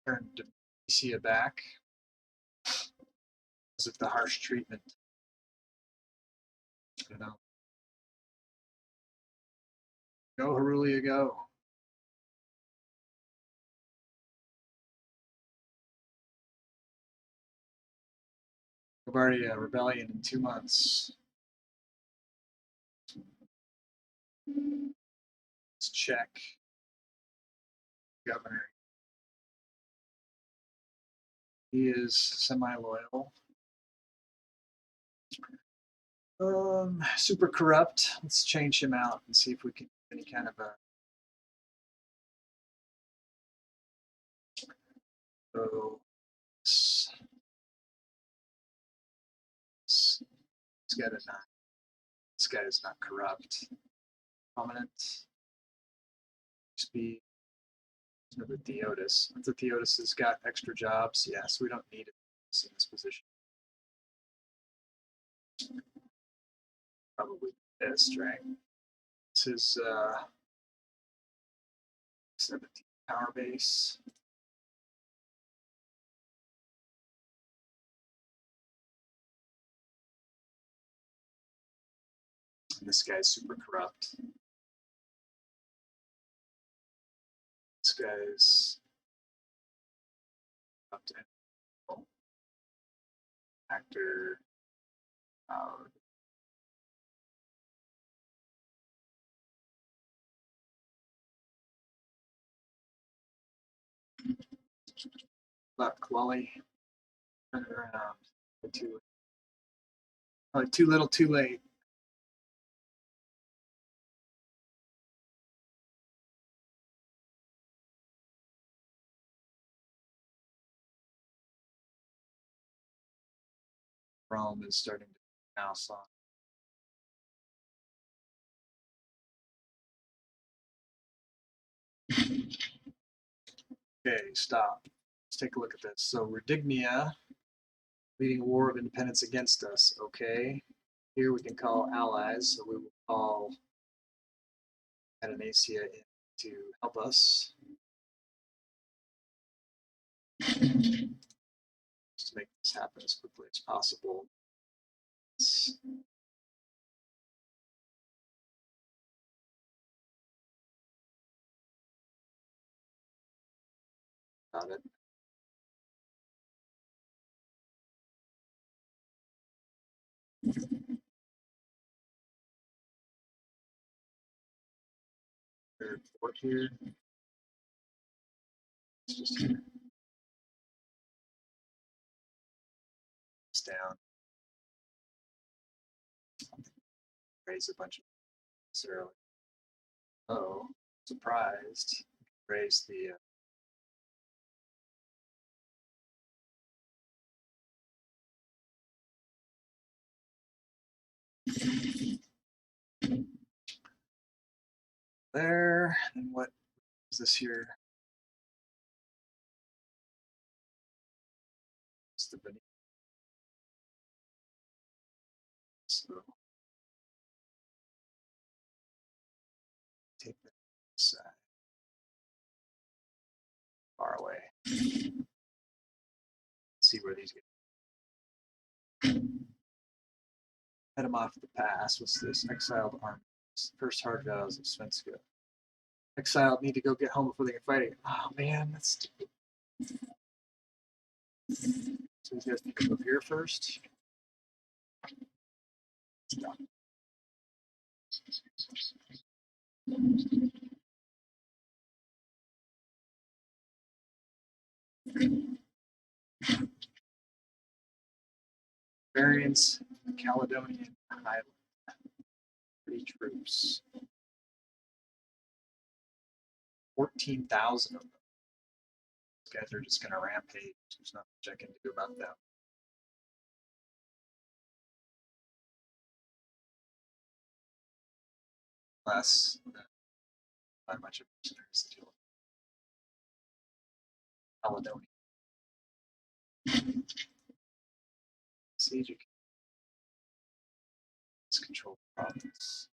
Turn Demetia back because of the harsh treatment. You know. Go, Herulia, go. Bardia rebellion in 2 months. Let's check. Governor. He is semi-loyal. Super corrupt. Let's change him out and see if we can get any kind of a. So this guy is not. This guy is not corrupt. Prominent. Speed. Another Theotis. The Theotis has got extra jobs. Yeah, so we don't need it in this position. Probably pissed, right? This is 17 power base. And this guy's super corrupt. This guy's up to actor. Left Quali. Turn it around. Too little, too late. Rome is starting to mouse on. Okay, stop. Let's take a look at this. So Redignia leading a war of independence against us. Okay. Here we can call allies. So we will call Adanasia in to help us. Just to make this happen as quickly as possible. about it. Third fort here. It's just here. It's down. Raise a bunch of this early. Oh, surprised. Raise the there. And what is this here? It's the beneath. So take that side far away. See where these get. Head them off the pass. What's this? Exiled armies. First hard vows of Svenska. Exiled need to go get home before they can fight again. Oh man, that's stupid. So these guys need to move here first. Stop. Variants, Caledonian Highland. Pretty troops. 14,000 of them. These guys are just going to rampage. There's not much I can do about them. Less than not much of prisoners to deal with. Caledonia. Siege is controlled province.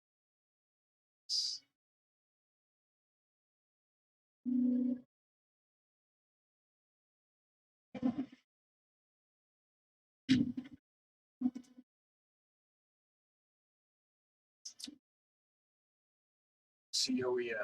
Coea.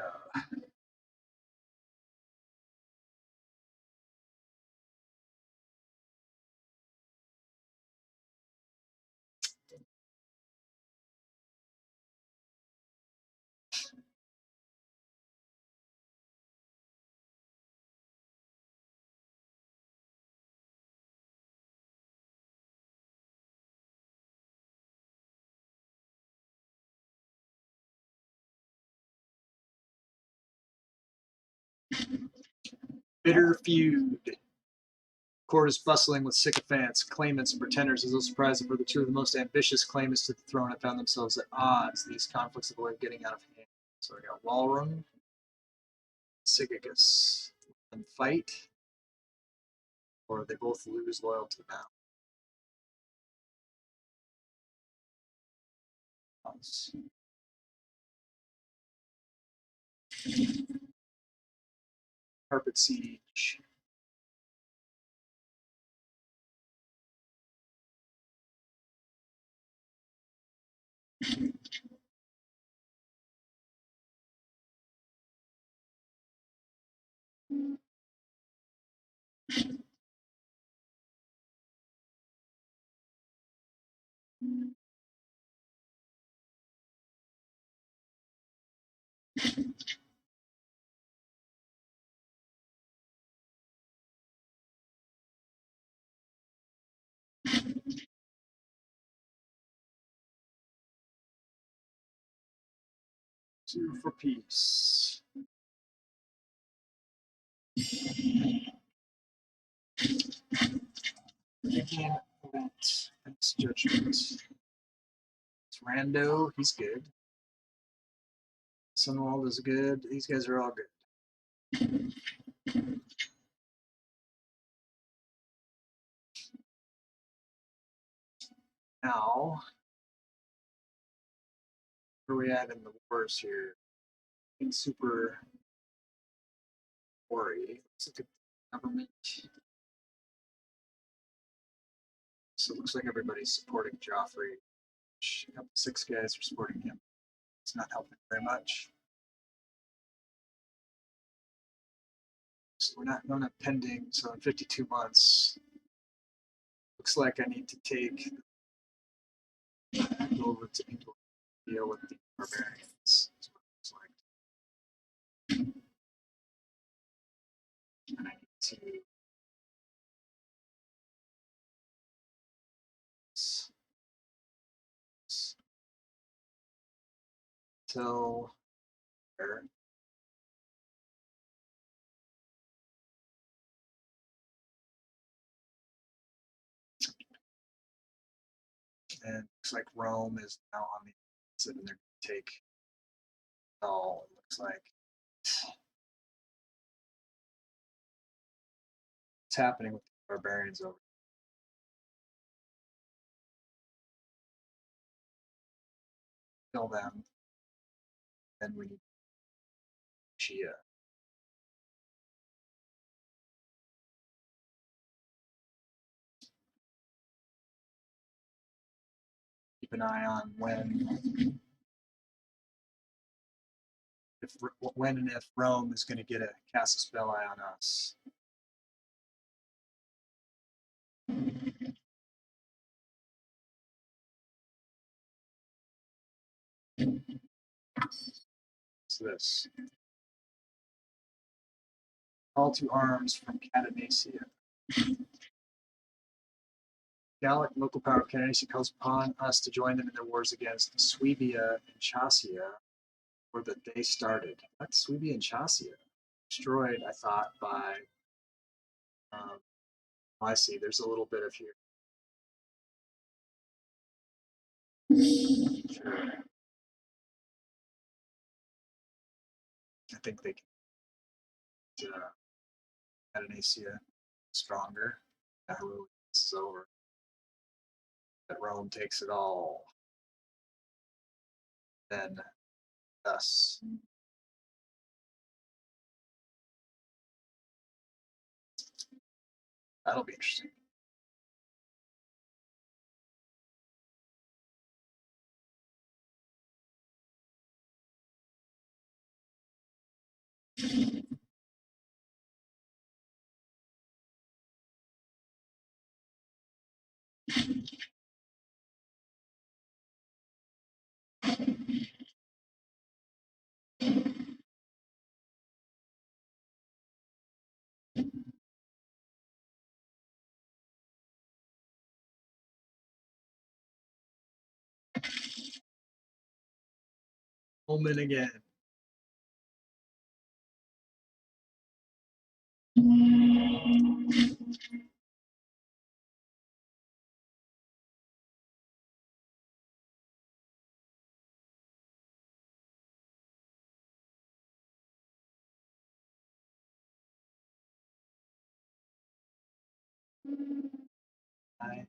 Bitter feud. Court is bustling with sycophants, claimants, and pretenders as though surprised for the two of the most ambitious claimants to the throne have found themselves at odds. These conflicts have a way of getting out of hand. So we got Walrun, Sigicus, and fight, or they both lose loyalty now. Carpet Siege. Two for peace. Again, that's judgment. It's Rando, he's good. Sunwald is good. These guys are all good. Now, where are we at in the wars here? In super worry. Let's look at the government. So it looks like everybody's supporting Joffrey. 6 guys are supporting him. It's not helping very much. So we're not going to pending. So in 52 months, looks like I need to take over to England to deal with the barbarians. That's what it looks like. And I need to tell her. And looks like Rome is now on the opposite, and they're going to take all. It looks like what's happening with the barbarians over. Kill them, then we need Shia. Keep an eye on when and if Rome is going to get a cast a spell eye on us. What's this? Call to arms from Catanacia. Gallic local power of Catanacia calls upon us to join them in their wars against Suevia and Chassia, where that they started. That's Suevia and Chassia. Destroyed, I thought, by. I see. There's a little bit of here. Sure. I think they can Catanacia stronger. Nauru is over. That Rome takes it all. Then us. That'll be interesting. Omen again. I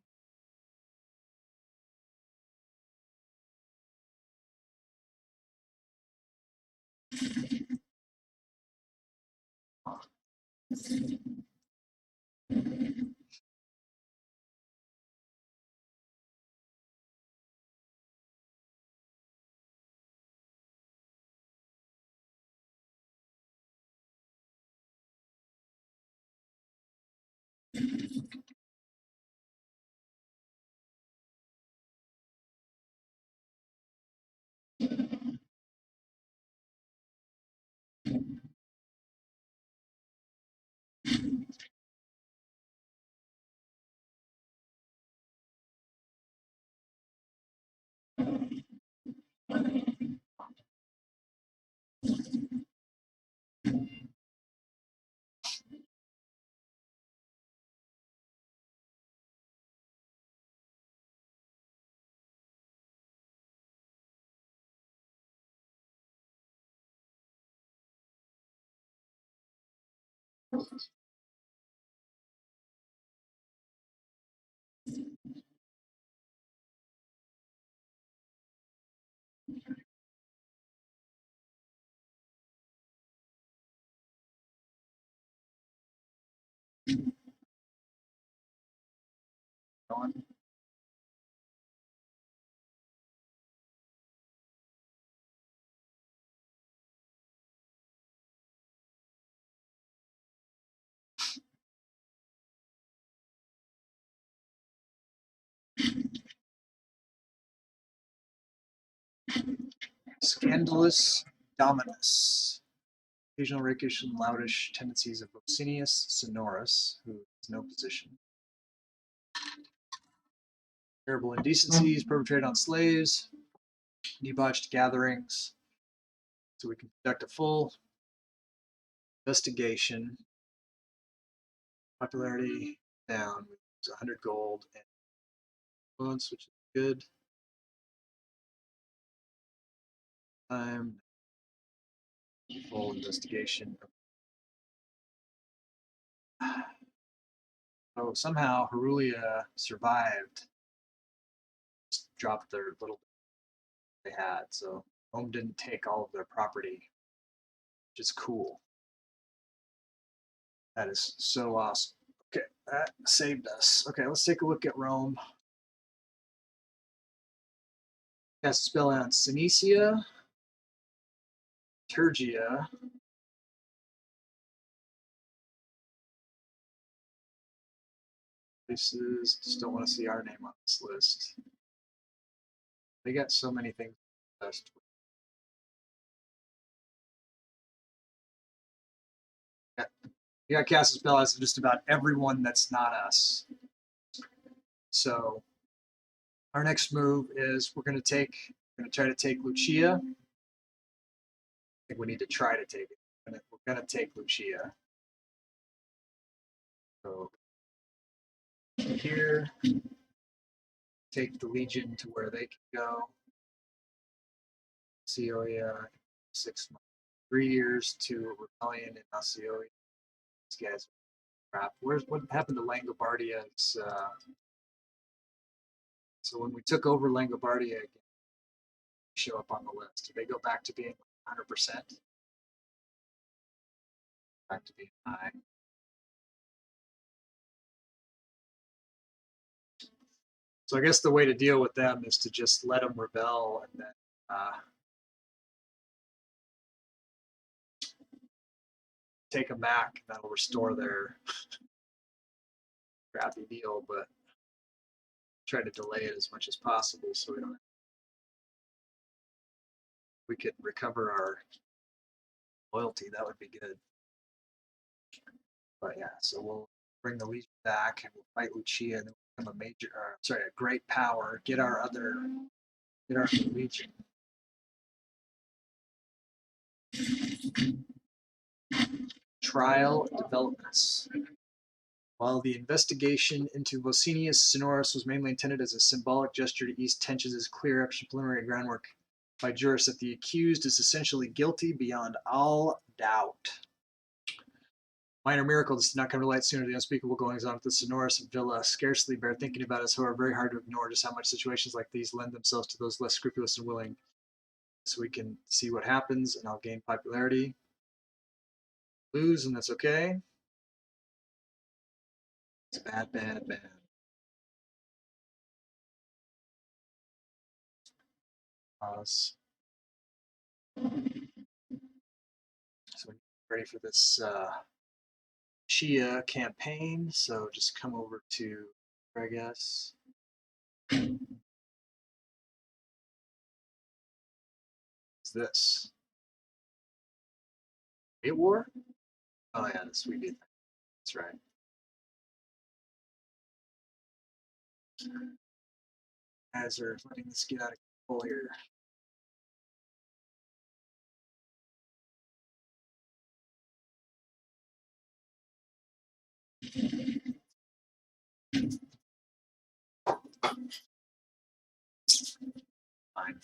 going. Scandalous Dominus. Occasional rakish and loudish tendencies of Vocinius Sonorus, who has no position. Terrible indecencies perpetrated on slaves. Debauched gatherings. So we can conduct a full investigation. Popularity down. We use 100 gold and influence, which is good. Time. Full investigation. Oh, somehow Herulia survived. Just dropped their little they had, so Rome didn't take all of their property, which is cool. That is so awesome. Okay, that saved us. Okay, let's take a look at Rome. Cast a spell on Senecia, Turgia, places. Just don't want to see our name on this list. They got so many things. You got cast a spell on just about everyone that's not us. So our next move is we're going to try to take Lucia. I think we need to try to take it. We're going to take Lucia. So here, take the Legion to where they can go. Osia, 6 months, 3 years to rebellion in Osia. These guys are crap. What happened to Langobardia's? So when we took over Langobardia again, show up on the list. Do they go back to being 100%? Back to being high. So I guess the way to deal with them is to just let them rebel and then take them back. That'll restore their crappy deal, but try to delay it as much as possible so we could recover our loyalty. That would be good. But yeah, so we'll bring the Legion back and we'll fight Lucia and then we'll become a major, a great power. Get our Legion. Trial developments. While the investigation into Vocinius Sonorus was mainly intended as a symbolic gesture to ease tensions as clear up preliminary groundwork by jurists that the accused is essentially guilty beyond all doubt. Minor miracle does not come to light sooner. The unspeakable goings on with the Sonorus Villa scarcely bear thinking about, as however very hard to ignore just how much situations like these lend themselves to those less scrupulous and willing. So we can see what happens and I'll gain popularity. Lose and that's okay. It's bad, bad, bad. Pause. So we're ready for this Chia campaign. So just come over to, I guess. What's this? Great War? Oh yeah, the sweet thing. That's right. Guys are letting this get out of control here. Fine.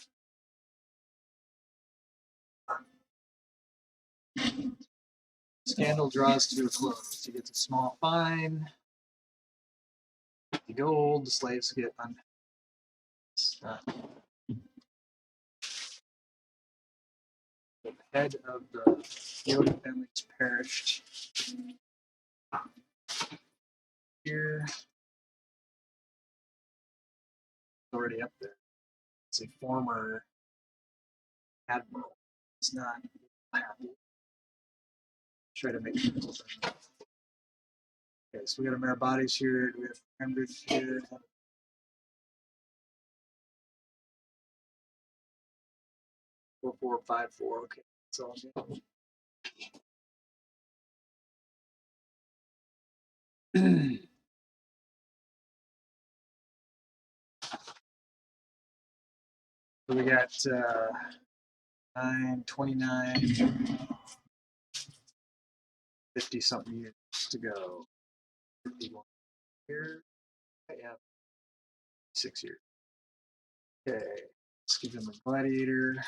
Scandal draws to a close. He gets a small fine. The gold, the slaves get the head of the Yoda family has perished. Here, already up there. It's a former admiral. It's not happy. Try to make it. Okay, so we got a mare bodies here. Do we have members here? 4454. Okay, that's all. So we got 9, 29, 50 something years to go. 51 here. Yeah, 6 years. Okay, let's give him a gladiator.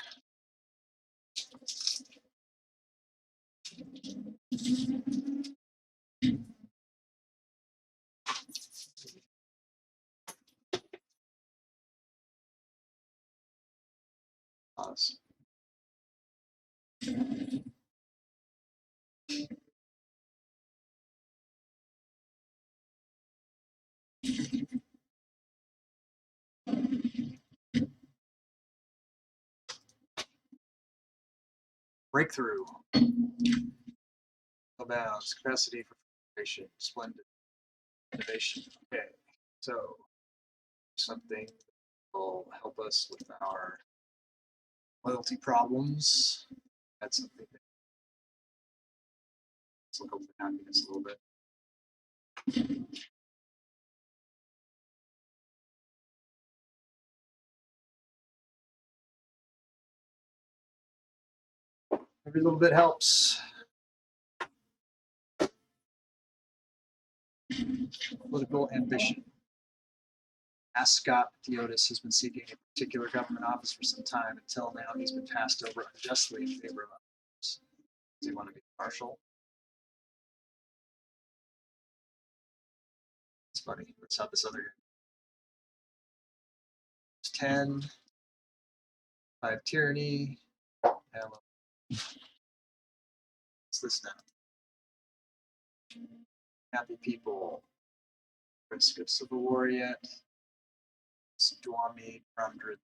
Pause. Breakthrough. Bounds. Capacity for innovation. Splendid. Innovation. Okay, so something will help us with our loyalty problems. That's something that will help the happiness a little bit. Every little bit helps. Political ambition. Ascot Theotis has been seeking a particular government office for some time. Until now, he's been passed over unjustly in favor of others. Does he want to be partial? It's funny. Let's have this other guy. 10. 5 tyranny. What's this now? Happy people. Risk of civil war yet. Duami, Brumdred.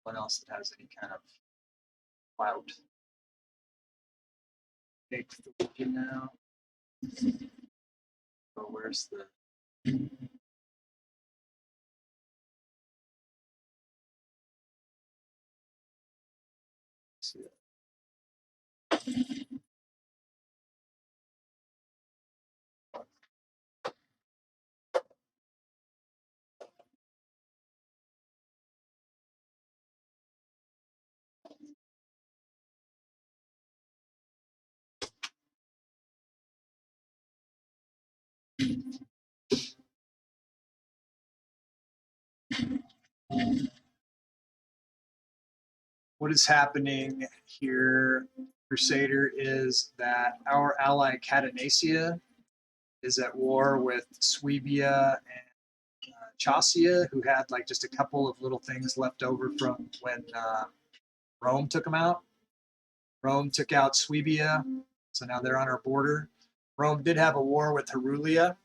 What else that has any kind of clout? Take the weekend now. So where's the see that? What is happening here, Crusader, is that our ally Catanacia is at war with Suebia and Chaucia, who had like just a couple of little things left over from when Rome took them out. Rome took out Suebia, so now they're on our border. Rome did have a war with Herulia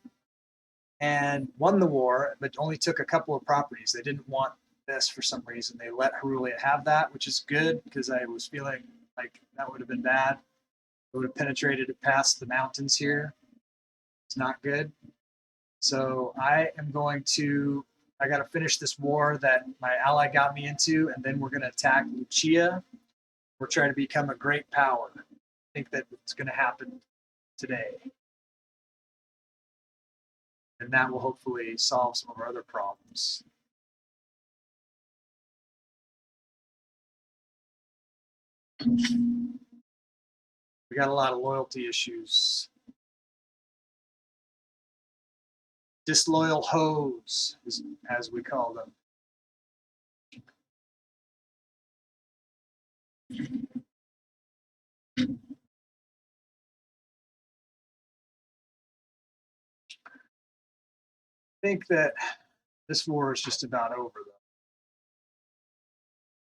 and won the war, but only took a couple of properties. They didn't want this for some reason. They let Herulia have that, which is good because I was feeling like that would have been bad. It would have penetrated it past the mountains here. It's not good. So I got to finish this war that my ally got me into, and then we're going to attack Lucia. We're trying to become a great power. I think that it's going to happen today. And that will hopefully solve some of our other problems. We got a lot of loyalty issues. Disloyal hoes, as we call them. I think that this war is just about over,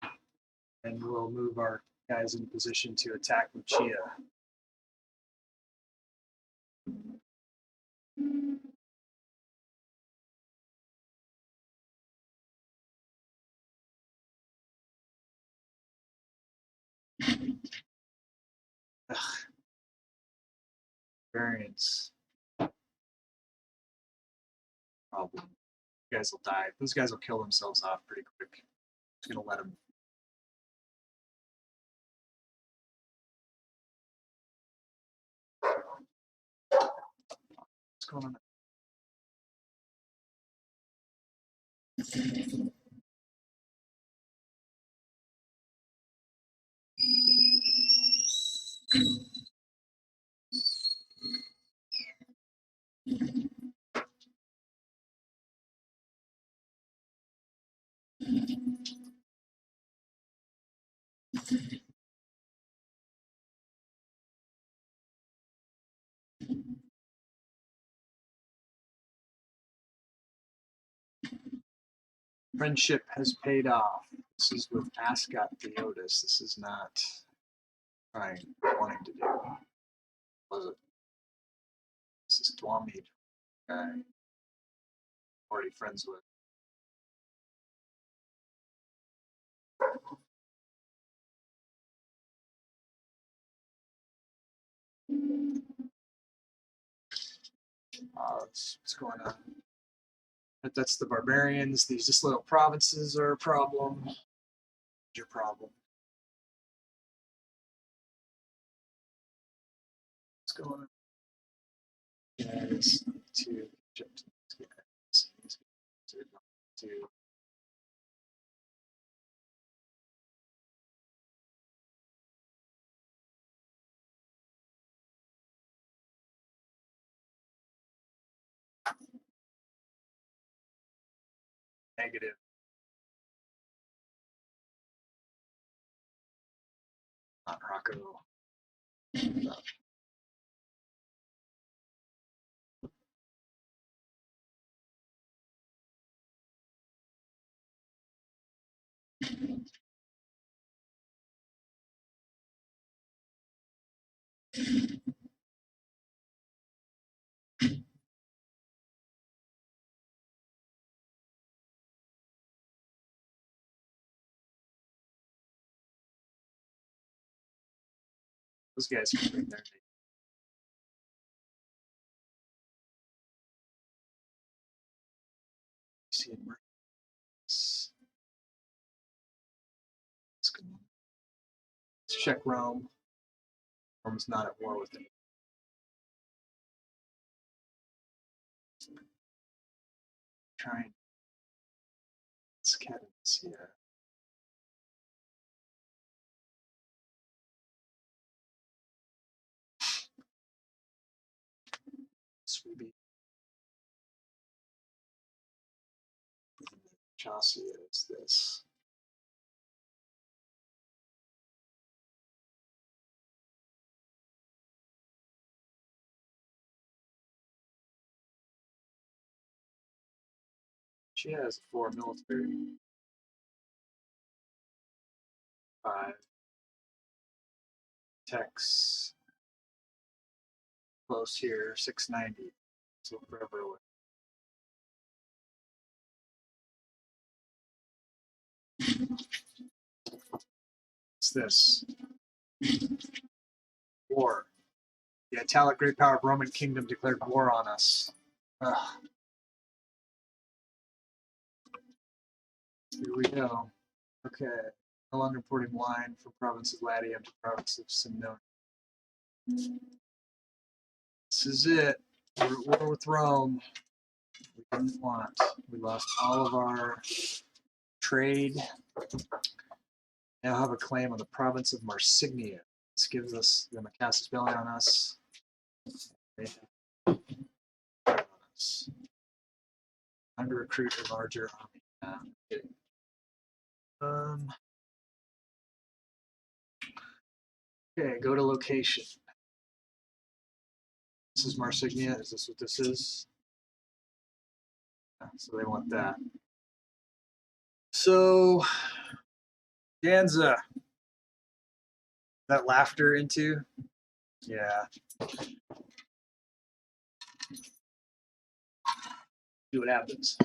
though. And we'll move our guys in position to attack Lucia. Ugh. Variants. Problem. You guys will die. Those guys will kill themselves off pretty quick. Just gonna let them. What's going on? Friendship has paid off. This is with Ascot Theotis. This is not trying, wanting to do. Was it? This is Dwamid, guy. Already friends with. What's going on? That's the barbarians. These just little provinces are a problem. Your problem. What's going on? Guys, to jump to negative. Not Rocco. Those guys can bring their name. See it. Let's check Rome. Rome's not at war with them. Trying. Let's get this here. Sweetie. Chaucer is this. She has 4 military. 5 techs. Close here, 690. So forever away. What's this? War. The Italic Great Power of Roman Kingdom declared war on us. Ugh. Here we go. Okay. No longer importing wine from province of Latium to province of Sinonia. This is it. We're at war with Rome. We didn't want. We lost all of our trade. Now have a claim on the province of Marsignia. This gives us the Macassus Belli on us. Time to recruit a larger army. I'm kidding. Okay, go to location. This is Marsignia. Is this what this is? Yeah, so they want that. So, Danza. That laughter into? Yeah. See what happens.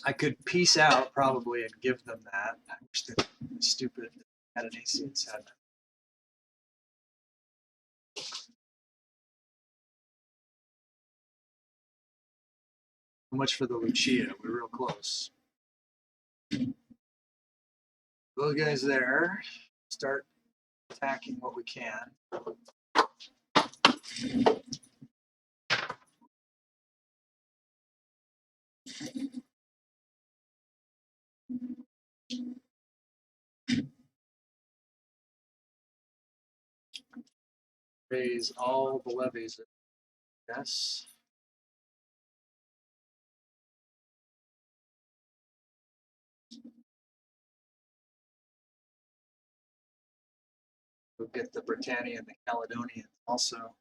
I could peace out probably and give them that. I wish the stupid Athanasians had So much for the Lucia. We're real close. Those guys there. Start attacking what we can. Raise all the levies. Yes. We'll get the Britannia and the Caledonians also.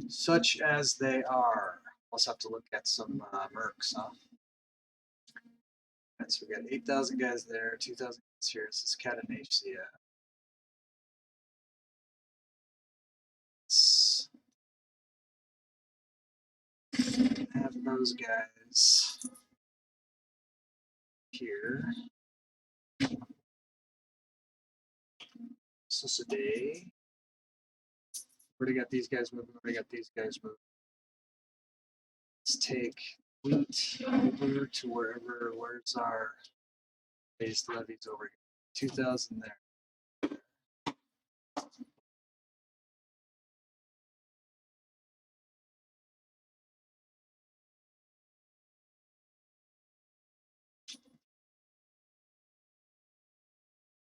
Such as they are. Also have to look at some mercs, huh? Right, so we got 8,000 guys there, 2,000 guys here. This is Cadenacia. Let's have those guys here. Societe. Already got these guys moving. Already got these guys moving. Let's take fleet over to wherever. Where's our raised levies over here? 2,000 there.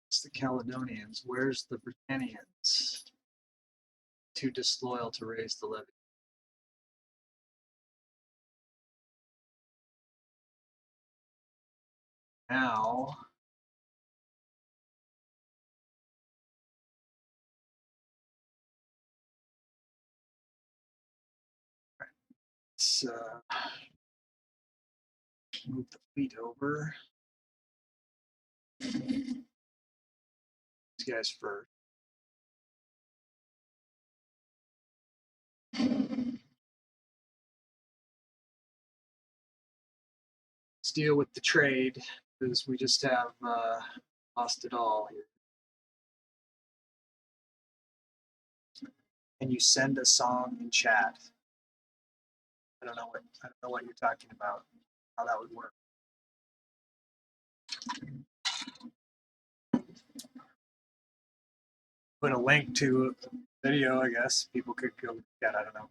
It's the Caledonians. Where's the Britannians? Too disloyal to raise the levy. Now, let's move the fleet over. These guys first. Let's deal with the trade because we just have lost it all here. Can you send a song in chat? I don't know what you're talking about. How that would work. Put a link to a video, I guess. People could go look at. I don't know.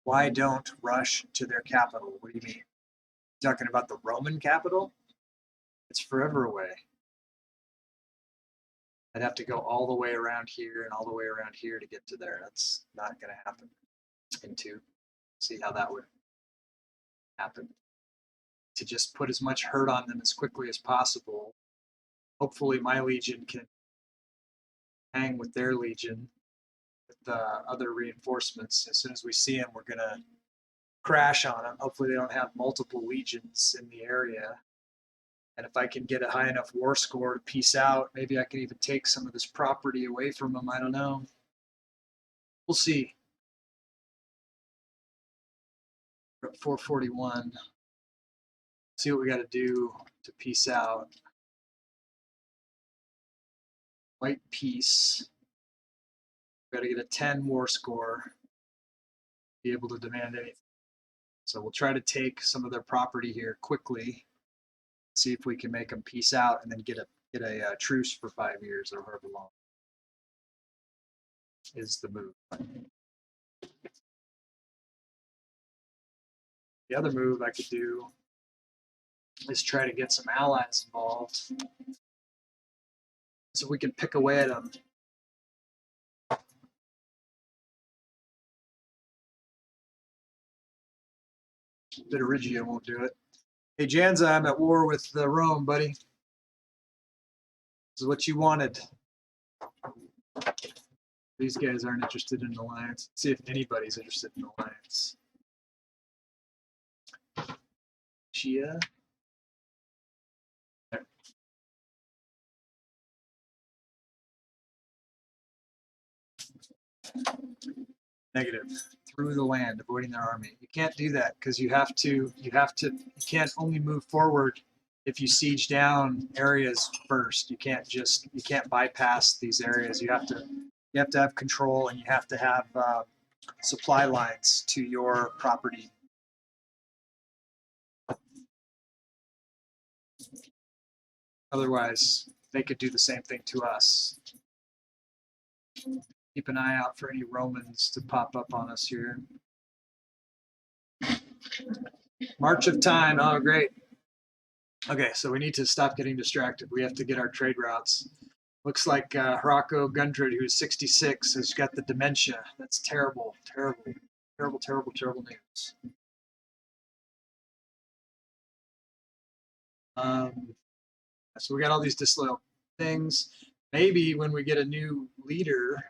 Why don't rush to their capital? What do you mean? You're talking about the Roman capital? It's forever away. I'd have to go all the way around here and all the way around here to get to there. That's not going to happen. And to see how that would happen. To just put as much hurt on them as quickly as possible. Hopefully my legion can hang with their legion with the other reinforcements. As soon as we see them, we're going to crash on them. Hopefully they don't have multiple legions in the area. And if I can get a high enough war score to peace out, maybe I can even take some of this property away from them. I don't know. We'll see. We're at 441. See what we got to do to peace out. White peace. Got to get a 10 war score. Be able to demand anything. So we'll try to take some of their property here quickly. See if we can make them peace out and then get a truce for 5 years or however long is the move. The other move I could do is try to get some allies involved so we can pick away at them. Bitterigio won't do it. Hey Janza, I'm at war with Rome, buddy. This is what you wanted. These guys aren't interested in an alliance. Let's see if anybody's interested in an alliance. Chia. There. Negative. Through the land, avoiding their army. You can't do that because you can't only move forward if you siege down areas first. You can't bypass these areas. You have to have control, and you have to have supply lines to your property. Otherwise, they could do the same thing to us. Keep an eye out for any Romans to pop up on us here. March of Time. Oh, great. Okay, so we need to stop getting distracted. We have to get our trade routes. Looks like Hirako Gundred, who's 66, has got the dementia. That's terrible, terrible, terrible, terrible, terrible news. So we got all these disloyal things. Maybe when we get a new leader,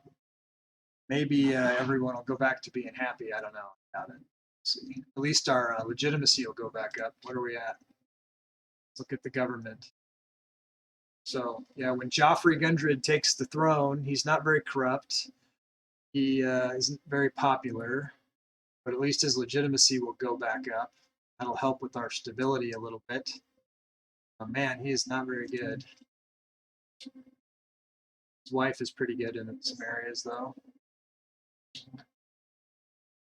maybe everyone will go back to being happy. I don't know. See. At least our legitimacy will go back up. What are we at? Let's look at the government. So yeah, when Joffrey Gundred takes the throne, he's not very corrupt. He isn't very popular, but at least his legitimacy will go back up. That'll help with our stability a little bit. Oh, man, he is not very good. His wife is pretty good in some areas, though.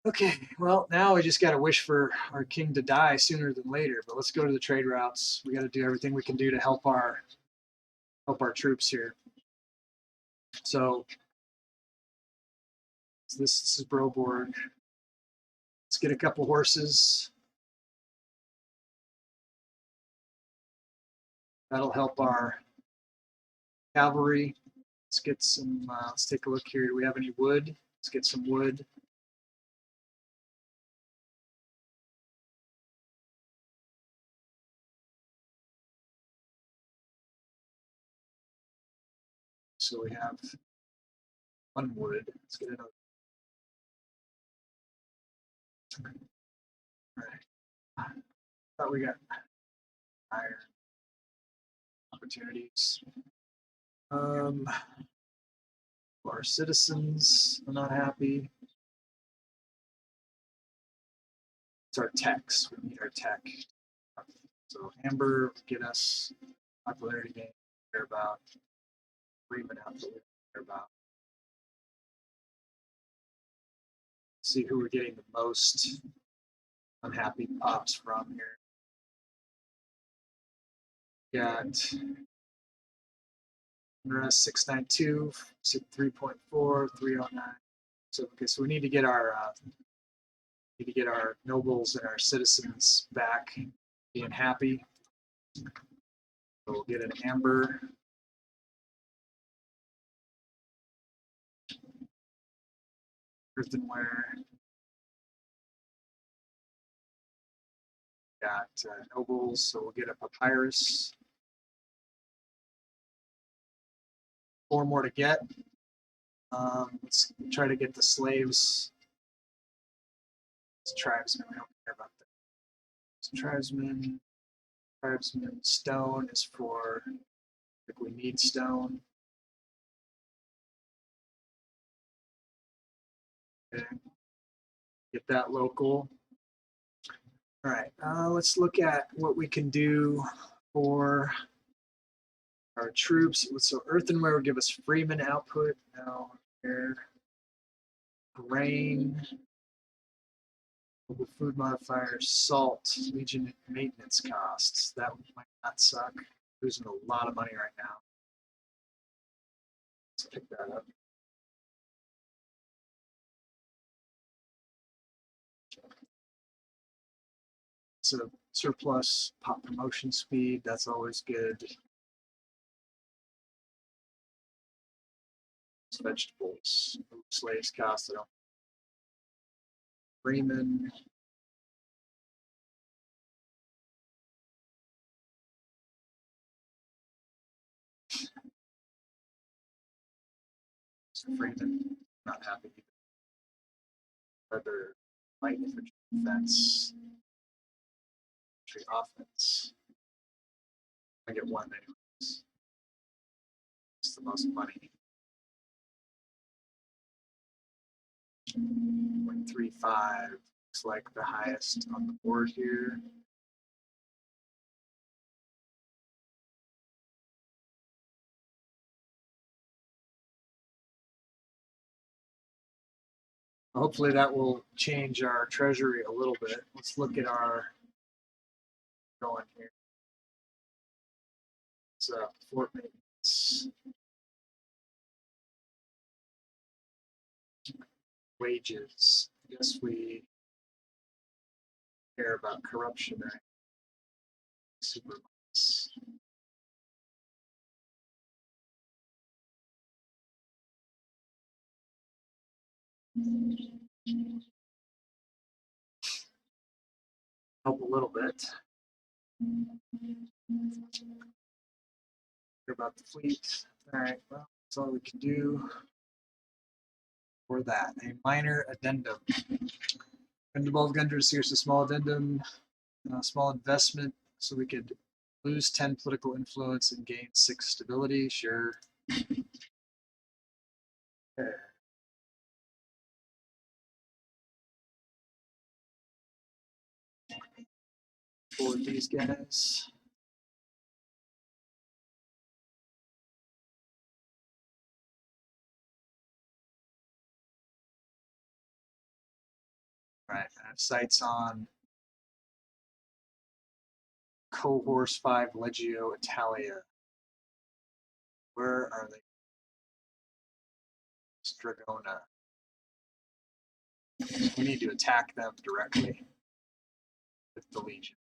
Okay, well, now we just got to wish for our king to die sooner than later. But let's go to the trade routes. We got to do everything we can do to help our troops here. So this is Broborg. Let's get a couple horses. That'll help our cavalry. Let's get some. Let's take a look here. Do we have any wood? Let's get some wood. So we have one wood. Let's get another. All right. Thought we got iron opportunities. Our citizens are not happy. It's our techs. We need our tech. So Amber will get us popularity gain. Care about. Freeman out to care about. See who we're getting the most unhappy pops from here. Got 692, 3.4, 309. So okay, so we need to get our nobles and our citizens back being happy. So we'll get an amber. Earthenware. Got nobles, so we'll get a papyrus. 4 more to get. Let's try to get the slaves. It's tribesmen, we don't care about that. It's tribesmen. Stone is for, like, we need stone. Okay. Get that local. All right, let's look at what we can do for our troops. So earthenware will give us freeman output. Now here, grain, food modifier, salt, legion maintenance costs. That might not suck. Losing a lot of money right now. Let's pick that up. So surplus pop promotion speed, that's always good. Vegetables, slaves cost, I don't. Freeman. Freeman, not happy. Other light infantry defense, infantry offense. I get one anyways. It's the most money. 0.35 looks like the highest on the board here. Hopefully that will change our treasury a little bit. Let's look at our going here. So fort maintenance, wages. I guess we care about corruption, right? Supermarkets. Help a little bit. Care about the fleet. All right, well, that's all we can do for that. A minor addendum. Involved Gunders, here's a small addendum, small investment, so we could lose 10 political influence and gain 6 stability. Sure. Okay. For these guys. Right, I have sights on Cohorse 5 Legio Italia. Where are they? Stragona. We need to attack them directly with the Legion.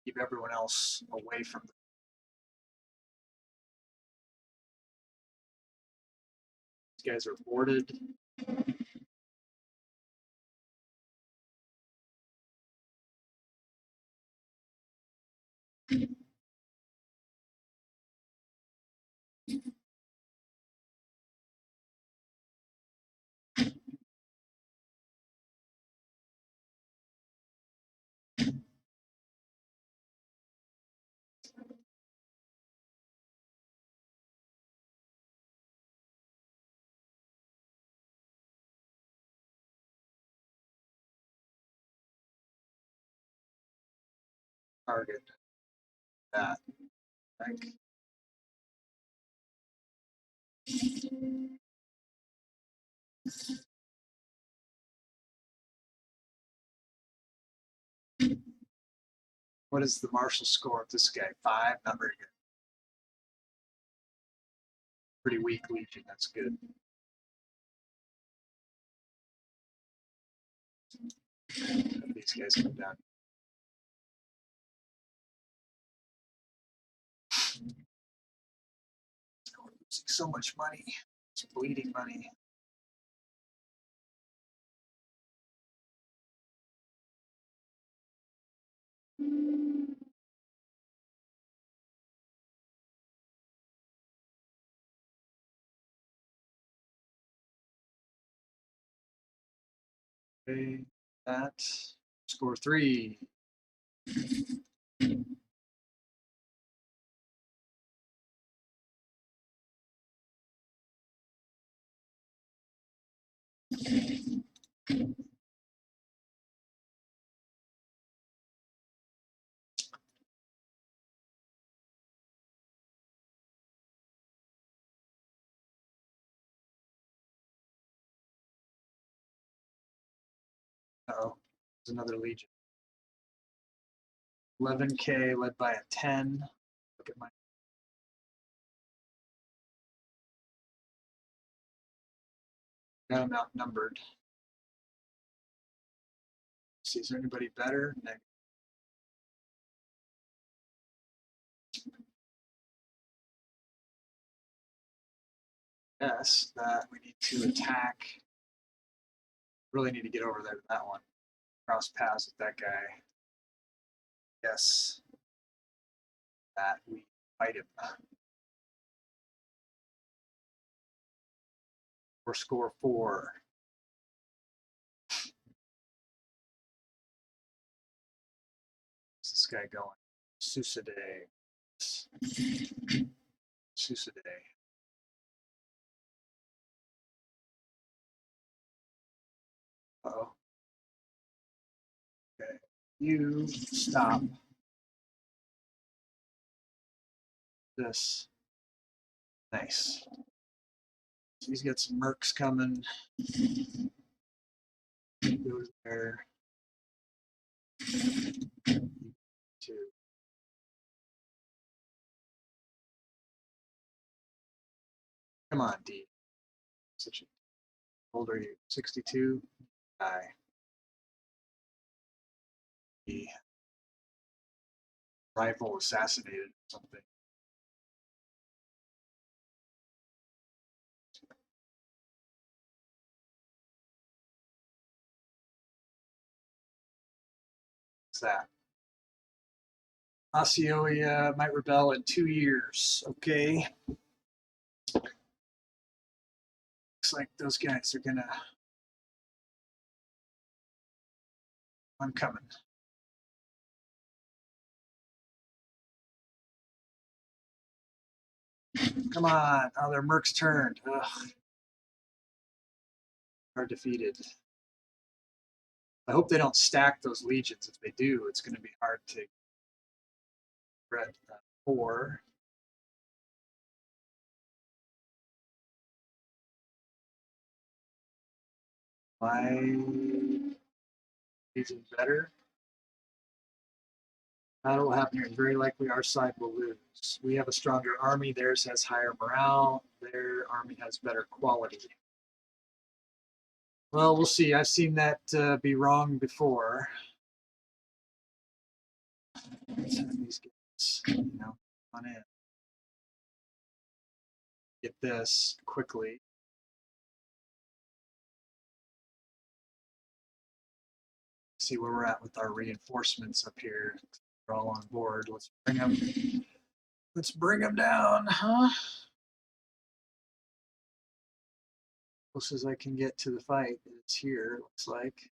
Keep everyone else away from them. These guys are boarded. Target that. Like, what is the martial score of this guy? 5? Not very good. Pretty weak Legion. That's good. These guys come down. We're losing so much money. It's bleeding money. Okay, that. Score 3. Uh-oh, there's another Legion. 11K led by a 10. Look at my. Got them outnumbered. See, is there anybody better? Negative. Yes, that we need to attack. Really need to get over there to that one. Cross paths with that guy. Yes. That we fight him. For score 4. Where's this guy going? Susadé. Susadé. Uh-oh. Okay. You stop this. Nice. So he's got some mercs coming. Goes there. Two. Come on, D. Such a old are you? 62. Die. D. Rival assassinated or something. What's that? Osceola might rebel in 2 years. Okay. Looks like those guys are gonna. I'm coming. Come on. Oh, their mercs turned. Ugh. Are defeated. I hope they don't stack those legions. If they do, it's going to be hard to read 4. My legion better. Battle will happen here, and very likely our side will lose. We have a stronger army. Theirs has higher morale. Their army has better quality. Well, we'll see. I've seen that be wrong before. These guys, on in. Get this quickly. See where we're at with our reinforcements up here. They're all on board. Let's bring them. Let's bring them down, huh? Close as I can get to the fight. It's here. Looks like.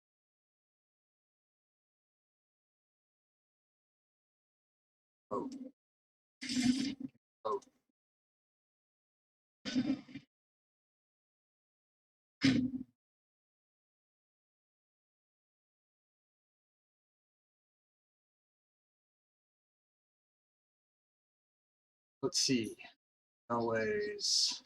Oh. Oh. Let's see. Always.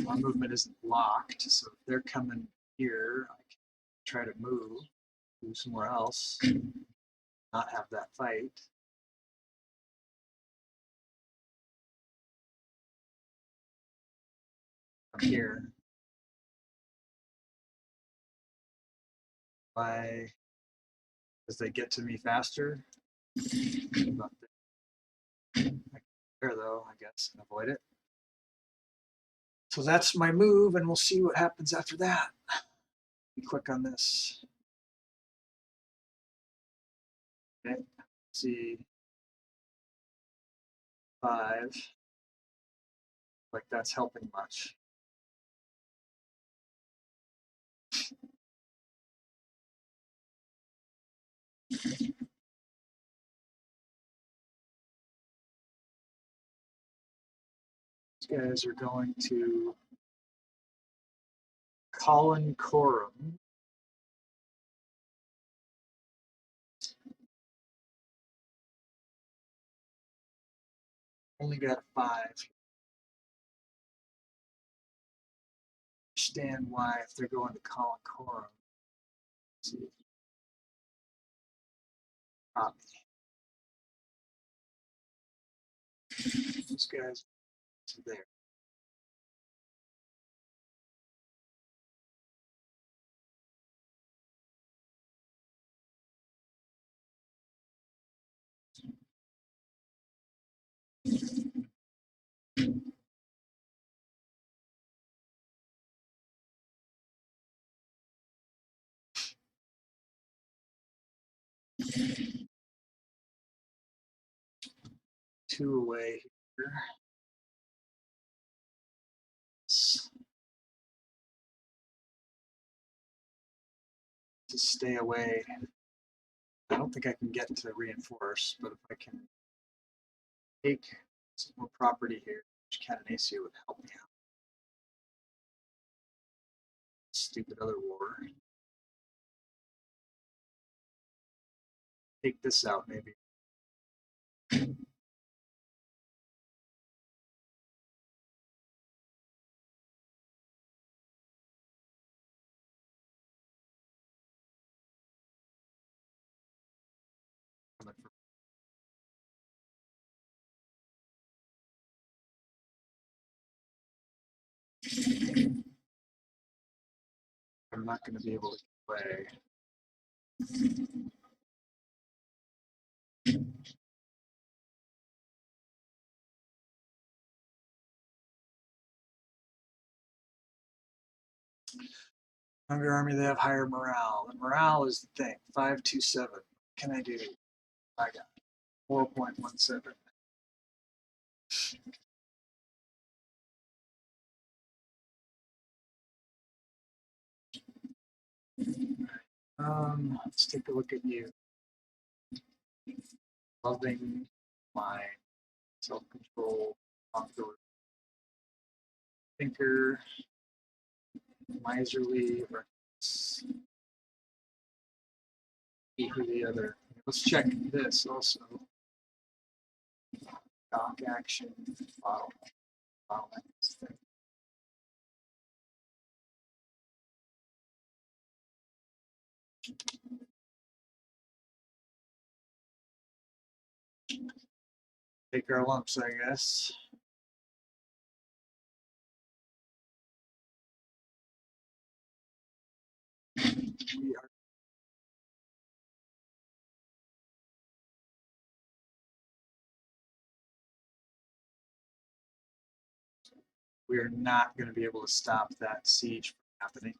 Our movement isn't locked, so if they're coming here, I can try to move somewhere else, not have that fight. From here. Why? Because they get to me faster. About there, though, I guess, and avoid it. So that's my move, and we'll see what happens after that. Be quick on this. Okay, let's see. 5. Like that's helping much. These guys are going to Colin Corum. Only got 5. Understand why if they're going to Colin Corum. Let's see. Copy. Those guys are there. Two away here. To stay away. I don't think I can get to reinforce, but if I can take some more property here, Cadenacia would help me out. Stupid other war. Take this out, maybe. I'm not going to be able to play. Younger army, they have higher morale. The morale is the thing. 527. What can I do? I got 4.17. Let's take a look at you. Loving, mind, self-control, popular, thinker, miserly, reckless. Who the other? Let's check this also. Dock action, bottleneck. Take our lumps, I guess. We are not going to be able to stop that siege from happening.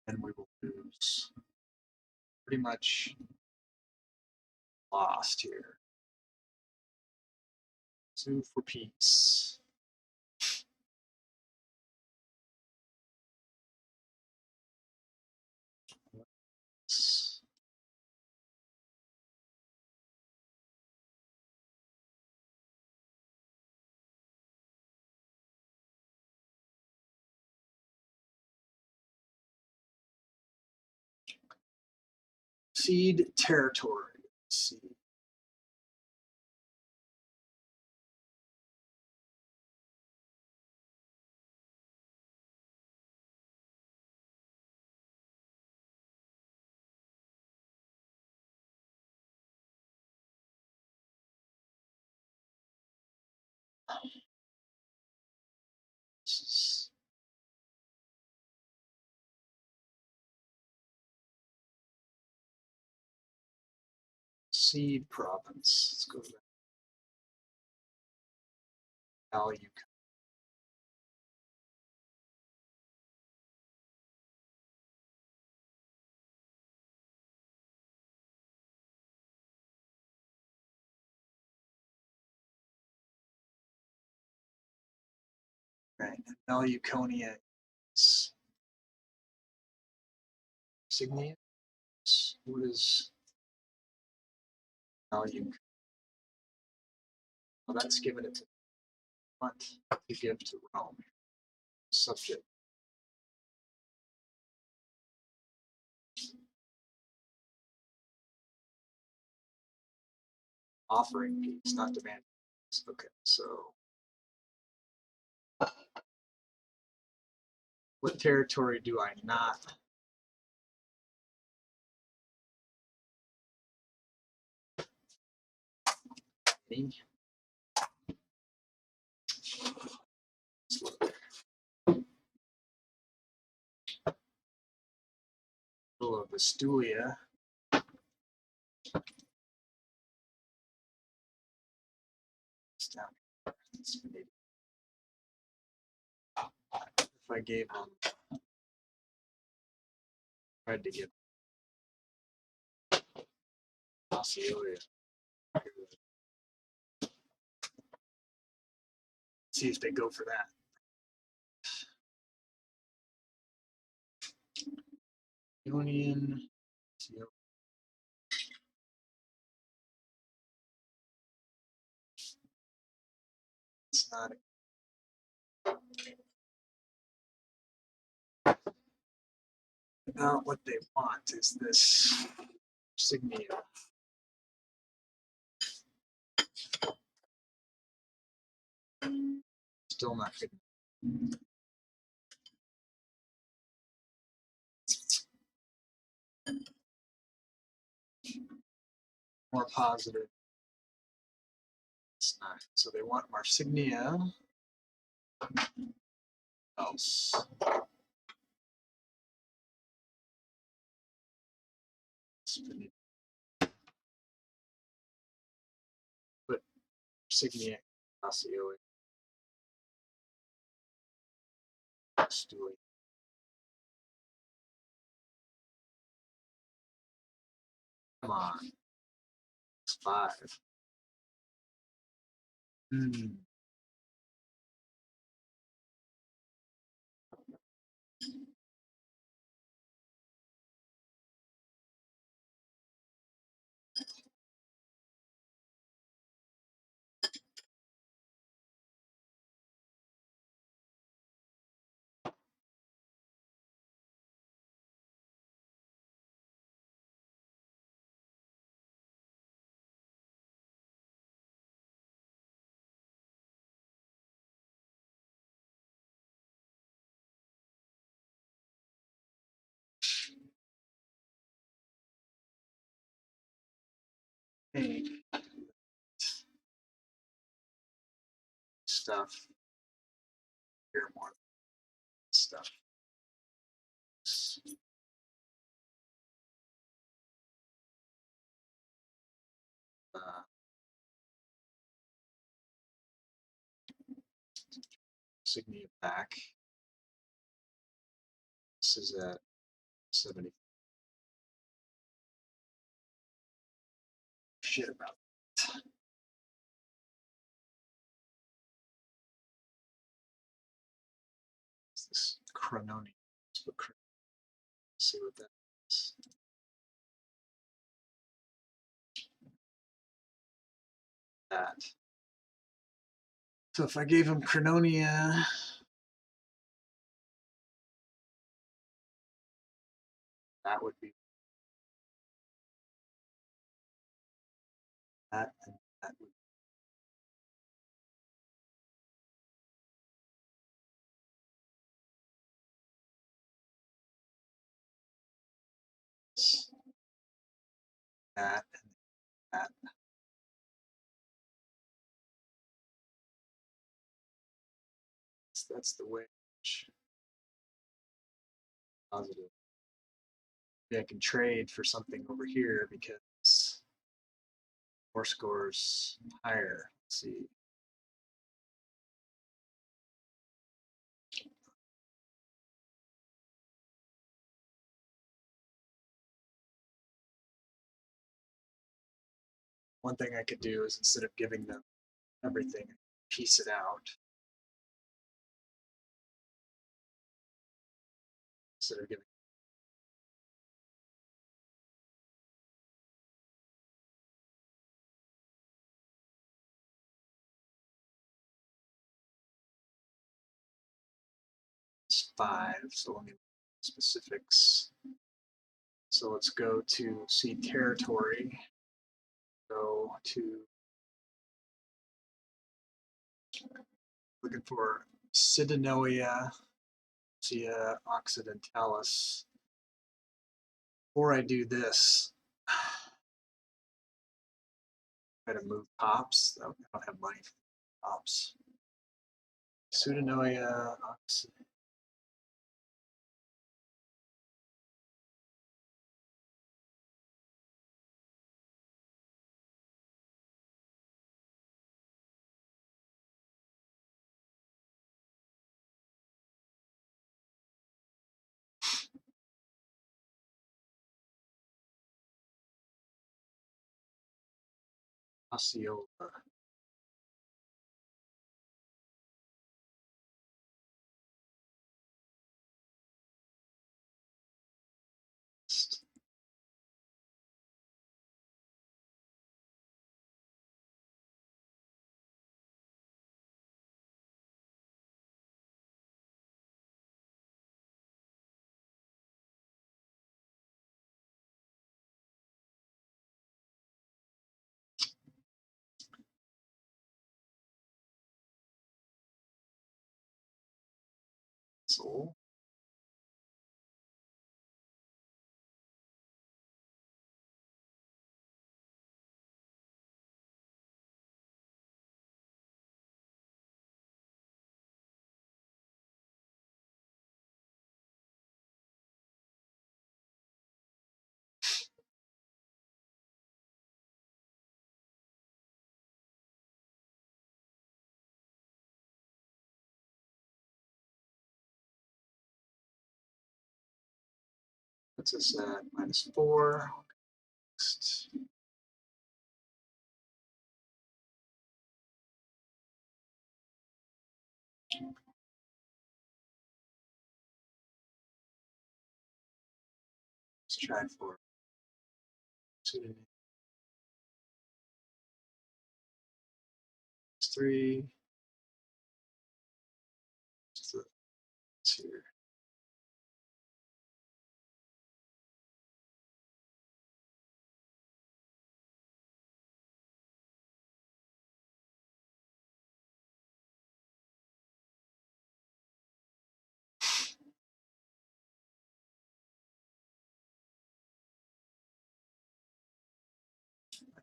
And we will lose. Pretty much lost here. Sue for peace. Cede territory. Let's see. Seed province. Let's go to that. Value. Right. Value Conia is Signia. What is value? Well, that's given it to want to give to Rome. Subject. Offering peace, not demanding peace. Okay, so what territory do I not? Need? Of Astulia. It's down here. If I gave him, tried to get Astulia. See if they go for that. Union. It's not. Now what they want is this Signia. Still not good. more positive. It's not. So they want Marsignia. Else. Put Marsignia Casio. Come on. It's 5. Stuff. Here more stuff. Signia back. This is at 70. Shit about that. This Chrononi. See what that is. That. So if I gave him Chrononia, that would be that, and that would be that, and that. So that's the way. Positive. Maybe I can trade for something over here because more scores higher. Let's see. One thing I could do is instead of giving them everything, piece it out. Instead of giving 5, so let me look at specifics. So let's go to see territory. Go to looking for Sidenoia, Sia Occidentalis. Before I do this, try to move pops. I don't have money for pops. Pseudonoia Occidentalis. 'Osceola. So Puts us at -4. Next. Let's try for 3. Here.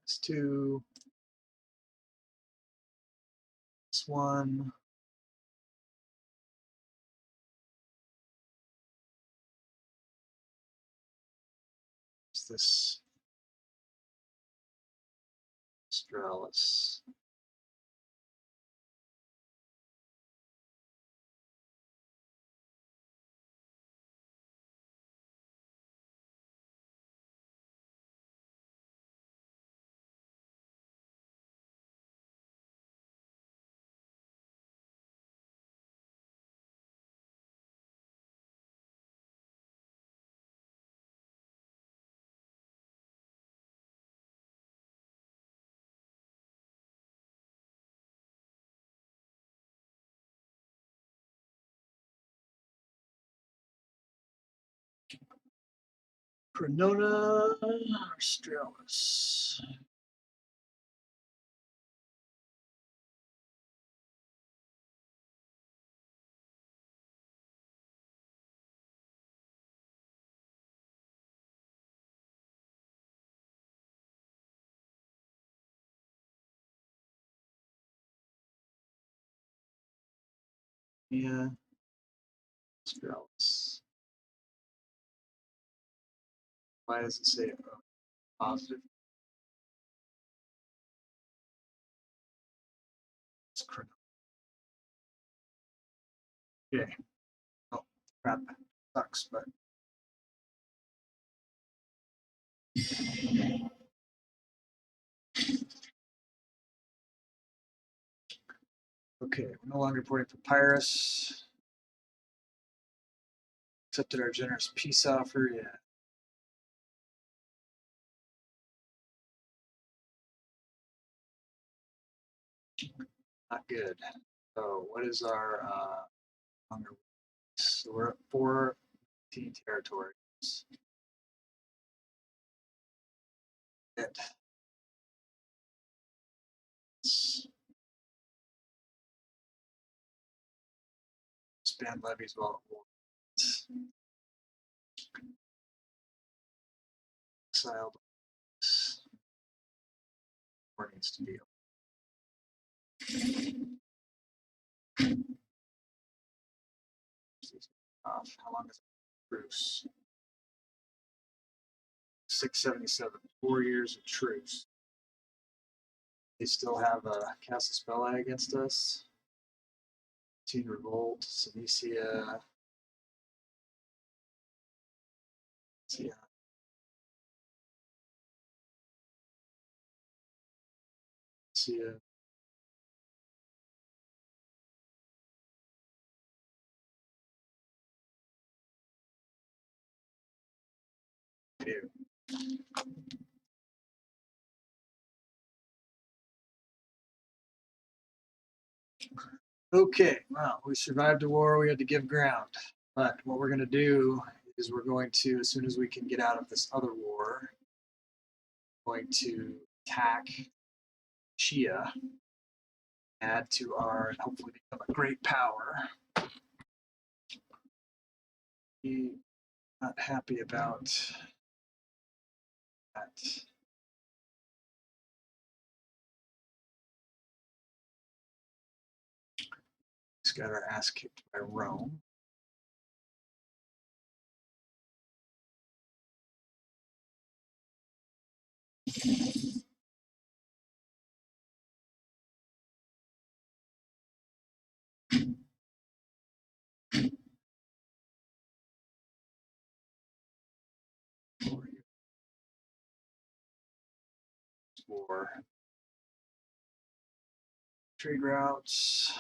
-2. -1. What's this? Australis. Cronona Australis. Yeah, Australis. Why does it say positive? It's Cronona. Okay. Oh, crap. Sucks, but. Okay, we're no longer reporting Papyrus. Accepted our generous peace offer, yeah. Not good. So what is our hunger? So we're at 14 territories. Good. Expand levies while it wards. Exiled. War needs to be off. How long is it? Truce. 677. 4 years of truce. They still have a Casus Belli against us. 15 revolt. Senecia. Yeah. See ya. Ew. Okay, well, we survived a war. We had to give ground. But what we're going to do is we're going to, as soon as we can get out of this other war, going to attack Shia, add to our, and hopefully become a great power. Be not happy about that. Just got our ass kicked by Rome. for trade routes.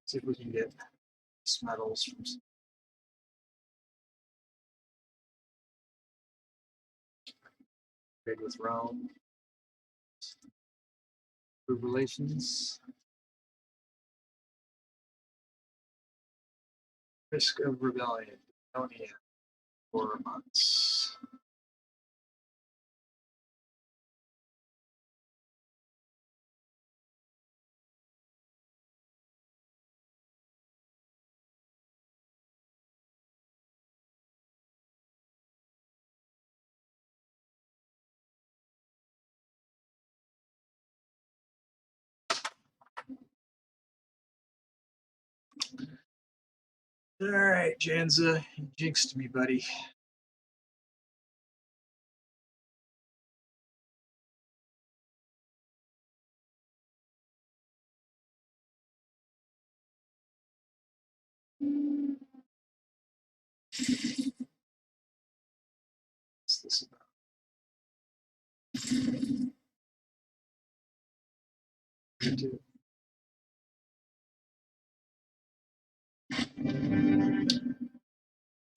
See if we can get metals from trade with Rome. Improve relations. Risk of rebellion. Estonia. 4 months. All right, Janza, you jinxed me, buddy. What's this about?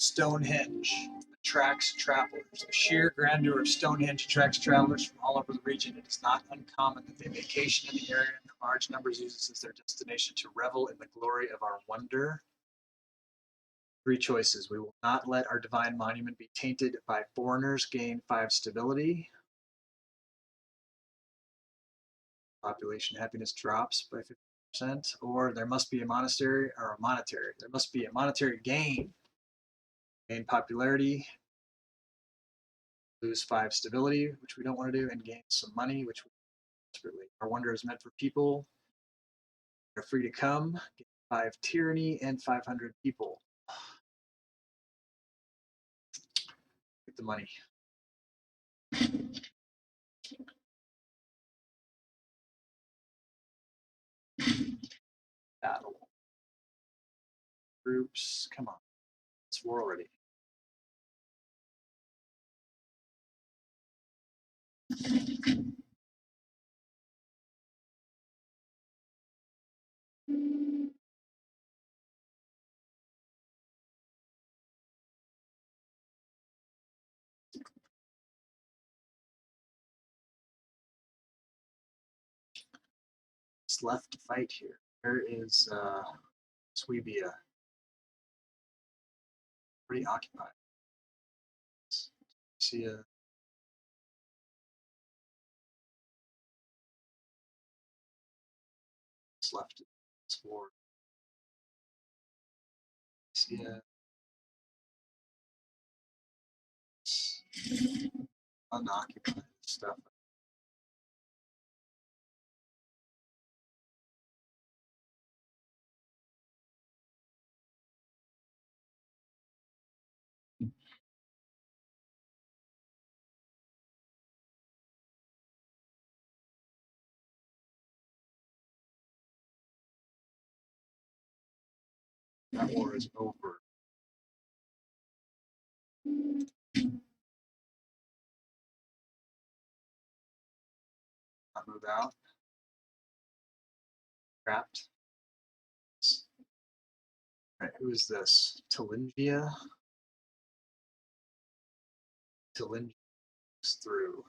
Stonehenge attracts travelers. The sheer grandeur of Stonehenge attracts travelers from all over the region. It is not uncommon that they vacation in the area and large numbers use this as their destination to revel in the glory of our wonder. 3 choices. We will not let our divine monument be tainted by foreigners. Gain 5 stability. Population happiness drops by 50%. Or there must be a monastery or a monetary. There must be a monetary gain. Gain popularity. Lose 5 stability, which we don't want to do, and gain some money, which we desperately. Our wonder is meant for people. They're free to come. Gain 5 tyranny and 500 people. Get the money. Battle. Groups. Come on. It's war already. What's left to fight here? There is Swabia. Pretty occupied. See a what's left. This war. See a unoccupied stuff. That war is over. Not move out. Trapped. Alright, who is this? Tulingia? Tulingia is through.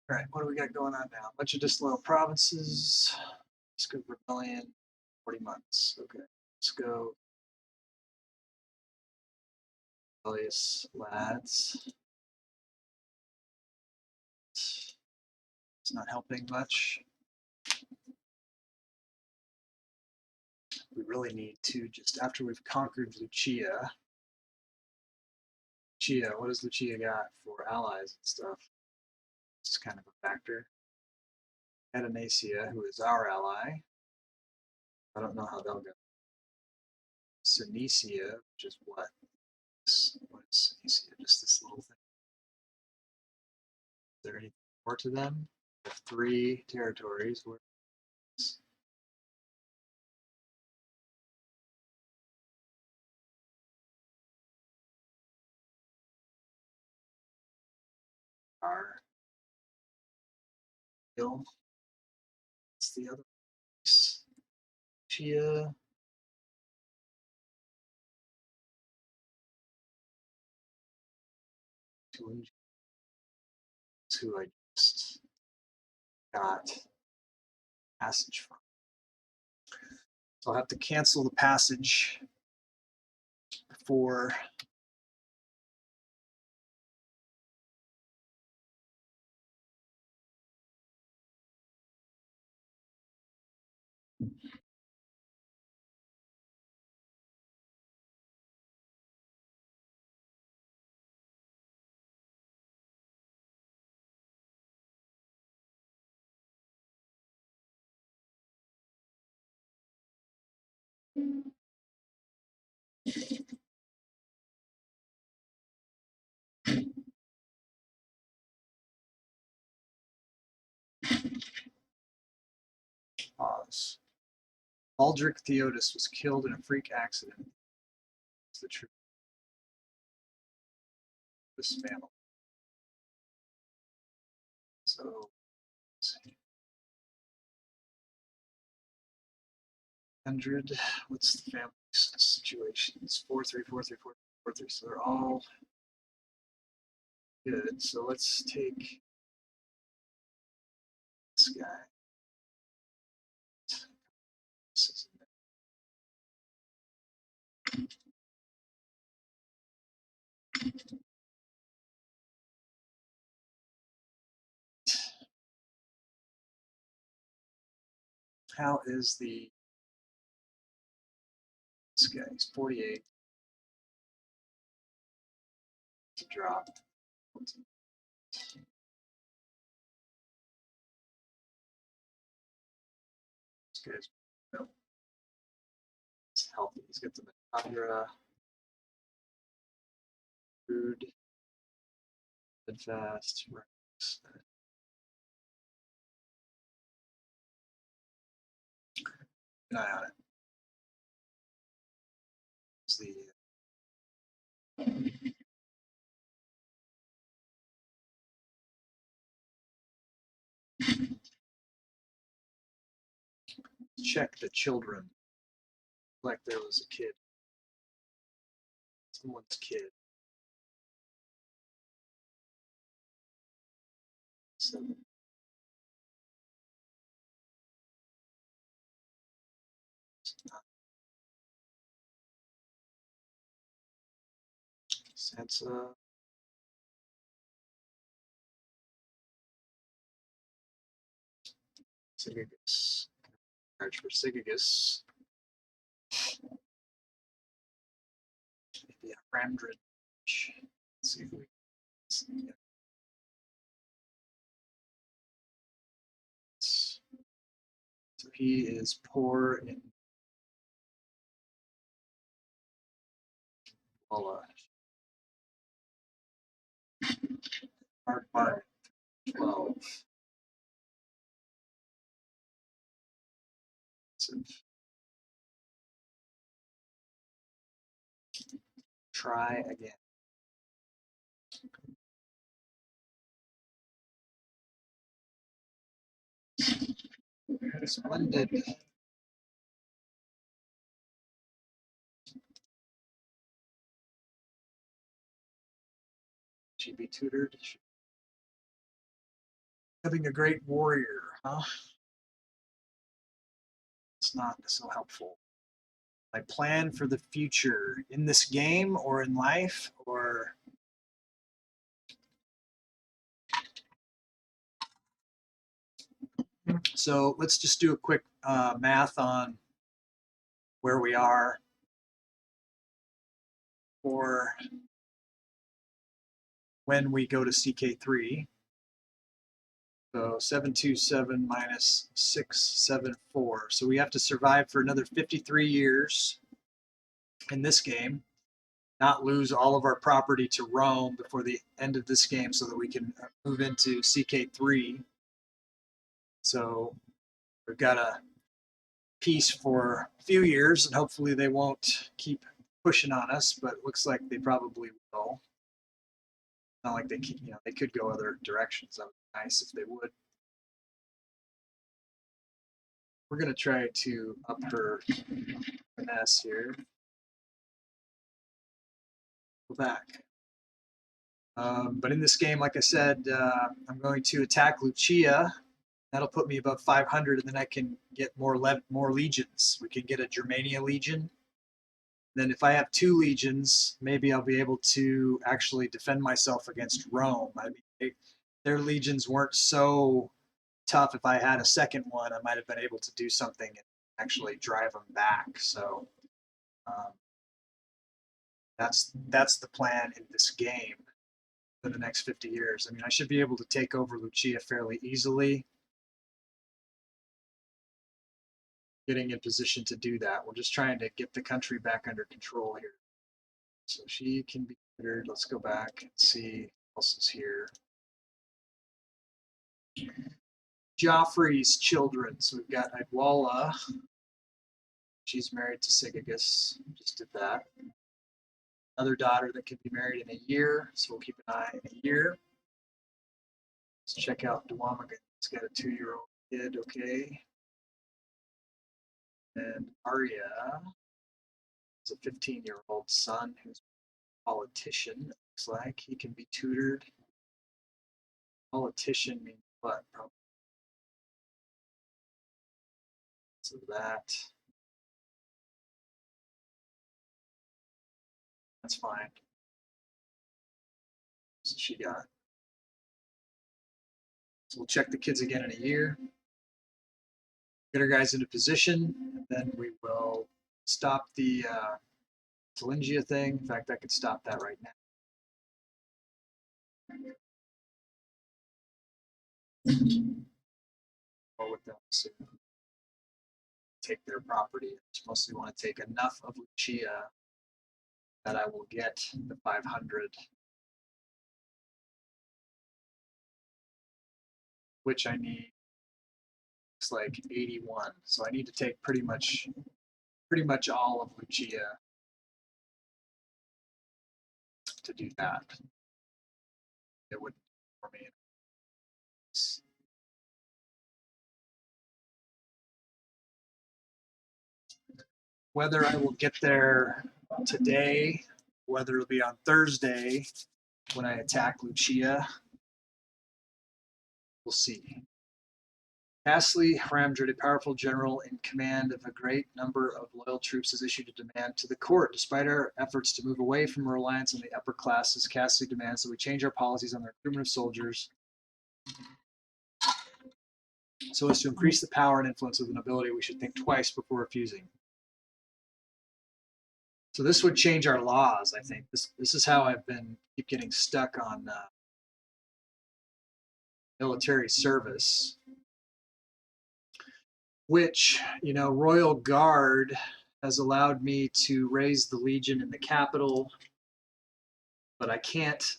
Alright, what do we got going on now? A bunch of disloyal provinces. Let's go rebellion. 40 months. Okay. Let's go. Rebellious lads. It's not helping much. We really need to, just after we've conquered Lucia. Lucia, what does Lucia got for allies and stuff? It's kind of a factor. Adonacea, who is our ally. I don't know how they'll go. Synesia, which is what? What is Synesia? Just this little thing. Is there anything more to them? They have 3 territories. Where are Hill? It's the other piece. Chia. Who I just got passage from. So I'll have to cancel the passage before pause. Aldrich Theodos was killed in a freak accident. It's the truth. This family. So, 100. What's the family situation? It's 4-3, 4-3, 4-3, 4-3. So they're all good. So let's take this guy. This is how is the this guy? He's 48. To drop. This guy's no. He's healthy. He's got the Mitochondria, food, fast, Rex. Keep an eye on it. It's the check the children. Like there was a kid. Someone's kid. So Sansa. Sigagus. Charge for Sigagus. Maybe a Ramdridge. Let's see if we can. So he is poor in Walla. Mark 12. So try again. Splendid. She be tutored. Having a great warrior, huh? It's not so helpful. I plan for the future in this game or in life or so let's just do a quick math on where we are for when we go to CK3. So 727 minus 674. So we have to survive for another 53 years in this game, not lose all of our property to Rome before the end of this game so that we can move into CK3. So we've got a peace for a few years, and hopefully they won't keep pushing on us, but it looks like they probably will. Not like they could, they could go other directions. That would be nice if they would. We're going to try to up her finesse here. Go back. But in this game, like I said, I'm going to attack Lucia. That'll put me above 500, and then I can get more legions. We can get a Germania Legion. Then if I have 2 legions, maybe I'll be able to actually defend myself against Rome. I mean, their legions weren't so tough. If I had a second one, I might have been able to do something and actually drive them back. So that's the plan in this game for the next 50 years. I mean, I should be able to take over Lucia fairly easily. Getting in position to do that. We're just trying to get the country back under control here. So she can be considered. Let's go back and see what else is here. Joffrey's children. So we've got Idwalla. She's married to Sigagus. Just did that. Another daughter that can be married in a year. So we'll keep an eye in a year. Let's check out Dwamagan. He's got a 2-year-old kid. Okay. And Arya is a 15-year-old son who's a politician. Looks like he can be tutored. Politician means what? Probably. So that's fine. So she got. So we'll check the kids again in a year. Get our guys into position, and then we will stop the Thuringia thing. In fact, I could stop that right now. Or with them soon. Take their property. I just mostly want to take enough of Lucia that I will get the 500, which I need. Looks like 81. So I need to take pretty much all of Lucia to do that. It wouldn't for me. Whether I will get there today, whether it'll be on Thursday when I attack Lucia, we'll see. Castley Ramdred, a powerful general in command of a great number of loyal troops, has issued a demand to the court. Despite our efforts to move away from reliance on the upper classes, Castley demands that we change our policies on the recruitment of soldiers so as to increase the power and influence of the nobility. We should think twice before refusing. So this would change our laws, I think. This is how I've been keep getting stuck on military service, which, Royal Guard has allowed me to raise the Legion in the capital, but I can't.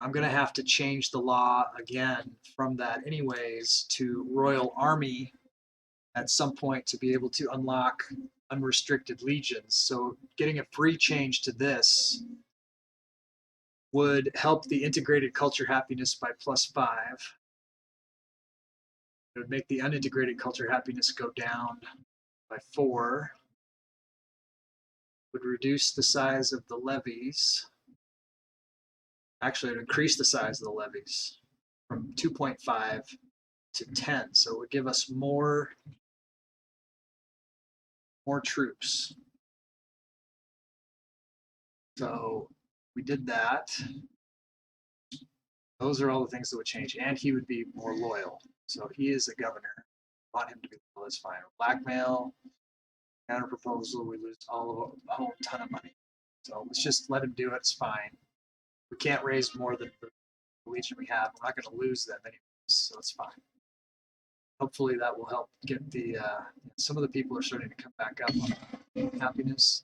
I'm going to have to change the law again from that anyways to Royal Army at some point to be able to unlock unrestricted legions. So getting a free change to this would help the integrated culture happiness by +5. It would make the unintegrated culture happiness go down by 4. Would reduce the size of the levies. Actually, it would increase the size of the levies from 2.5 to 10. So it would give us more troops. So we did that. Those are all the things that would change. And he would be more loyal. So he is a governor. I want him to be loyal. That's fine. Blackmail, counter proposal, we lose a whole ton of money. So let's just let him do it. It's fine. We can't raise more than the legion we have. We're not going to lose them anyways, so it's fine. hopefully that will help get the some of the people are starting to come back up on happiness.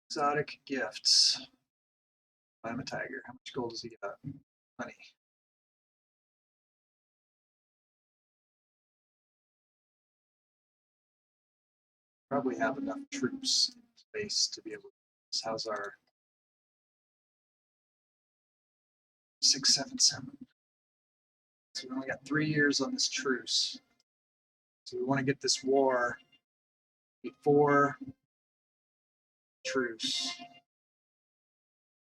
Exotic gifts. I'm a tiger. How much gold does he got? Money. Probably have enough troops in place to be able to. How's our 677? So we only got 3 years on this truce. So we want to get this war before truce.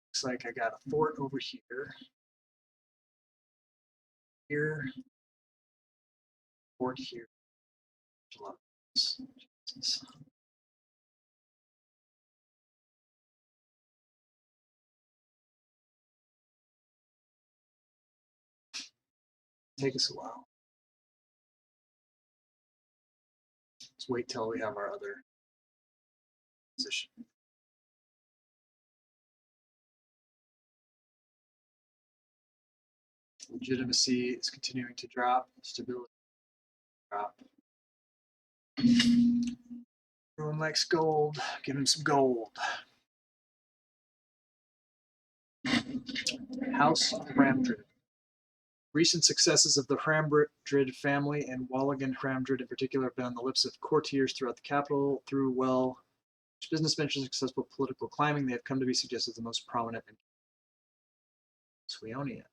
Looks like I got a fort over here. Here. Fort here. Jesus. Take us a while. Let's wait till we have our other position. Legitimacy is continuing to drop. Stability drop. Everyone likes gold. Give him some gold. House Hramdrid. Recent successes of the Hramdrid family and Walligan Hramdrid in particular have been on the lips of courtiers throughout the capital. Through business ventures and successful political climbing, they have come to be suggested as the most prominent in Sweonia.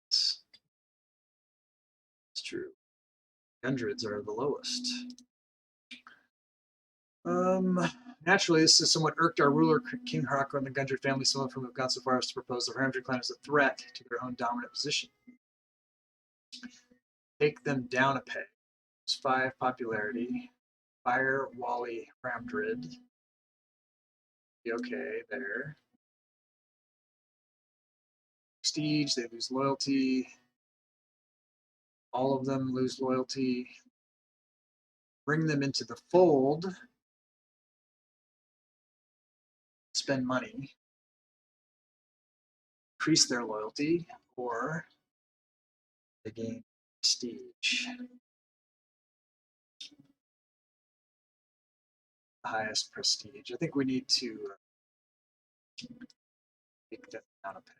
It's true. Gundrids are the lowest. Naturally, this has somewhat irked our ruler, King Harakor, and the Gundrid family, some of whom have gone so far as to propose the Hramdrid clan as a threat to their own dominant position. Take them down a peg. It's 5 popularity. Fire Wally Hramdrid. Be okay there. Prestige, they lose loyalty. All of them lose loyalty. Bring them into the fold. Spend money. Increase their loyalty, or they gain prestige. The highest prestige. I think we need to take that down a peg.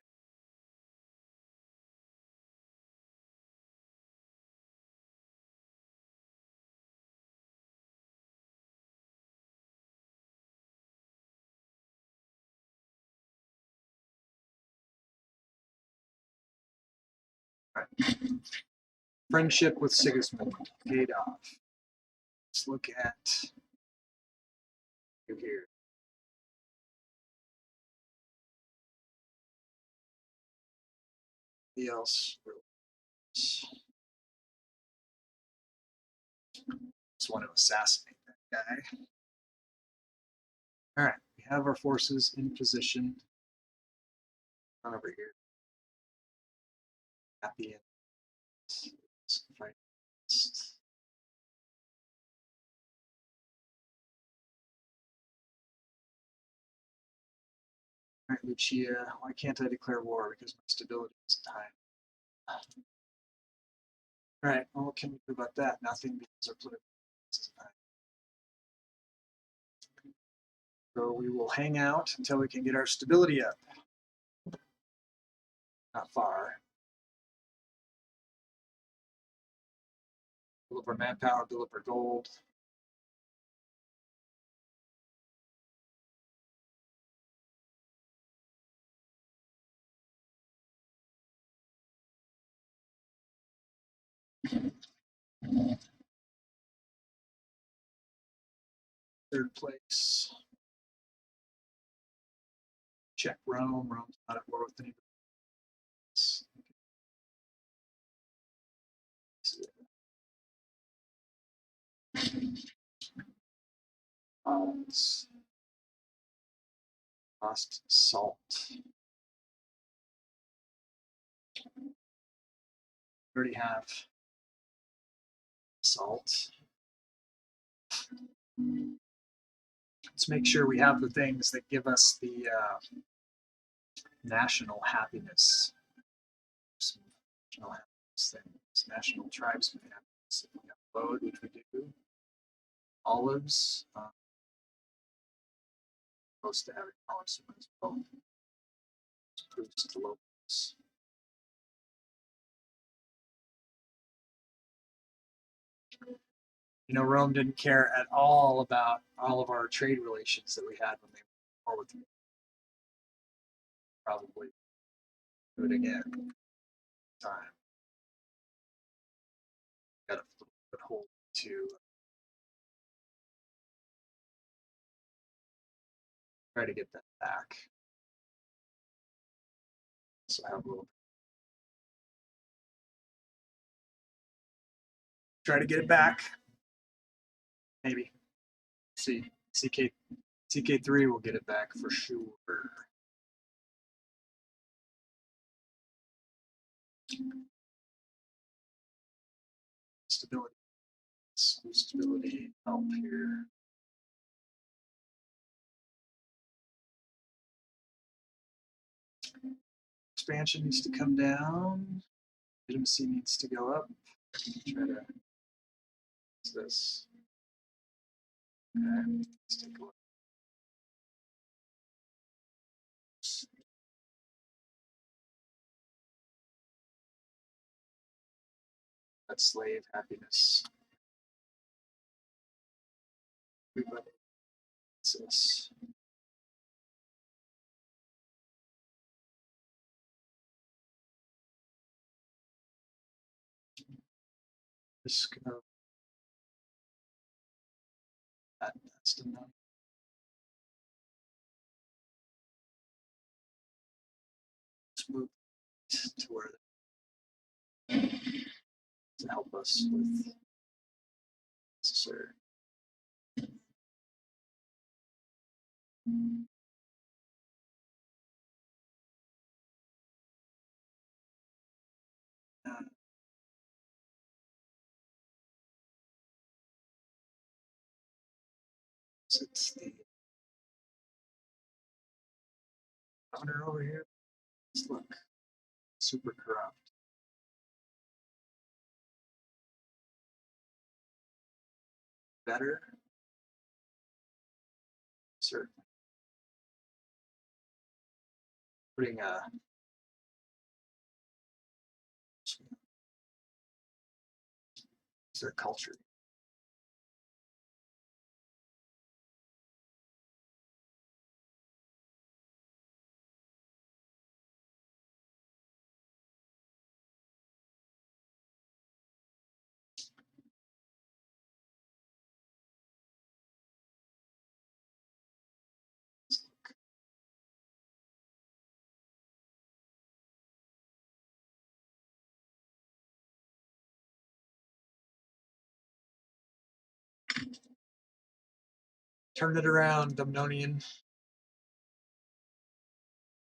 Right. Friendship with Sigismund paid off. Let's look at here. Who else? Just want to assassinate that guy. All right, we have our forces in position. Run over here. At the end. Fight. All right, Lucia. Why can't I declare war? Because my stability is high. All right, well, what can we do about that? Nothing, because our political is high. So we will hang out until we can get our stability up. Not far. Build up our manpower, build up our gold. Third place. Check Rome. Rome's not at war with anybody else. Lost salt. We already have salt. Let's make sure we have the things that give us the national happiness. Some national happiness things. National tribesman happiness. If we have load, which we do. Olives. Close to having olives as well. Proves to locals. You know, Rome didn't care at all about all of our trade relations that we had when they were with me. Probably do it again. Time. Got a foothold to try to get that back. So I have a little. Try to get it back. Maybe. See, CK3 will get it back for sure. Stability. Stability help here. Expansion needs to come down. Legitimacy needs to go up. Try to. What's this? Okay, let's take a look. That's slave happiness. Everybody needs this. Risk of that's enough. Let's move to where to help us with necessary. So it's the governor over here. Let's look. Super corrupt. Better? Certainly. Putting a their culture. Turn it around, Dumnonian.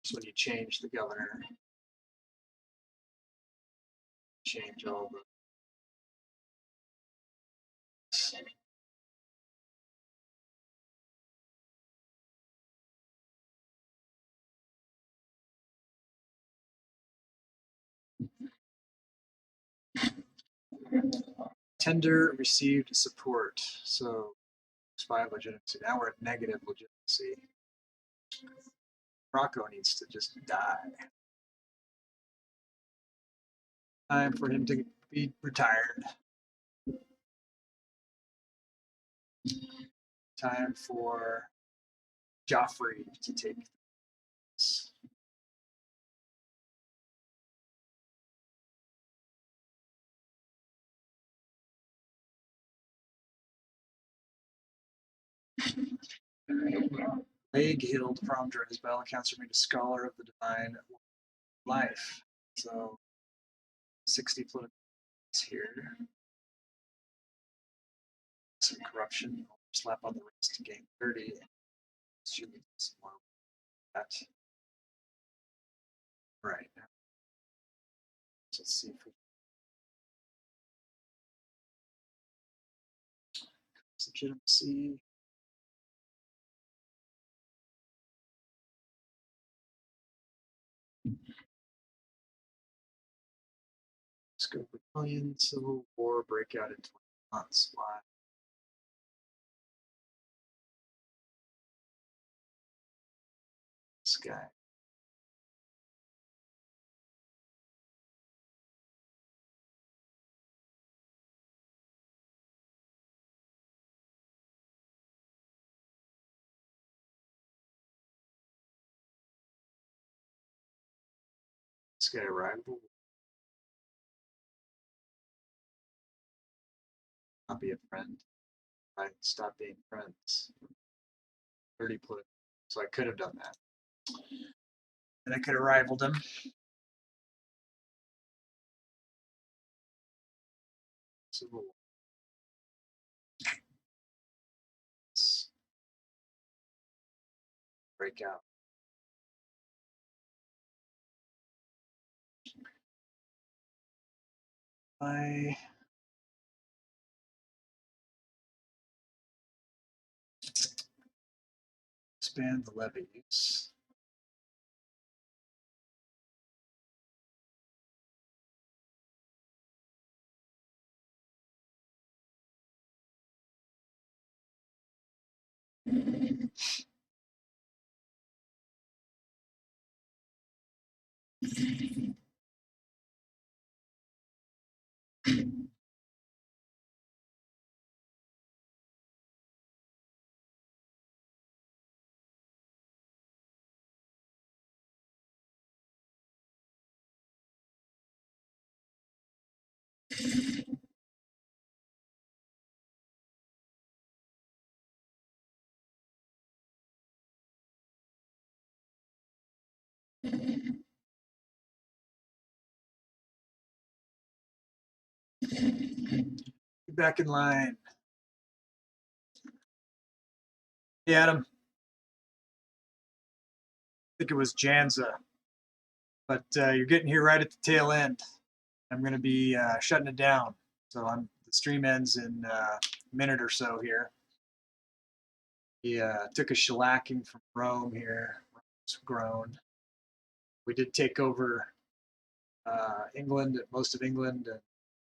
That's when you change the governor. Change all the tender received support. So it's 5 legitimacy. Now we're at negative legitimacy. Rocco needs to just die. Time for him to be retired. Time for Joffrey to take this. Plague healed from during his battle counts remained a scholar of the divine life. So 60 political here. Some corruption. Slap on the wrist to gain 30. That. Right. So let's see if we legitimacy. Italian Civil War breakout in 20 months. Why? This guy. This guy rival. Not be a friend. I stop being friends. 30 political. So I could have done that. And I could have rivaled him. Civil War. Breakout. I expand the levies. Get back in line. Hey, Adam. I think it was Janza. But you're getting here right at the tail end. I'm going to be shutting it down. So the stream ends in a minute or so here. He took a shellacking from Rome here. Rome's grown. We did take over England, most of England, and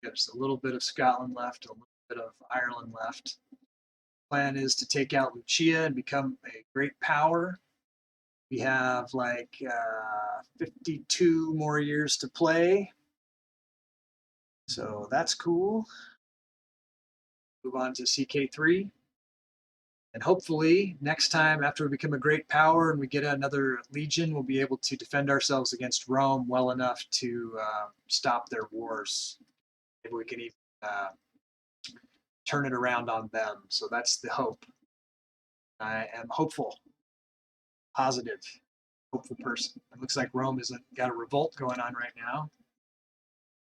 got just a little bit of Scotland left, a little bit of Ireland left. Plan is to take out Lucia and become a great power. We have like 52 more years to play. So that's cool. Move on to CK3. And hopefully next time after we become a great power and we get another legion, we'll be able to defend ourselves against Rome well enough to stop their wars. Maybe we can even turn it around on them. So that's the hope. I am hopeful, positive, hopeful person. It looks like Rome has got a revolt going on right now.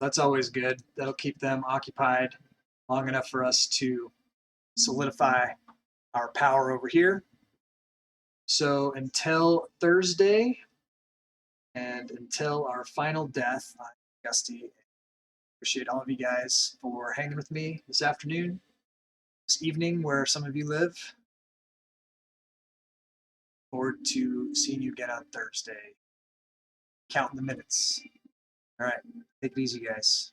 That's always good. That'll keep them occupied long enough for us to solidify our power over here. So until Thursday and until our final death, I'm Gusty. Appreciate all of you guys for hanging with me this afternoon, this evening, where some of you live. Forward to seeing you again on Thursday. Counting the minutes. All right. Take it easy, guys.